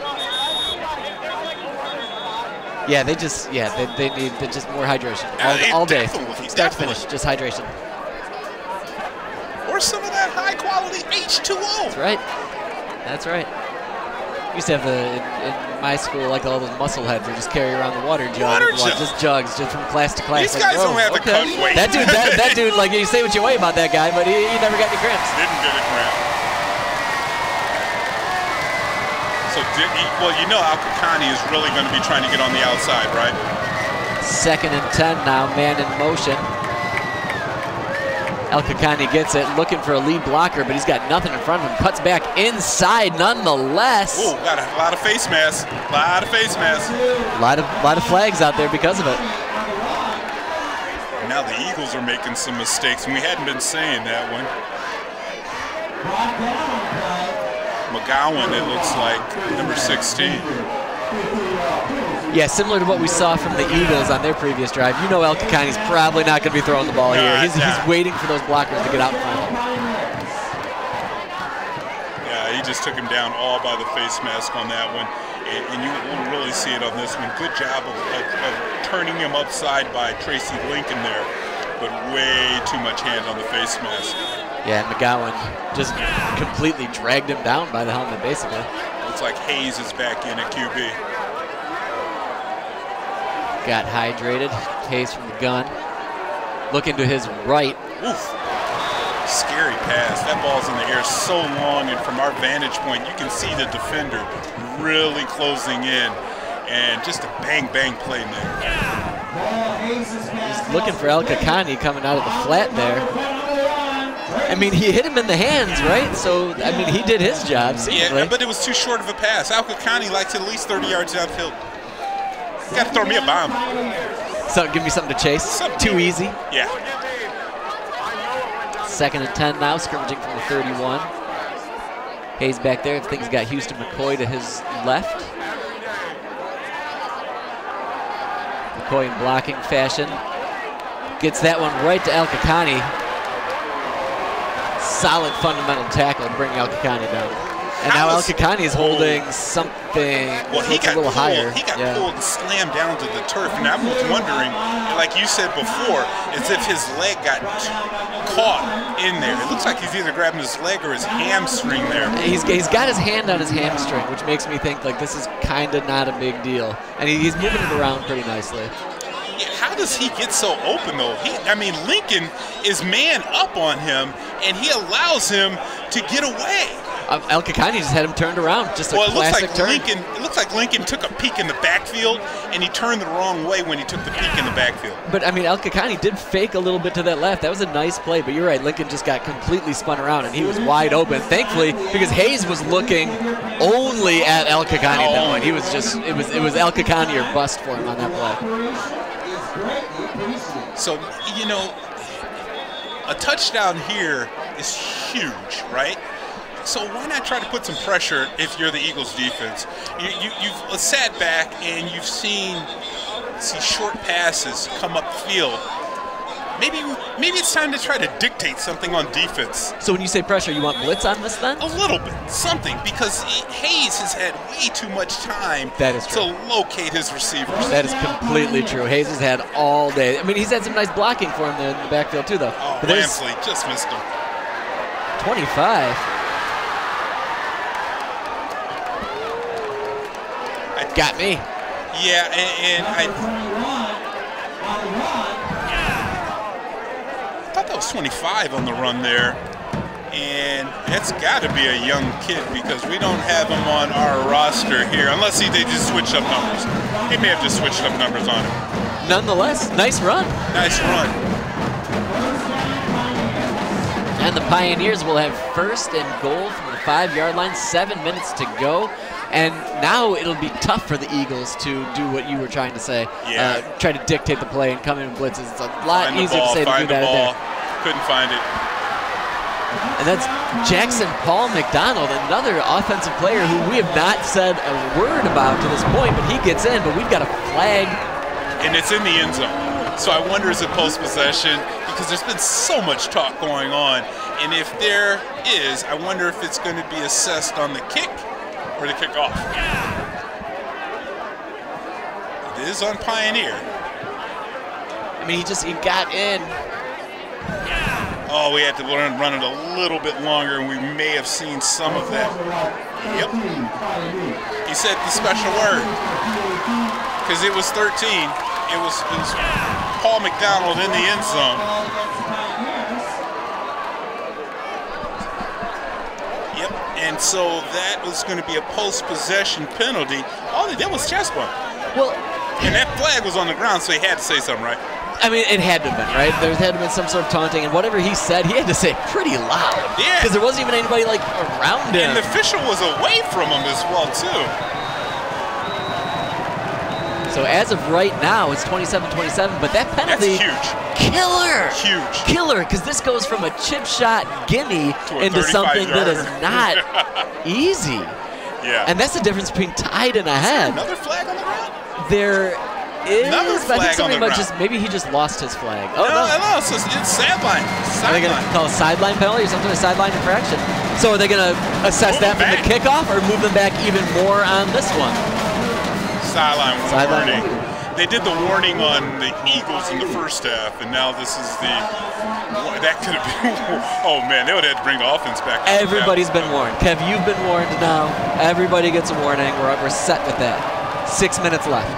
Yeah, they need just more hydration all day, start to finish, just hydration. Or some of that high quality H2O. That's right. We used to have in my school, like all those muscle heads who just carry around the water jug. Just jugs, just from class to class. These guys don't have to cut weight. That dude, like, you say what you weigh about that guy, but he never got any cramps. Didn't get a cramp. So, well, you know Al-Kakani is really going to be trying to get on the outside, right? 2nd and 10 now, man in motion. El-Kakani gets it, looking for a lead blocker, but he's got nothing in front of him. Cuts back inside nonetheless. Ooh, got a lot of face masks. A lot of face masks. A lot of flags out there because of it. Now the Eagles are making some mistakes, and we hadn't been saying that one. McGowan, it looks like, number 16. Yeah, similar to what we saw from the Eagles on their previous drive. You know El-Kakani's probably not going to be throwing the ball here. He's waiting for those blockers to get out in front of him. Yeah, he just took him down all by the face mask on that one. And you will really see it on this one. Good job of turning him upside by Tracy Lincoln there, but way too much hand on the face mask. Yeah, and McGowan just completely dragged him down by the helmet, basically. Looks like Hayes is back in at QB. Got hydrated. Hayes from the gun. Looking to his right. Oof. Scary pass. That ball's in the air so long, and from our vantage point, you can see the defender really closing in, and just a bang-bang play there. He's looking for El-Kakani coming out of the flat there. I mean, he hit him in the hands, right? So, I mean, he did his job, seemingly. Yeah, but it was too short of a pass. El-Kakani likes at least 30 yards downfield. You got to throw me a bomb. So, give me something to chase. Too easy. Yeah. 2nd and 10 now, scrimmaging from the 31. Hayes back there. Things got Houston McCoy to his left. McCoy in blocking fashion. Gets that one right to El-Kakani. Solid fundamental tackle and bring El-Kakani down. And now El-Kakani is holding something a little higher. He got pulled and slammed down to the turf. And I was wondering, like you said before, as if his leg got caught in there. It looks like he's either grabbing his leg or his hamstring there. He's got his hand on his hamstring, which makes me think like this is kind of not a big deal. And he's moving it around pretty nicely. Yeah, how does he get so open, though? I mean, Lincoln is man up on him, and he allows him to get away. El-Kakani just had him turned around, just a classic turn. It looks like Lincoln took a peek in the backfield, and he turned the wrong way when he took the peek in the backfield. But, I mean, El-Kakani did fake a little bit to that left. That was a nice play, but you're right. Lincoln just got completely spun around, and he was wide open, thankfully, because Hayes was looking only at El-Kakani at that point. He was just, it was El-Kakani or bust for him on that play. So, you know, a touchdown here is huge, right? So why not try to put some pressure if you're the Eagles defense? You've sat back and you've seen short passes come upfield. Maybe it's time to try to dictate something on defense. So when you say pressure, you want blitz on this then? A little bit, something, because Hayes has had way too much time to locate his receivers. That is completely true. Hayes has had all day. I mean, he's had some nice blocking for him there in the backfield too, though. Oh, Lamsley just missed him. 25. Got me. Yeah, and I thought that was 25 on the run there. And it's got to be a young kid because we don't have him on our roster here, unless they just switched up numbers. They may have just switched up numbers on him. Nonetheless, nice run. Nice run. And the Pioneers will have first and goal from the 5-yard line, 7 minutes to go. And now it'll be tough for the Eagles to do what you were trying to say. Yeah. Try to dictate the play and come in and blitzes. It's a lot Find the easier ball, to say to do find the that ball. there. Couldn't find it. And that's Jackson Paul McDonald, another offensive player who we have not said a word about to this point, but he gets in, but we've got a flag. And it's in the end zone. So I wonder is it post-possession? Because there's been so much talk going on. And if there is, I wonder if it's going to be assessed on the kick or the kickoff. It is on Pioneer. I mean, he got in. Oh, we had to run it a little bit longer, and we may have seen some of that. Yep. He said the special word. Because it was 13. It was Paul McDonald in the end zone. Yep. And so that was going to be a post-possession penalty. All they did was chest bump. Well, and that flag was on the ground, so he had to say something, right? I mean, it had to have been, right? There had to have been some sort of taunting, and whatever he said, he had to say it pretty loud. Yeah. Because there wasn't even anybody, like, around him. And the official was away from him as well, too. So as of right now, it's 27-27, but that penalty... That's huge. Killer! Huge. Killer, because this goes from a chip shot gimme into something that is not easy. Yeah. And that's the difference between tied and ahead. Another flag on the ground? There is, but I think something about ground. maybe he just lost his flag. Oh, no, it's sideline. Are they going to call a sideline penalty or something, a sideline infraction? So are they going to assess that from the kickoff or move them back even more on this one? Sideline warning. They did the warning on the Eagles in the first half, and now this is the... That could have been... Oh, man, they would have to bring the offense back. Everybody's been warned. Kev, you've been warned now. Everybody gets a warning. We're set with that. 6 minutes left.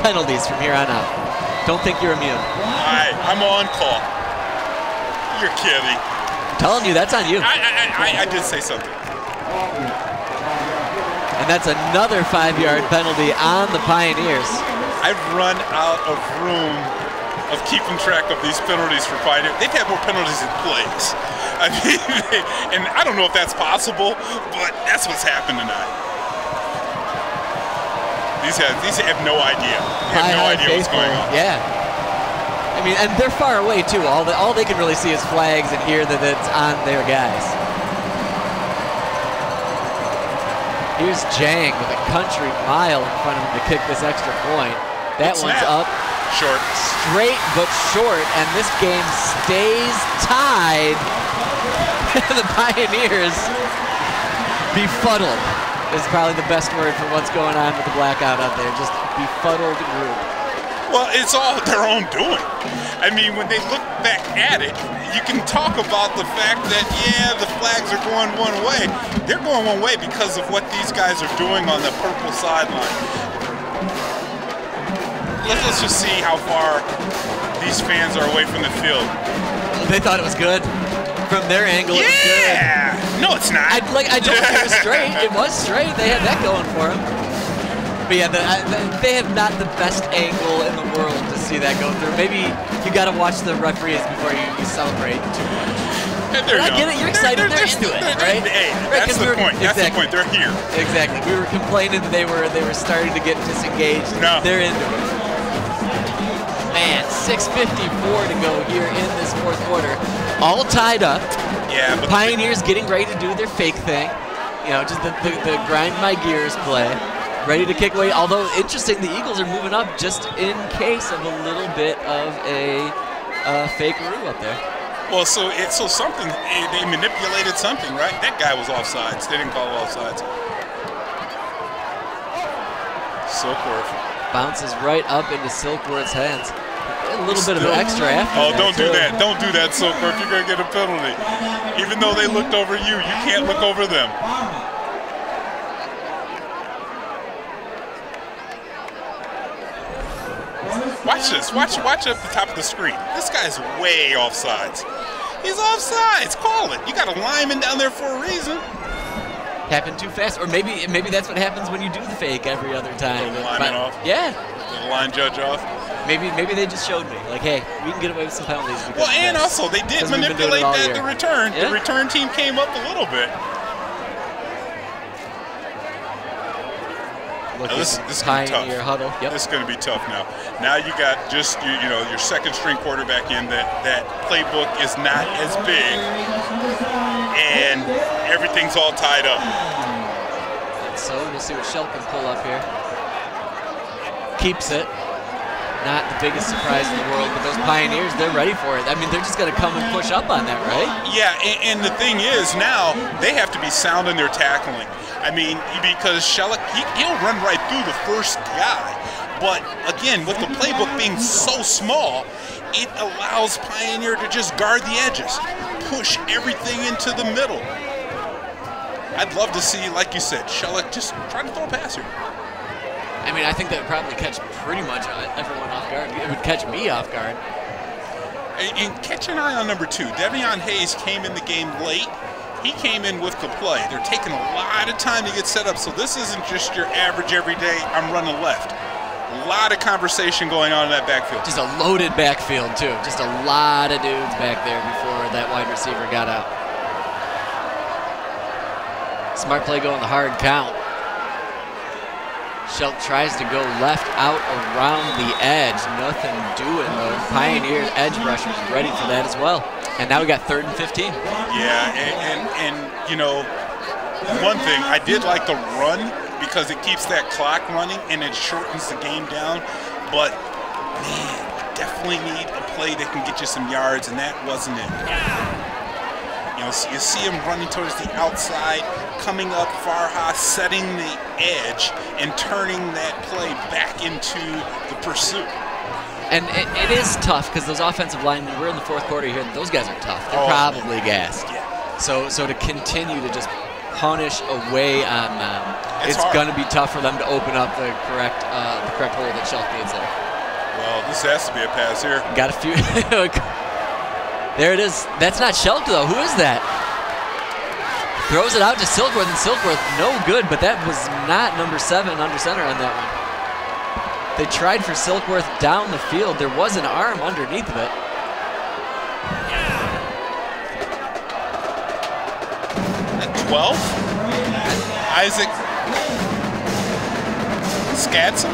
Penalties from here on out. Don't think you're immune. I'm on call. You're kidding. I'm telling you, that's on you. I did say something. And that's another 5-yard penalty on the Pioneers. I've run out of room of keeping track of these penalties for Pioneer. They've had more penalties than plays. I mean, and I don't know if that's possible, but that's what's happened tonight. These have no idea. They have no idea what's going on. Yeah. I mean, and they're far away too. All they can really see is flags and hear that it's on their guys. Here's Jang with a country mile in front of him to kick this extra point. That one's up. Short. Straight but short, and this game stays tied. The Pioneers befuddled is probably the best word for what's going on with the blackout out there. Just befuddled group. Well, it's all their own doing. I mean, when they look back at it, you can talk about the fact that, yeah, the flags are going one way. They're going one way because of what these guys are doing on the purple sideline. Let's just see how far these fans are away from the field. They thought it was good. From their angle, yeah! It was good. No, it's not. I don't think it was straight. It was straight. They had that going for them. But yeah, they have not the best angle in the world to see that go through. Maybe you got to watch the referees before you celebrate too much. But I get it. You're excited. They're into it, right? Hey, that's the point. That's the point. They're here. Exactly. We were complaining that they were starting to get disengaged. No. They're into it. Man, 6:54 to go here in this fourth quarter. All tied up. Yeah. The Pioneers getting ready to do their fake thing. You know, just the grind my gears play. Ready to kick away. Although, interesting, the Eagles are moving up just in case of a little bit of a fake-a-roo up there. Well, so something, they manipulated something, right? That guy was offsides. They didn't call offsides. Silkworth. Bounces right up into Silkworth's hands. A little bit of an extra after. Oh, don't do that. Don't do that, Silkworth. You're going to get a penalty. Even though they looked over you can't look over them. Watch this. Watch up the top of the screen. This guy's way offsides. He's offsides. Call it. You got a lineman down there for a reason. Happened too fast, or maybe that's what happens when you do the fake every other time. The lineman off. Yeah. The line judge off. Maybe they just showed me, like, hey, we can get away with some penalties. Well, and also they did manipulate the return. Yeah. The return team came up a little bit. Look, this is going to be tough. Huddle. Yep. This is going to be tough now. Now you got just your second string quarterback in that playbook is not as big, and everything's all tied up. And so we'll see what Shell can pull up here. Keeps it. Not the biggest surprise in the world, but those Pioneers, they're ready for it. I mean, they're just going to come and push up on that, right? Yeah, and the thing is now they have to be sound in their tackling. I mean, because Shellick, he'll run right through the first guy. But again, with the playbook being so small, it allows Pioneer to just guard the edges, push everything into the middle. I'd love to see, like you said, Shellick just try to throw a pass here. I mean, I think that would probably catch pretty much everyone off guard. It would catch me off guard. And catch an eye on number 2. Devion Hayes came in the game late. He came in with the play. They're taking a lot of time to get set up, so this isn't just your average everyday, I'm running left. A lot of conversation going on in that backfield. Just a loaded backfield, too. Just a lot of dudes back there before that wide receiver got out. Smart play going the hard count. Shelk tries to go left out around the edge. Nothing doing though. Pioneer edge rushers ready for that as well. And now we got 3rd and 15. Yeah, and one thing, I did like the run because it keeps that clock running and it shortens the game down. But man, definitely need a play that can get you some yards, and that wasn't it. You see him running towards the outside, coming up Farha, setting the edge, and turning that play back into the pursuit. And it is tough because those offensive linemen, we're in the 4th quarter here, those guys are tough. They're probably gassed. Yeah. So to continue to just punish away on them, it's going to be tough for them to open up the correct hole that Shelk needs there. Well, this has to be a pass here. Got a few. There it is. That's not Shelk, though. Who is that? Throws it out to Silkworth, and Silkworth, no good, but that was not number 7 under center on that one. They tried for Silkworth down the field. There was an arm underneath of it. At 12, Isaac Skadson.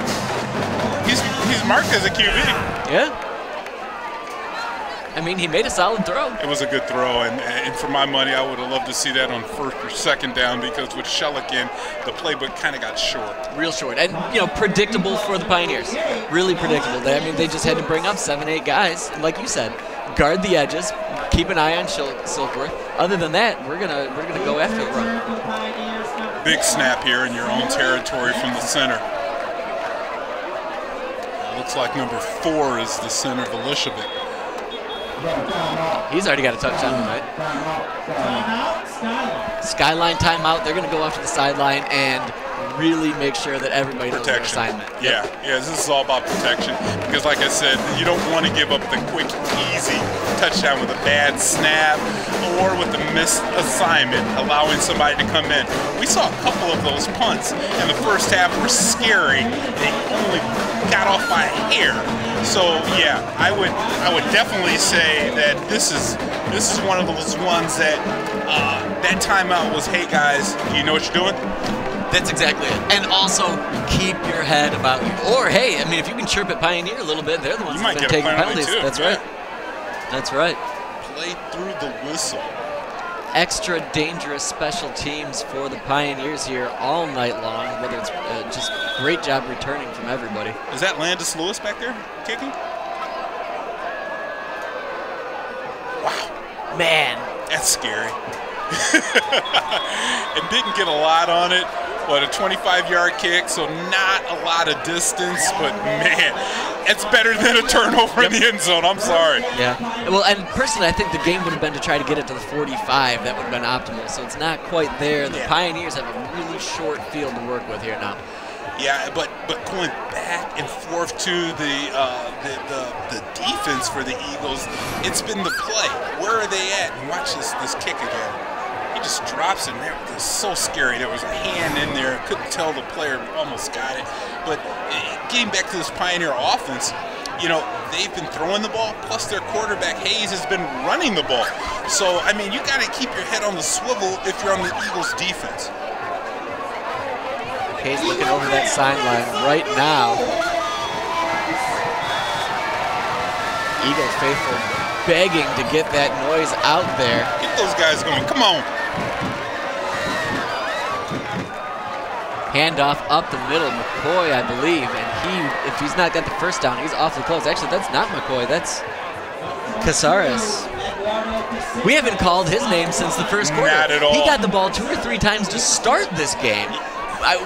He's marked as a QB. Yeah. I mean, he made a solid throw. It was a good throw, and for my money, I would have loved to see that on 1st or 2nd down because with Shellick in, the playbook kind of got short. Real short, and predictable for the Pioneers. Really predictable. They just had to bring up 7, 8 guys, and like you said, guard the edges, keep an eye on Silkworth. Other than that, we're gonna go after the run. Big snap here in your own territory from the center. Looks like number 4 is the center, Velishovic. He's already got a touchdown tonight. Skyline timeout. They're going to go off to the sideline and really make sure that everybody knows their assignment. Yeah, this is all about protection because, like I said, you don't want to give up the quick, easy touchdown with a bad snap or with a missed assignment, allowing somebody to come in. We saw a couple of those punts in the first half were scary. They only got off by a hair. So yeah, I would definitely say that this is one of those ones that that timeout was, hey guys, do you know what you're doing? That's exactly it. And also keep your head about you. Or hey, I mean, if you can chirp at Pioneer a little bit, they're the ones that are taking penalties. Too. That's right. That's right. Play through the whistle. Extra dangerous special teams for the Pioneers here all night long. Whether it's just great job returning from everybody. Is that Landis Lewis back there kicking? Wow. Man. That's scary. And didn't get a lot on it. What, a 25-yard kick, so not a lot of distance, but man, it's better than a turnover in the end zone. I'm sorry. Yeah. Well, and personally, I think the game would have been to try to get it to the 45. That would have been optimal, so it's not quite there. The Pioneers have a really short field to work with here now. Yeah, but going back and forth to the defense for the Eagles, it's been the play. Where are they at? And watch this kick again. He just drops it. It was so scary. There was a hand in there. Couldn't tell the player almost got it. But getting back to this Pioneer offense, you know, they've been throwing the ball, plus their quarterback, Hayes, has been running the ball. So, I mean, you got to keep your head on the swivel if you're on the Eagles' defense. Hayes looking over that sideline right now. Eagles faithful begging to get that noise out there. Get those guys going. Come on. Handoff up the middle, McCoy, I believe, and if he's not got the first down, he's awfully close. Actually, that's not McCoy, that's Casares. We haven't called his name since the first quarter. Not at all. He got the ball 2 or 3 times to start this game.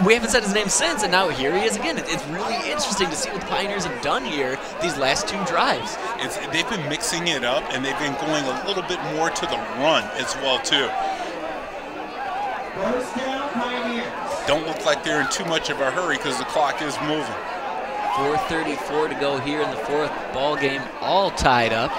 We haven't said his name since, and now here he is again. It's really interesting to see what the Pioneers have done here these last 2 drives. They've been mixing it up, and they've been going a little bit more to the run as well, too. First down, Pioneers. Don't look like they're in too much of a hurry because the clock is moving. 4:34 to go here in the 4th ball game, all tied up.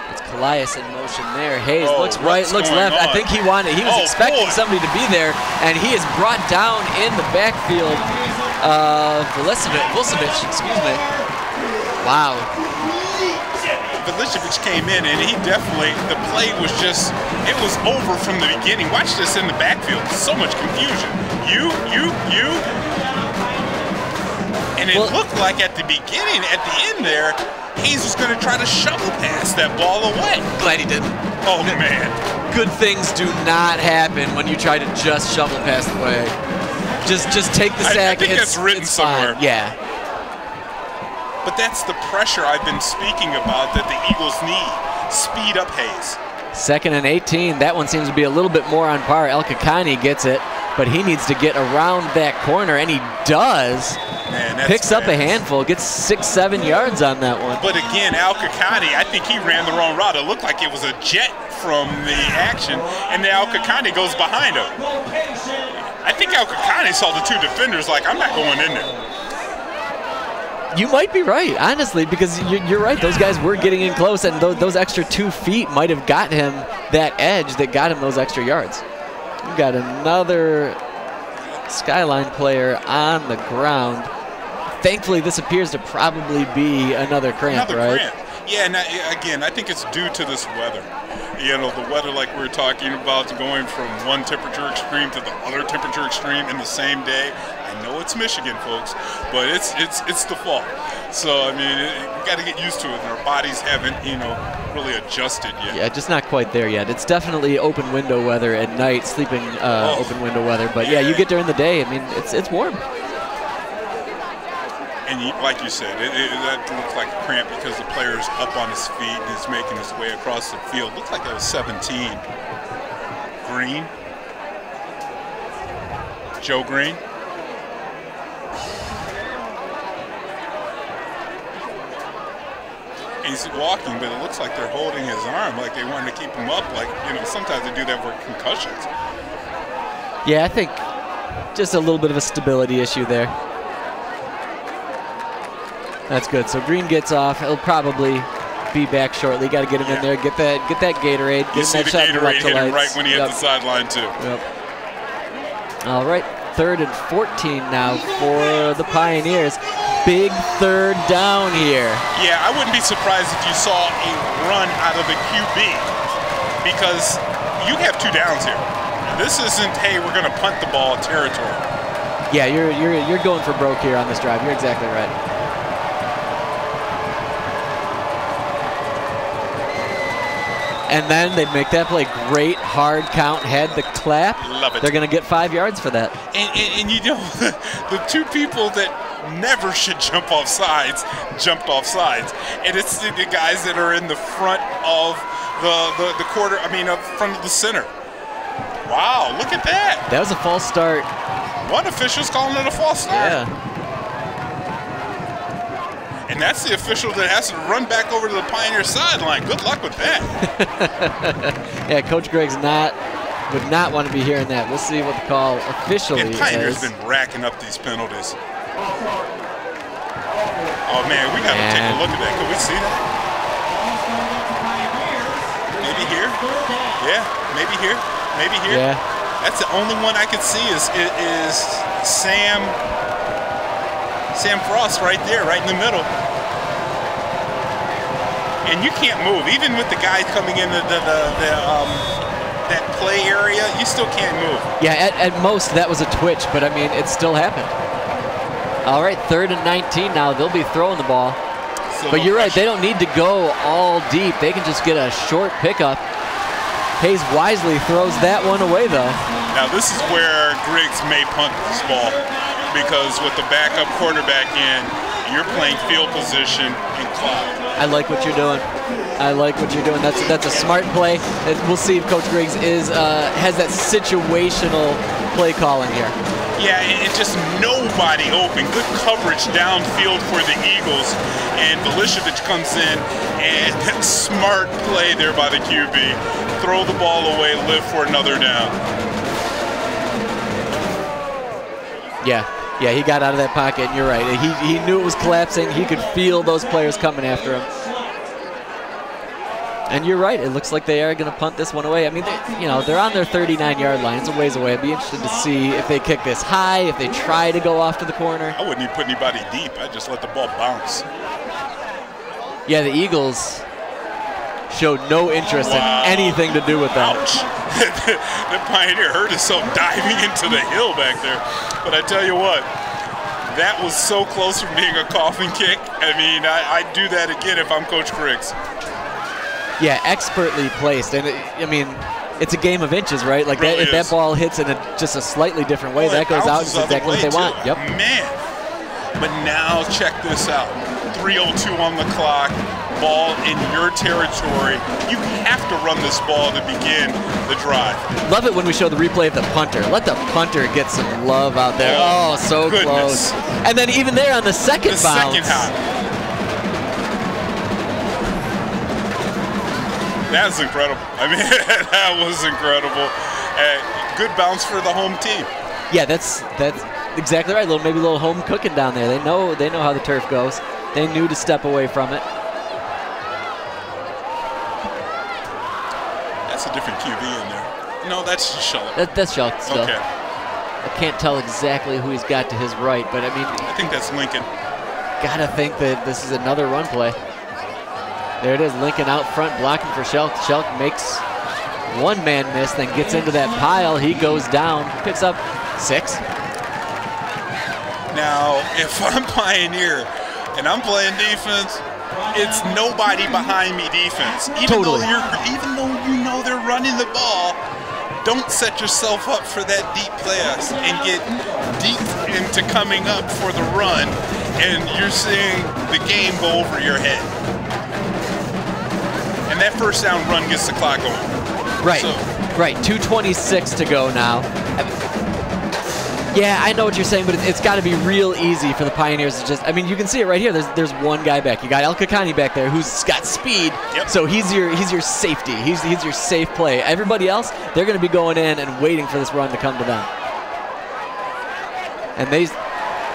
It's Calais in motion there. Hayes looks right, looks left. I think he was expecting somebody to be there, and he is brought down in the backfield. Vucevic, excuse me. Wow. Vucevic came in, and he definitely, the play was just, it was over from the beginning. Watch this in the backfield. So much confusion. You. And it looked like at the beginning, at the end there, Hayes was going to try to shovel pass that ball away. Glad he didn't. Oh, man. Good things do not happen when you try to just shovel pass away. Just take the sack. I think that's written somewhere. Fine. Yeah. But that's the pressure I've been speaking about that the Eagles need. Speed up Hayes. 2nd and 18. That one seems to be a little bit more on par. El Kakani gets it, but he needs to get around that corner, and he does. Man, that's Picks up a handful, gets 6-7 yards on that one. But again, Al Kakani, I think he ran the wrong route. It looked like it was a jet from the action, and then Al Kakani goes behind him. I think Al Kakani saw the 2 defenders like, I'm not going in there. You might be right, honestly, because you're right. Those guys were getting in close, and those extra 2 feet might have got him that edge that got him those extra yards. We've got another Skyline player on the ground. Thankfully, this appears to probably be another cramp, right? Cramp. Yeah, and again, I think it's due to this weather. You know, the weather, like we were talking about, going from one temperature extreme to the other temperature extreme in the same day. I know it's Michigan, folks, but it's the fall. So, I mean, we got to get used to it, and our bodies haven't, really adjusted yet. Yeah, just not quite there yet. It's definitely open window weather at night, sleeping open window weather. But yeah, you get during the day, I mean, it's warm. And like you said, that looks like a cramp because the player's up on his feet and is making his way across the field. Looks like that was 17. Green. Joe Green. He's walking, but it looks like they're holding his arm, like they wanted to keep him up. Like, sometimes they do that for concussions. Yeah, I think just a little bit of a stability issue there. That's good. So Green gets off. He'll probably be back shortly. Got to get him in there. Get that Gatorade. Get you see the Gatorade hit him right when he hit the sideline too. Yep. All right, 3rd and 14 now for the Pioneers. Big 3rd down here. Yeah, I wouldn't be surprised if you saw a run out of the QB because you have 2 downs here. This isn't, hey, we're going to punt the ball territory. Yeah, you're going for broke here on this drive. You're exactly right. And then they'd make that play. Great hard count, head the clap. Love it. They're going to get 5 yards for that. And the 2 people that never should jump off sides jumped off sides. And it's the guys that are in the front of the quarter, front of the center. Wow, look at that. That was a false start. One official's calling it a false start. Yeah. And that's the official that has to run back over to the Pioneer sideline. Good luck with that. Yeah, Coach Gregg's not Would not want to be hearing that. We'll see what the call officially And Pioneer's is. been racking up these penalties. Oh man, we gotta take a look at that. Can we see that? Maybe here? Yeah, maybe here. Maybe here. Yeah. That's the only one I could see is Sam Frost right there, right in the middle. And you can't move, even with the guys coming in that play area, you still can't move. Yeah, at most that was a twitch, but I mean, it still happened. All right, 3rd and 19 now. They'll be throwing the ball. But you're right, they don't need to go all deep. They can just get a short pickup. Hayes wisely throws that one away, though. Now, this is where Griggs may punt this ball, because with the backup quarterback in, you're playing field position and clock. I like what you're doing. I like what you're doing. That's a smart play. We'll see if Coach Griggs has that situational play calling here. Yeah, and just nobody open. Good coverage downfield for the Eagles. And Velishevich comes in, and smart play there by the QB. Throw the ball away, live for another down. Yeah, he got out of that pocket, and you're right. He knew it was collapsing. He could feel those players coming after him. And you're right. It looks like they are going to punt this one away. I mean, they're on their 39-yard line. It's a ways away. I'd be interested to see if they kick this high, if they try to go off to the corner. I wouldn't even put anybody deep. I'd just let the ball bounce. Yeah, the Eagles showed no interest in anything to do with that. Ouch. The Pioneer hurt himself diving into the hill back there. But I tell you what, that was so close from being a coffin kick. I mean, I'd do that again if I'm Coach Griggs. Yeah, expertly placed. And, it's a game of inches, right? Like, really if that ball hits in just a slightly different way, that goes out. It's exactly what they want. Yep. Man. But now check this out. 3:02 on the clock. Ball in your territory. You have to run this ball to begin the drive. Love it when we show the replay of the punter. Let the punter get some love out there. Oh, so close. And then even there on the second bounce. Second hop. That was incredible. I mean, that was incredible. Good bounce for the home team. Yeah, that's exactly right. Maybe a little home cooking down there. They know how the turf goes. They knew to step away from it. That's a different QB in there. No, that's Schultz. That's Schultz still. Okay. I can't tell exactly who he's got to his right, but I mean, I think that's Lincoln. Gotta think that this is another run play. There it is, Lincoln out front blocking for Schultz. Schultz makes one man miss, then gets into that pile. He goes down, picks up 6. Now, if I'm Pioneer and I'm playing defense, it's nobody behind me defense. Even though you know they're running the ball, don't set yourself up for that deep pass and get deep into coming up for the run, and you're seeing the game go over your head. And that first down run gets the clock going. Right, right. 2:26 to go now. Yeah, I know what you're saying, but it's got to be real easy for the Pioneers to just. I mean, you can see it right here. There's one guy back. You got El Kakani back there who's got speed. Yep. So he's your safety. He's your safe play. Everybody else, they're going to be going in and waiting for this run to come to them. And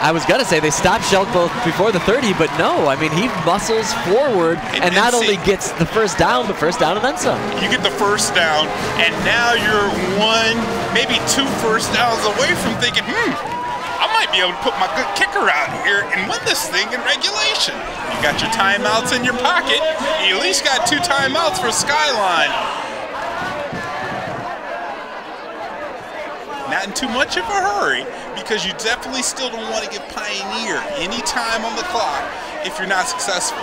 I was going to say they stopped Schultz before the 30, but no. I mean, he muscles forward and not only gets the first down, but first down and then some. You get the first down, and now you're 1, maybe 2 first downs away from thinking, I might be able to put my good kicker out here and win this thing in regulation. You got your timeouts in your pocket. You at least got 2 timeouts for Skyline. Not in too much of a hurry, because you definitely still don't want to give Pioneer any time on the clock if you're not successful.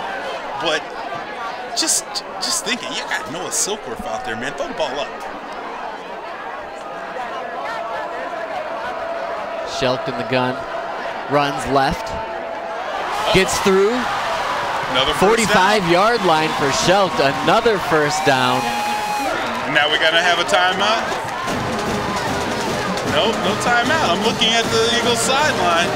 But just thinking, you got Noah Silkworth out there, man. Throw the ball up. Schultz in the gun, runs left, gets through. Another 45-yard line for Schultz, another first down. Now we gotta have a timeout. Nope, no timeout. I'm looking at the Eagles sideline.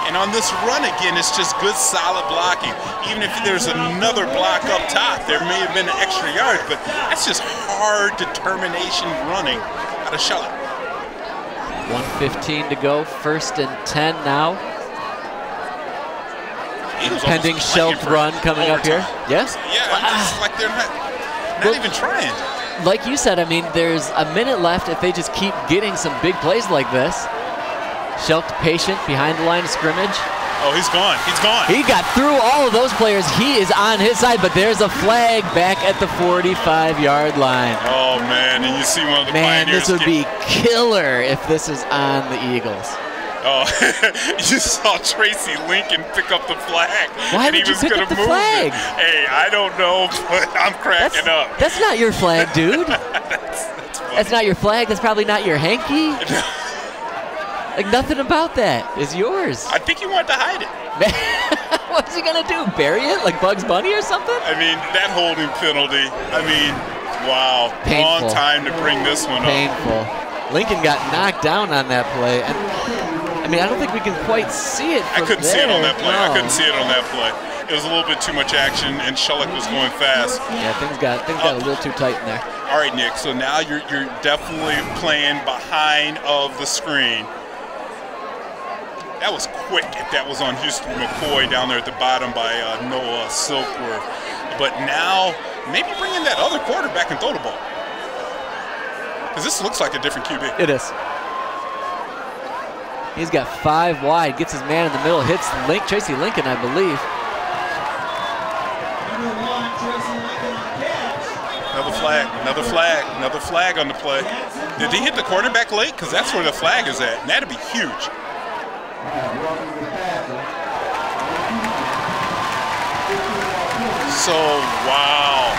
And on this run again, it's just good, solid blocking. Even if there's another block up top, there may have been an extra yard, but that's just hard determination running out of Shellick. 1:15 to go, 1st and 10 now. Pending Shelk run coming up here. Yes? Yeah, it's like they're not even trying. Like you said, I mean, there's a minute left if they just keep getting some big plays like this. Shelk patient behind the line of scrimmage. Oh, he's gone. He's gone. He got through all of those players. He is on his side, but there's a flag back at the 45-yard line. Oh, man, and you see one of the Man, Pioneers. this would be killer if this is on the Eagles. Oh, you saw Tracy Lincoln pick up the flag. Why would you pick up the flag? Hey, I don't know, but I'm cracking up. That's not your flag, dude. That's not your flag. That's probably not your hanky. Like, nothing about that is yours. I think he wanted to hide it. What's he going to do, bury it like Bugs Bunny or something? I mean, that holding penalty, I mean, wow. Painful. Long time to bring this one Painful. Lincoln got knocked down on that play. And I mean, I don't think we can quite see it from I couldn't see it on that play. No. I couldn't see it on that play. It was a little bit too much action, and Shellick was going fast. Yeah, things got a little too tight in there. All right, Nick, so now you're definitely playing behind of the screen. That was quick if that was on Houston McCoy down there at the bottom by Noah Silkworth. But now, maybe bring in that other quarterback and throw the ball. Because this looks like a different QB. It is. He's got 5 wide, gets his man in the middle, hits Tracy Lincoln, I believe. Another flag on the play. Did he hit the quarterback late? Because that's where the flag is at, and that'd be huge. So, wow.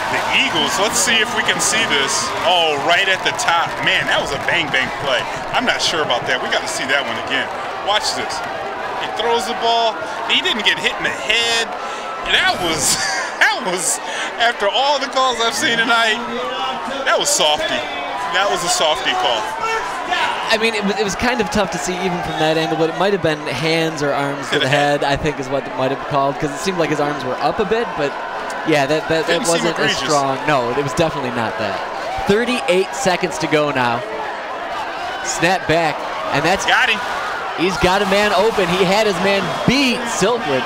The Eagles, let's see if we can see this. Oh, right at the top. Man, that was a bang-bang play. I'm not sure about that. We got to see that one again. Watch this. He throws the ball. He didn't get hit in the head. That was, after all the calls I've seen tonight, that was softy. That was a softy call. I mean, it was kind of tough to see even from that angle, but it might have been hands or arms to the head, I think is what it might have called, because it seemed like his arms were up a bit, but yeah, that wasn't as strong. No, it was definitely not that. 38 seconds to go now. Snap back, and that's... Got him. He's got a man open. He had his man beat, Silkwood.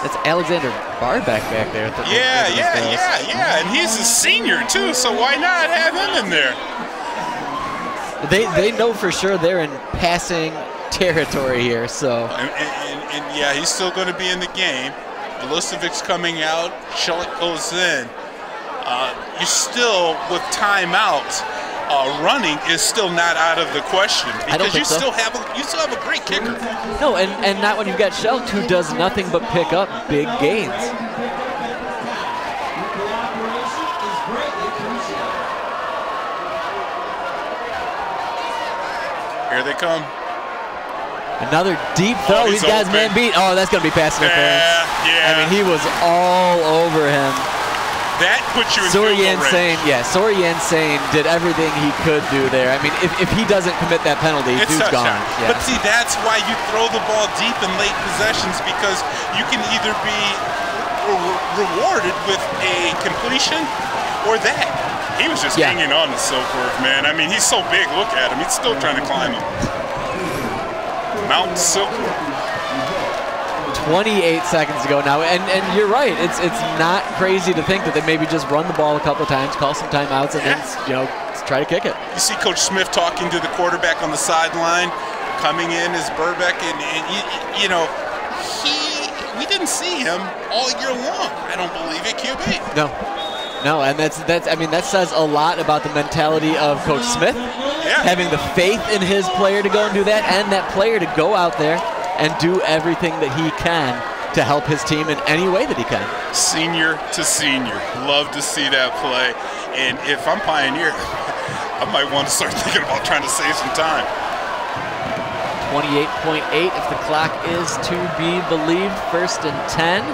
That's Alexander Barbeck back there. Yeah, and he's a senior too, so why not have him in there? They know for sure they're in passing territory here, so. And yeah, he's still going to be in the game. Velisevic's coming out, Shellick goes in. You still, with timeouts, running is still not out of the question because you still have a great kicker. No, and not when you've got Shelk, who does nothing but pick up big gains. Here they come. Another deep throw. He's got his man beat. Oh, that's going to be pass interference. Yeah. I mean, he was all over him. That puts you in field goal range. Sorian Sane did everything he could do there. I mean, if he doesn't commit that penalty, dude's gone. Yeah. But see, that's why you throw the ball deep in late possessions, because you can either be rewarded with a completion or that. He was just hanging on to Silkworth, man. I mean, he's so big. Look at him. He's still trying to climb him. Mount Silkworth. 28 seconds to go now, and you're right. It's not crazy to think that they maybe just run the ball a couple of times, call some timeouts, and then try to kick it. You see Coach Smith talking to the quarterback on the sideline, coming in as Burbeck, and we didn't see him all year long. I don't believe it, QB. No, and that says a lot about the mentality of Coach Smith, having the faith in his player to go and do that, and that player to go out there and do everything that he can to help his team in any way that he can. Senior to senior. Love to see that play. And if I'm Pioneer, I might want to start thinking about trying to save some time. 28.8 if the clock is to be believed. 1st and 10.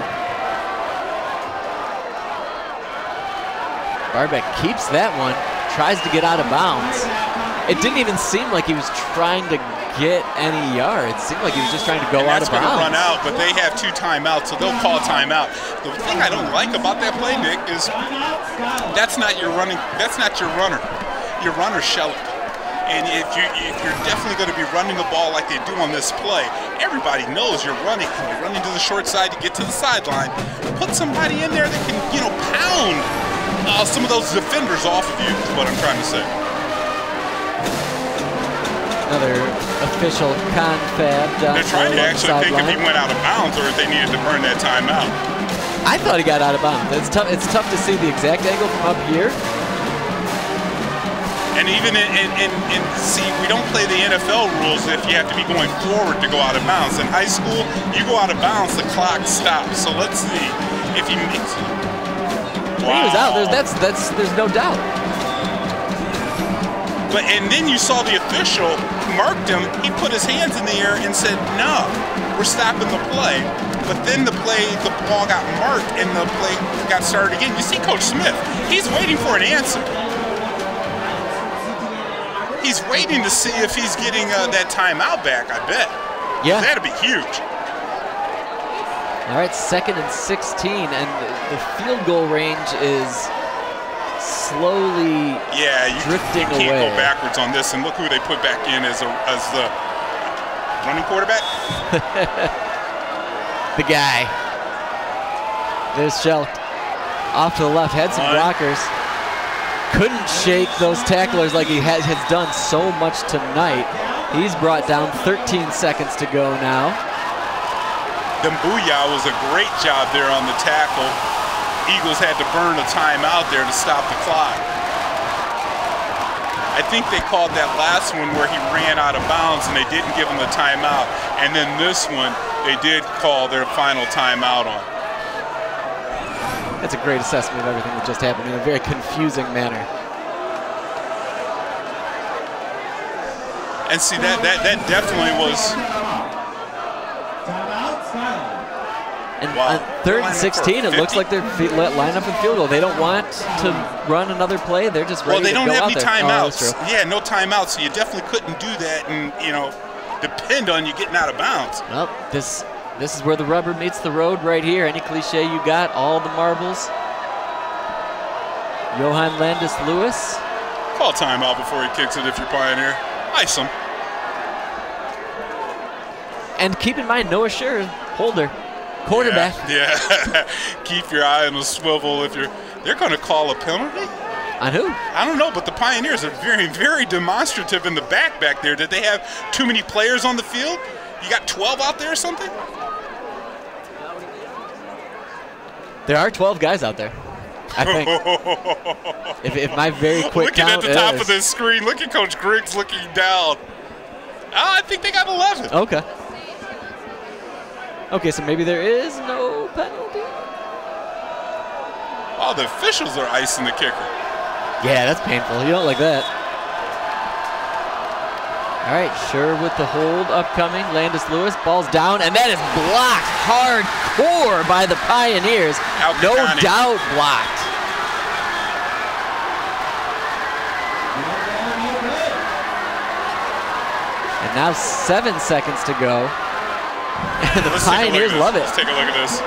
Barbeck keeps that one. tries to get out of bounds. It didn't even seem like he was trying to get any yards. It seemed like he was just trying to go out of bounds. That's going to run out, but they have 2 timeouts, so they'll call timeout. The thing I don't like about that play, Nick, is that's not your running. That's not your runner. Your runner's Shelley. And if you're definitely going to be running the ball like they do on this play, everybody knows you're running. You're running to the short side to get to the sideline. Put somebody in there that can, pound some of those defenders off of you, is what I'm trying to say. Another official confab down. They're trying to actually think if he went out of bounds or if they needed to burn that timeout. I thought he got out of bounds. It's tough to see the exact angle from up here. And even see, we don't play the NFL rules if you have to be going forward to go out of bounds. In high school, you go out of bounds, the clock stops. So let's see if he makes it. He Wow. was out. There's no doubt. And then you saw the official marked him. He put his hands in the air and said, "No, we're stopping the play." But then the ball got marked and the play got started again. You see Coach Smith, he's waiting for an answer. He's waiting to see if he's getting that timeout back, I bet. Yeah. That'd be huge. All right, 2nd and 16, and the field goal range is slowly drifting you can't away. Go backwards on this, and look who they put back in as the running quarterback. The guy. There's Shelk. Off to the left, had some blockers. Couldn't shake those tacklers like he has done so much tonight. He's brought down 13 seconds to go now. Booyah was a great job there on the tackle. Eagles had to burn a timeout there to stop the clock. I think they called that last one where he ran out of bounds and they didn't give him the timeout. And then this one, they did call their final timeout on. That's a great assessment of everything that just happened in a very confusing manner. And see, that definitely was. And on 3rd and 16, it looks like they're line up in field goal. They don't want to run another play. They're just ready to go out there. Well, they don't have any timeouts. Oh, yeah, no timeouts, so you definitely couldn't do that and, depend on you getting out of bounds. Well, this is where the rubber meets the road right here. Any cliche you got, all the marbles. Johan Landis-Lewis. Call timeout before he kicks it if you're Pioneer. Ice him. And keep in mind, Noah Scher, holder, quarterback. Yeah. Keep your eye on the swivel if they're going to call a penalty. On who? I don't know, but the Pioneers are very, very demonstrative in the back there. Did they have too many players on the field? You got 12 out there or something? There are 12 guys out there, I think. if my very quick looking count at the top of this screen, look at Coach Griggs looking down. I think they got 11. Okay. Okay, so maybe there is no penalty? Oh, the officials are icing the kicker. Yeah, that's painful. You don't like that. All right, Scher with the hold upcoming. Landis-Lewis, ball's down, and that is blocked hardcore by the Pioneers. No doubt blocked. And now 7 seconds to go. And the Pioneers love it. Let's take a look at this.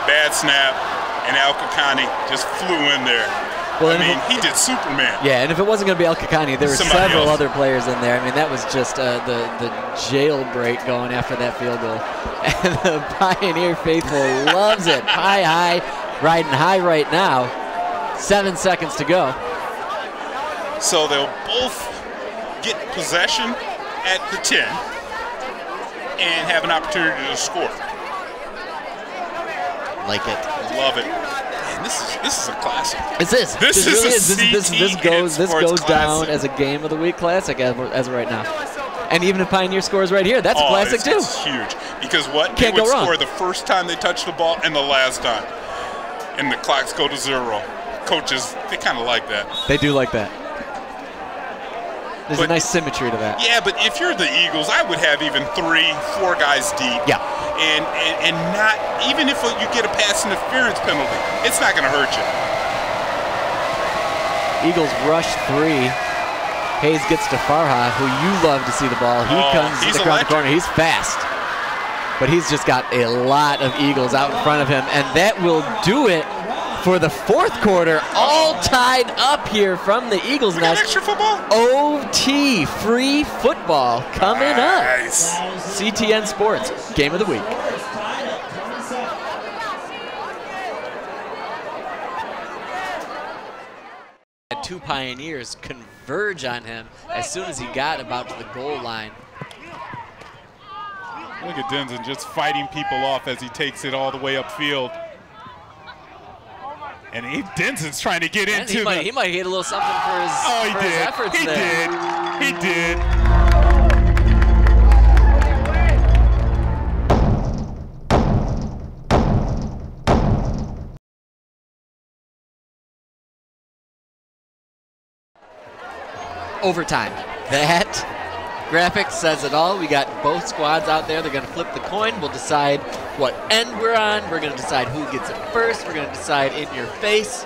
Bad snap, and Al-Kakani just flew in there. Well, I mean, he did Superman. Yeah, and if it wasn't going to be Al-Kakani, there were several other players in there. I mean, that was just the jailbreak going after that field goal. And the Pioneer faithful loves it. High, riding high right now. 7 seconds to go. So they'll both get possession at the 10 and have an opportunity to score. Like it. Love it. Man, this is a classic. This really is. This goes down as a game of the week classic as of right now. And even if Pioneer scores right here, that's a classic too. It's huge because what Can't they would go wrong. score the first time they touch the ball and the last time, and the clocks go to 0. Coaches, they kind of like that. They do like that. There's a nice symmetry to that. Yeah, but if you're the Eagles, I would have even 3-4 guys deep. Yeah. And not, even if you get a pass interference penalty, it's not going to hurt you. Eagles rush 3. Hayes gets to Farha, who you love to see the ball. He comes around the corner. He's fast. But he's just got a lot of Eagles out in front of him. And that will do it for the fourth quarter. All tied up here from the Eagles nest. Extra football? OT, free football coming up. CTN Sports, Game of the Week. Two Pioneers converge on him as soon as he got about to the goal line. Look at Denson just fighting people off as he takes it all the way upfield. And Denson's trying to get into he might hit a little something for his, his efforts there. He did. Overtime. That graphic says it all. We got both squads out there. They're going to flip the coin. We'll decide what end we're on. We're going to decide who gets it first. We're going to decide in your face.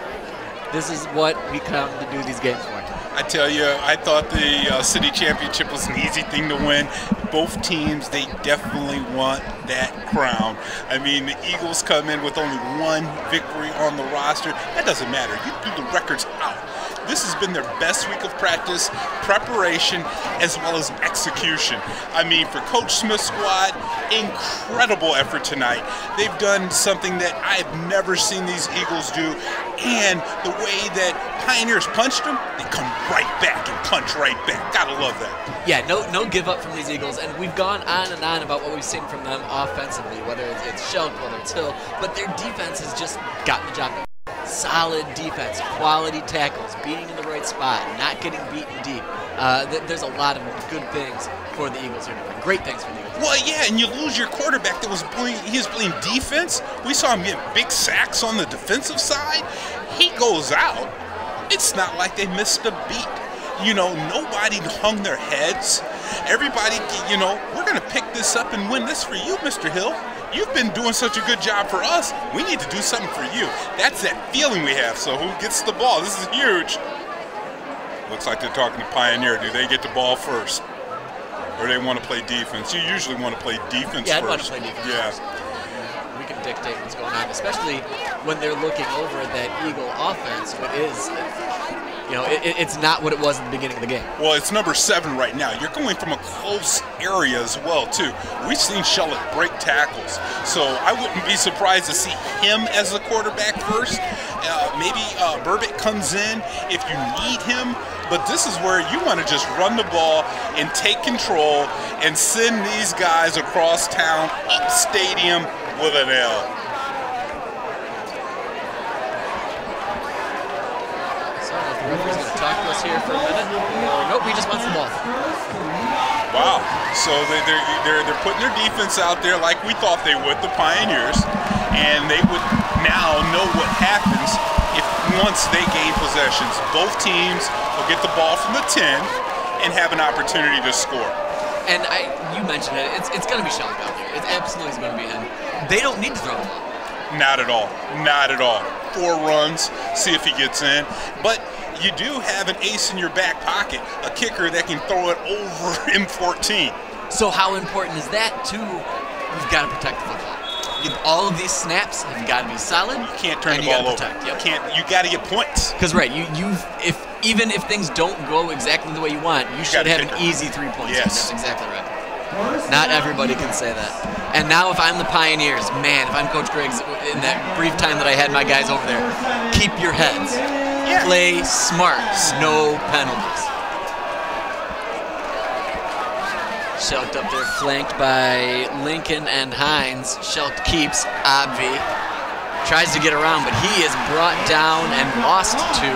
This is what we come to do these games for. I tell you, I thought the city championship was an easy thing to win. Both teams, they definitely want that crown. I mean, the Eagles come in with only one victory on the roster. That doesn't matter. You do the records out. This has been their best week of practice, preparation, as well as execution. I mean, for Coach Smith's squad, incredible effort tonight. They've done something that I've never seen these Eagles do, and the way that Pioneers punched them, they come right back and punch right back. Gotta love that. Yeah, no give up from these Eagles, and we've gone on and on about what we've seen from them offensively, whether it's Shelk, whether it's Hill, but their defense has just gotten the job done. Solid defense, quality tackles, being in the right spot, not getting beaten deep. There's a lot of good things for the Eagles here tonight. Great things for the Eagles. Well, yeah, and you lose your quarterback that was playing defense. We saw him get big sacks on the defensive side. He goes out. It's not like they missed a beat. You know, nobody hung their heads. Everybody, you know, we're going to pick this up and win this for you, Mr. Hill. You've been doing such a good job for us. We need to do something for you. That's that feeling we have. So who gets the ball? This is huge. Looks like they're talking to Pioneer. Do they get the ball first? Or they want to play defense? You usually want to play defense first. Yeah, I'd want to play defense first. We can dictate what's going on, especially when they're looking over at that Eagle offense, what is, you know, it's not what it was at the beginning of the game. Well, it's number 7 right now. You're going from a close area as well, too. We've seen Shellick break tackles, so I wouldn't be surprised to see him as the quarterback first. Maybe Burbett comes in if you need him, but this is where you want to just run the ball and take control and send these guys across town, up stadium with an L. The referee's going to talk to us here for a minute. Nope, he just wants the ball. Wow. So they're putting their defense out there like we thought they would, the Pioneers, and they would now know what happens if once they gain possessions. Both teams will get the ball from the 10 and have an opportunity to score. And you mentioned it. It's going to be Shellick out there. It absolutely is going to be him. They don't need to throw the ball. Not at all. Not at all. 4 runs, see if he gets in. But you do have an ace in your back pocket, a kicker that can throw it over M14. So how important is that, too? We've got to protect the football. All of these snaps have got to be solid. You can't turn the ball over. Yep. You got to get points. Because even if things don't go exactly the way you want, you should have an easy 3 points. Yes. That's exactly right. Not everybody can say that. And now if I'm the Pioneers, man, if I'm Coach Griggs, in that brief time that I had my guys over there, keep your heads. Yeah. Play smart. No penalties. Shelked up there, flanked by Lincoln and Hines. Shelked keeps Obvi. Tries to get around, but he is brought down and lost 2.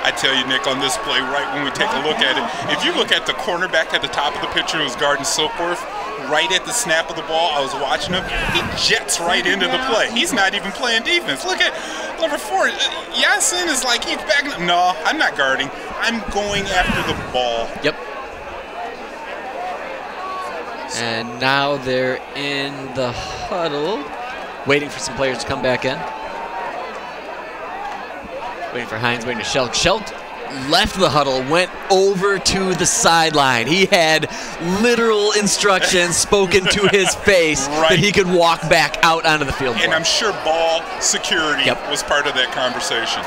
I tell you, Nick, on this play, right when we take a look at it, if you look at the cornerback at the top of the picture who was guarding Silkworth, right at the snap of the ball, I was watching him, he jets right into the play. He's not even playing defense. Look at number 4. Yasin is like, he's backing up. No, I'm not guarding. I'm going after the ball. Yep. And now they're in the huddle, waiting for some players to come back in. Waiting for Hines, waiting to Shelk. Shelk left the huddle, went over to the sideline. He had literal instructions spoken to his face that he could walk back out onto the field. And I'm sure ball security was part of that conversation.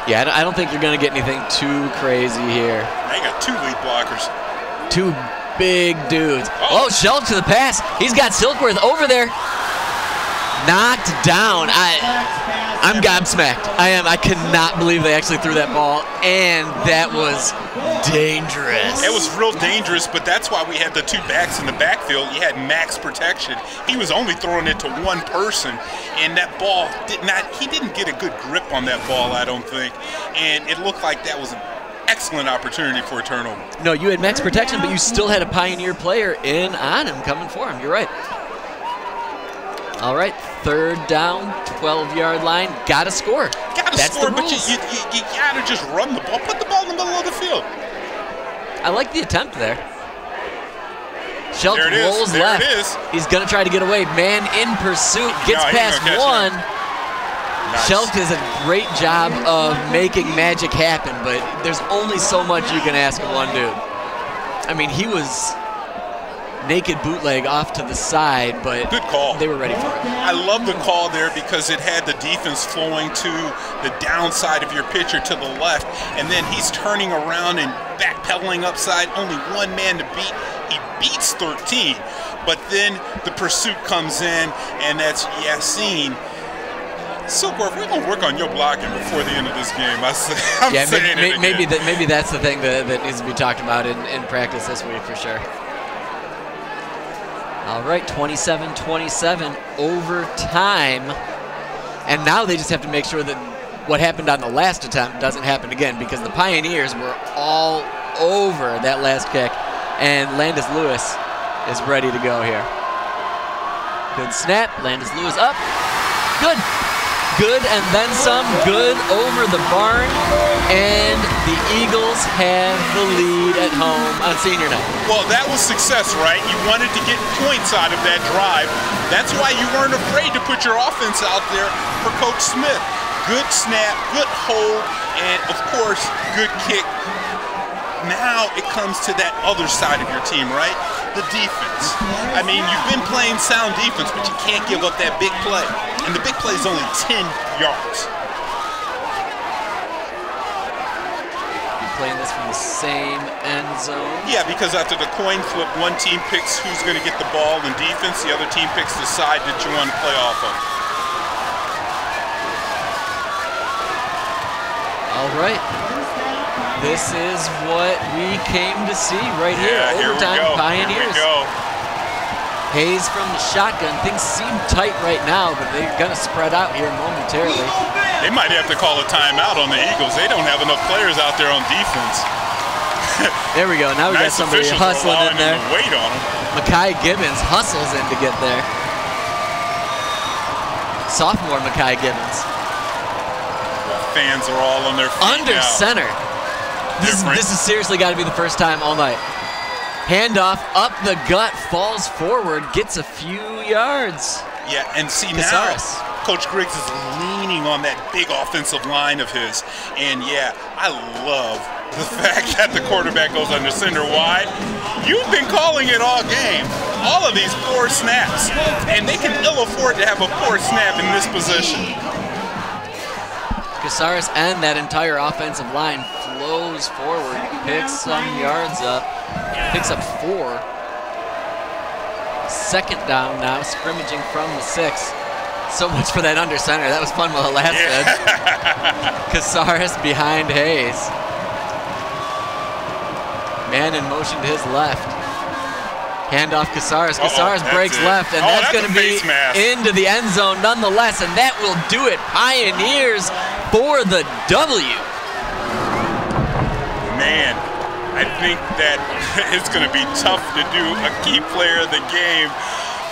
Yeah, I don't think you're going to get anything too crazy here. They got 2 lead blockers. 2 big dudes. Oh, Shelk to the pass. He's got Silkworth over there. Knocked down. I'm gobsmacked. I am. I cannot believe they actually threw that ball, and that was dangerous. It was real dangerous, but that's why we had the 2 backs in the backfield. You had max protection. He was only throwing it to one person, and that ball he didn't get a good grip on that ball, I don't think, and it looked like that was an excellent opportunity for a turnover. No, you had max protection, but you still had a Pioneer player in on him, coming for him. You're right. All right, 3rd down, 12-yard line. Got to score. Got to score, but you got to just run the ball. Put the ball in the middle of the field. I like the attempt there. Shelk rolls left. There it is. He's going to try to get away. Man in pursuit. Gets past one. Nice. Shelk does a great job of making magic happen, but there's only so much you can ask of one dude. I mean, he was naked bootleg off to the side, but good call. They were ready for it. I love the call there because it had the defense flowing to the downside of your pitcher to the left, and then he's turning around and backpedaling upside. Only one man to beat. He beats 13, but then the pursuit comes in, and that's Yassine. Silkworth, we're going to work on your blocking before the end of this game. Maybe that's the thing that needs to be talked about in practice this week for sure. All right, 27-27, overtime. And now they just have to make sure that what happened on the last attempt doesn't happen again, because the Pioneers were all over that last kick. And Landis Lewis is ready to go here. Good snap, Landis Lewis up. Good. Good, and then some. Good over the barn, and the Eagles have the lead at home on senior night. Well, that was success, right? You wanted to get points out of that drive. That's why you weren't afraid to put your offense out there for Coach Smith. Good snap, good hold, and of course, good kick. Now it comes to that other side of your team, right? The defense. I mean, you've been playing sound defense, but you can't give up that big play. And the big play is only 10 yards. You're playing this from the same end zone? Yeah, because after the coin flip, one team picks who's going to get the ball in defense, the other team picks the side that you want to play off of. All right. This is what we came to see right here. Overtime Pioneers. Here we go. Hayes from the shotgun. Things seem tight right now, but they're going to spread out here momentarily. They might have to call a timeout on the Eagles. They don't have enough players out there on defense. There we go. Now we got somebody hustling in there. Wait on him. Makai Gibbons hustles in to get there. Sophomore Makai Gibbons. Fans are all on their feet under now. Center. This has seriously got to be the first time all night. Handoff up the gut, falls forward, gets a few yards. Yeah, and see Casares. Now, Coach Griggs is leaning on that big offensive line of his. And yeah, I love the fact that the quarterback goes under center wide. You've been calling it all game. All of these poor snaps. And they can ill afford to have a poor snap in this position. Casares and that entire offensive line flows forward, picks some yards up, picks up 4. 2nd down now, scrimmaging from the 6. So much for that under center. That was fun while it lasted. Casares behind Hayes. Man in motion to his left. Handoff Casares. Casares breaks left, and that's going to be into the end zone nonetheless, and that will do it. Pioneers for the W. Man, I think that it's going to be tough to do a key player of the game,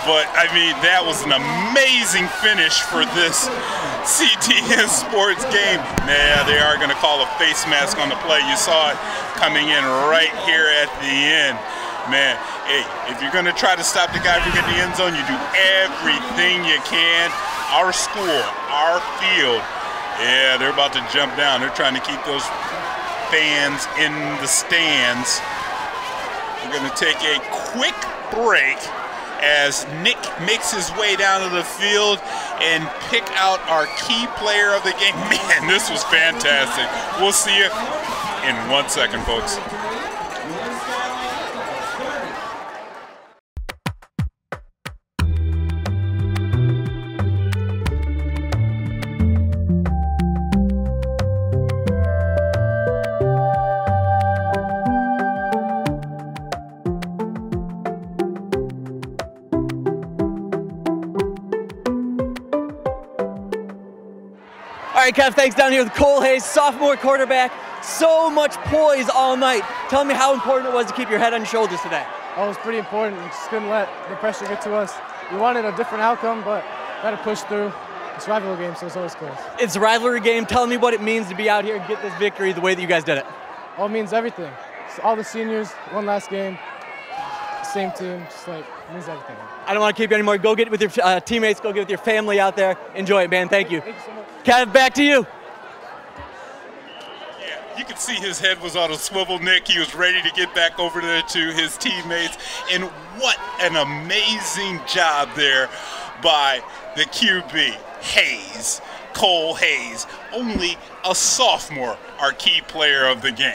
but I mean, that was an amazing finish for this CTN sports game. Yeah, they are going to call a face mask on the play. You saw it coming in right here at the end. Man, hey, if you're going to try to stop the guy from getting the end zone, you do everything you can. Our school, our field, yeah, they're about to jump down. They're trying to keep those fans in the stands. We're going to take a quick break as Nick makes his way down to the field and pick out our key player of the game. Man, this was fantastic. We'll see you in 1 second, folks. All right, Kev, thanks. Down here with Cole Hayes, sophomore quarterback. So much poise all night. Tell me how important it was to keep your head on your shoulders today. Oh, it was pretty important. We just couldn't let the pressure get to us. We wanted a different outcome, but got to push through. It's a rivalry game, so it's always close. It's a rivalry game. Tell me what it means to be out here and get this victory the way that you guys did it. Oh, it means everything. So all the seniors, one last game, same team, just like, it means everything. I don't want to keep you anymore. Go get it with your teammates. Go get it with your family out there. Enjoy it, man. Thank you. Thank you so much. Kev, back to you. Yeah, you could see his head was on a swivel, Nick. He was ready to get back over there to his teammates. And what an amazing job there by the QB, Hayes, Cole Hayes. Only a sophomore, our key player of the game.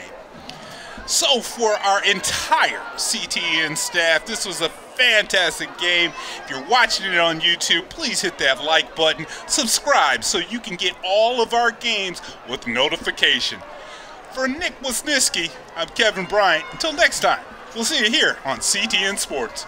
So for our entire CTN staff, this was a fantastic game. If you're watching it on YouTube, please hit that like button. Subscribe so you can get all of our games with notification. For Nick Wisniewski, I'm Kevin Bryant. Until next time, we'll see you here on CTN Sports.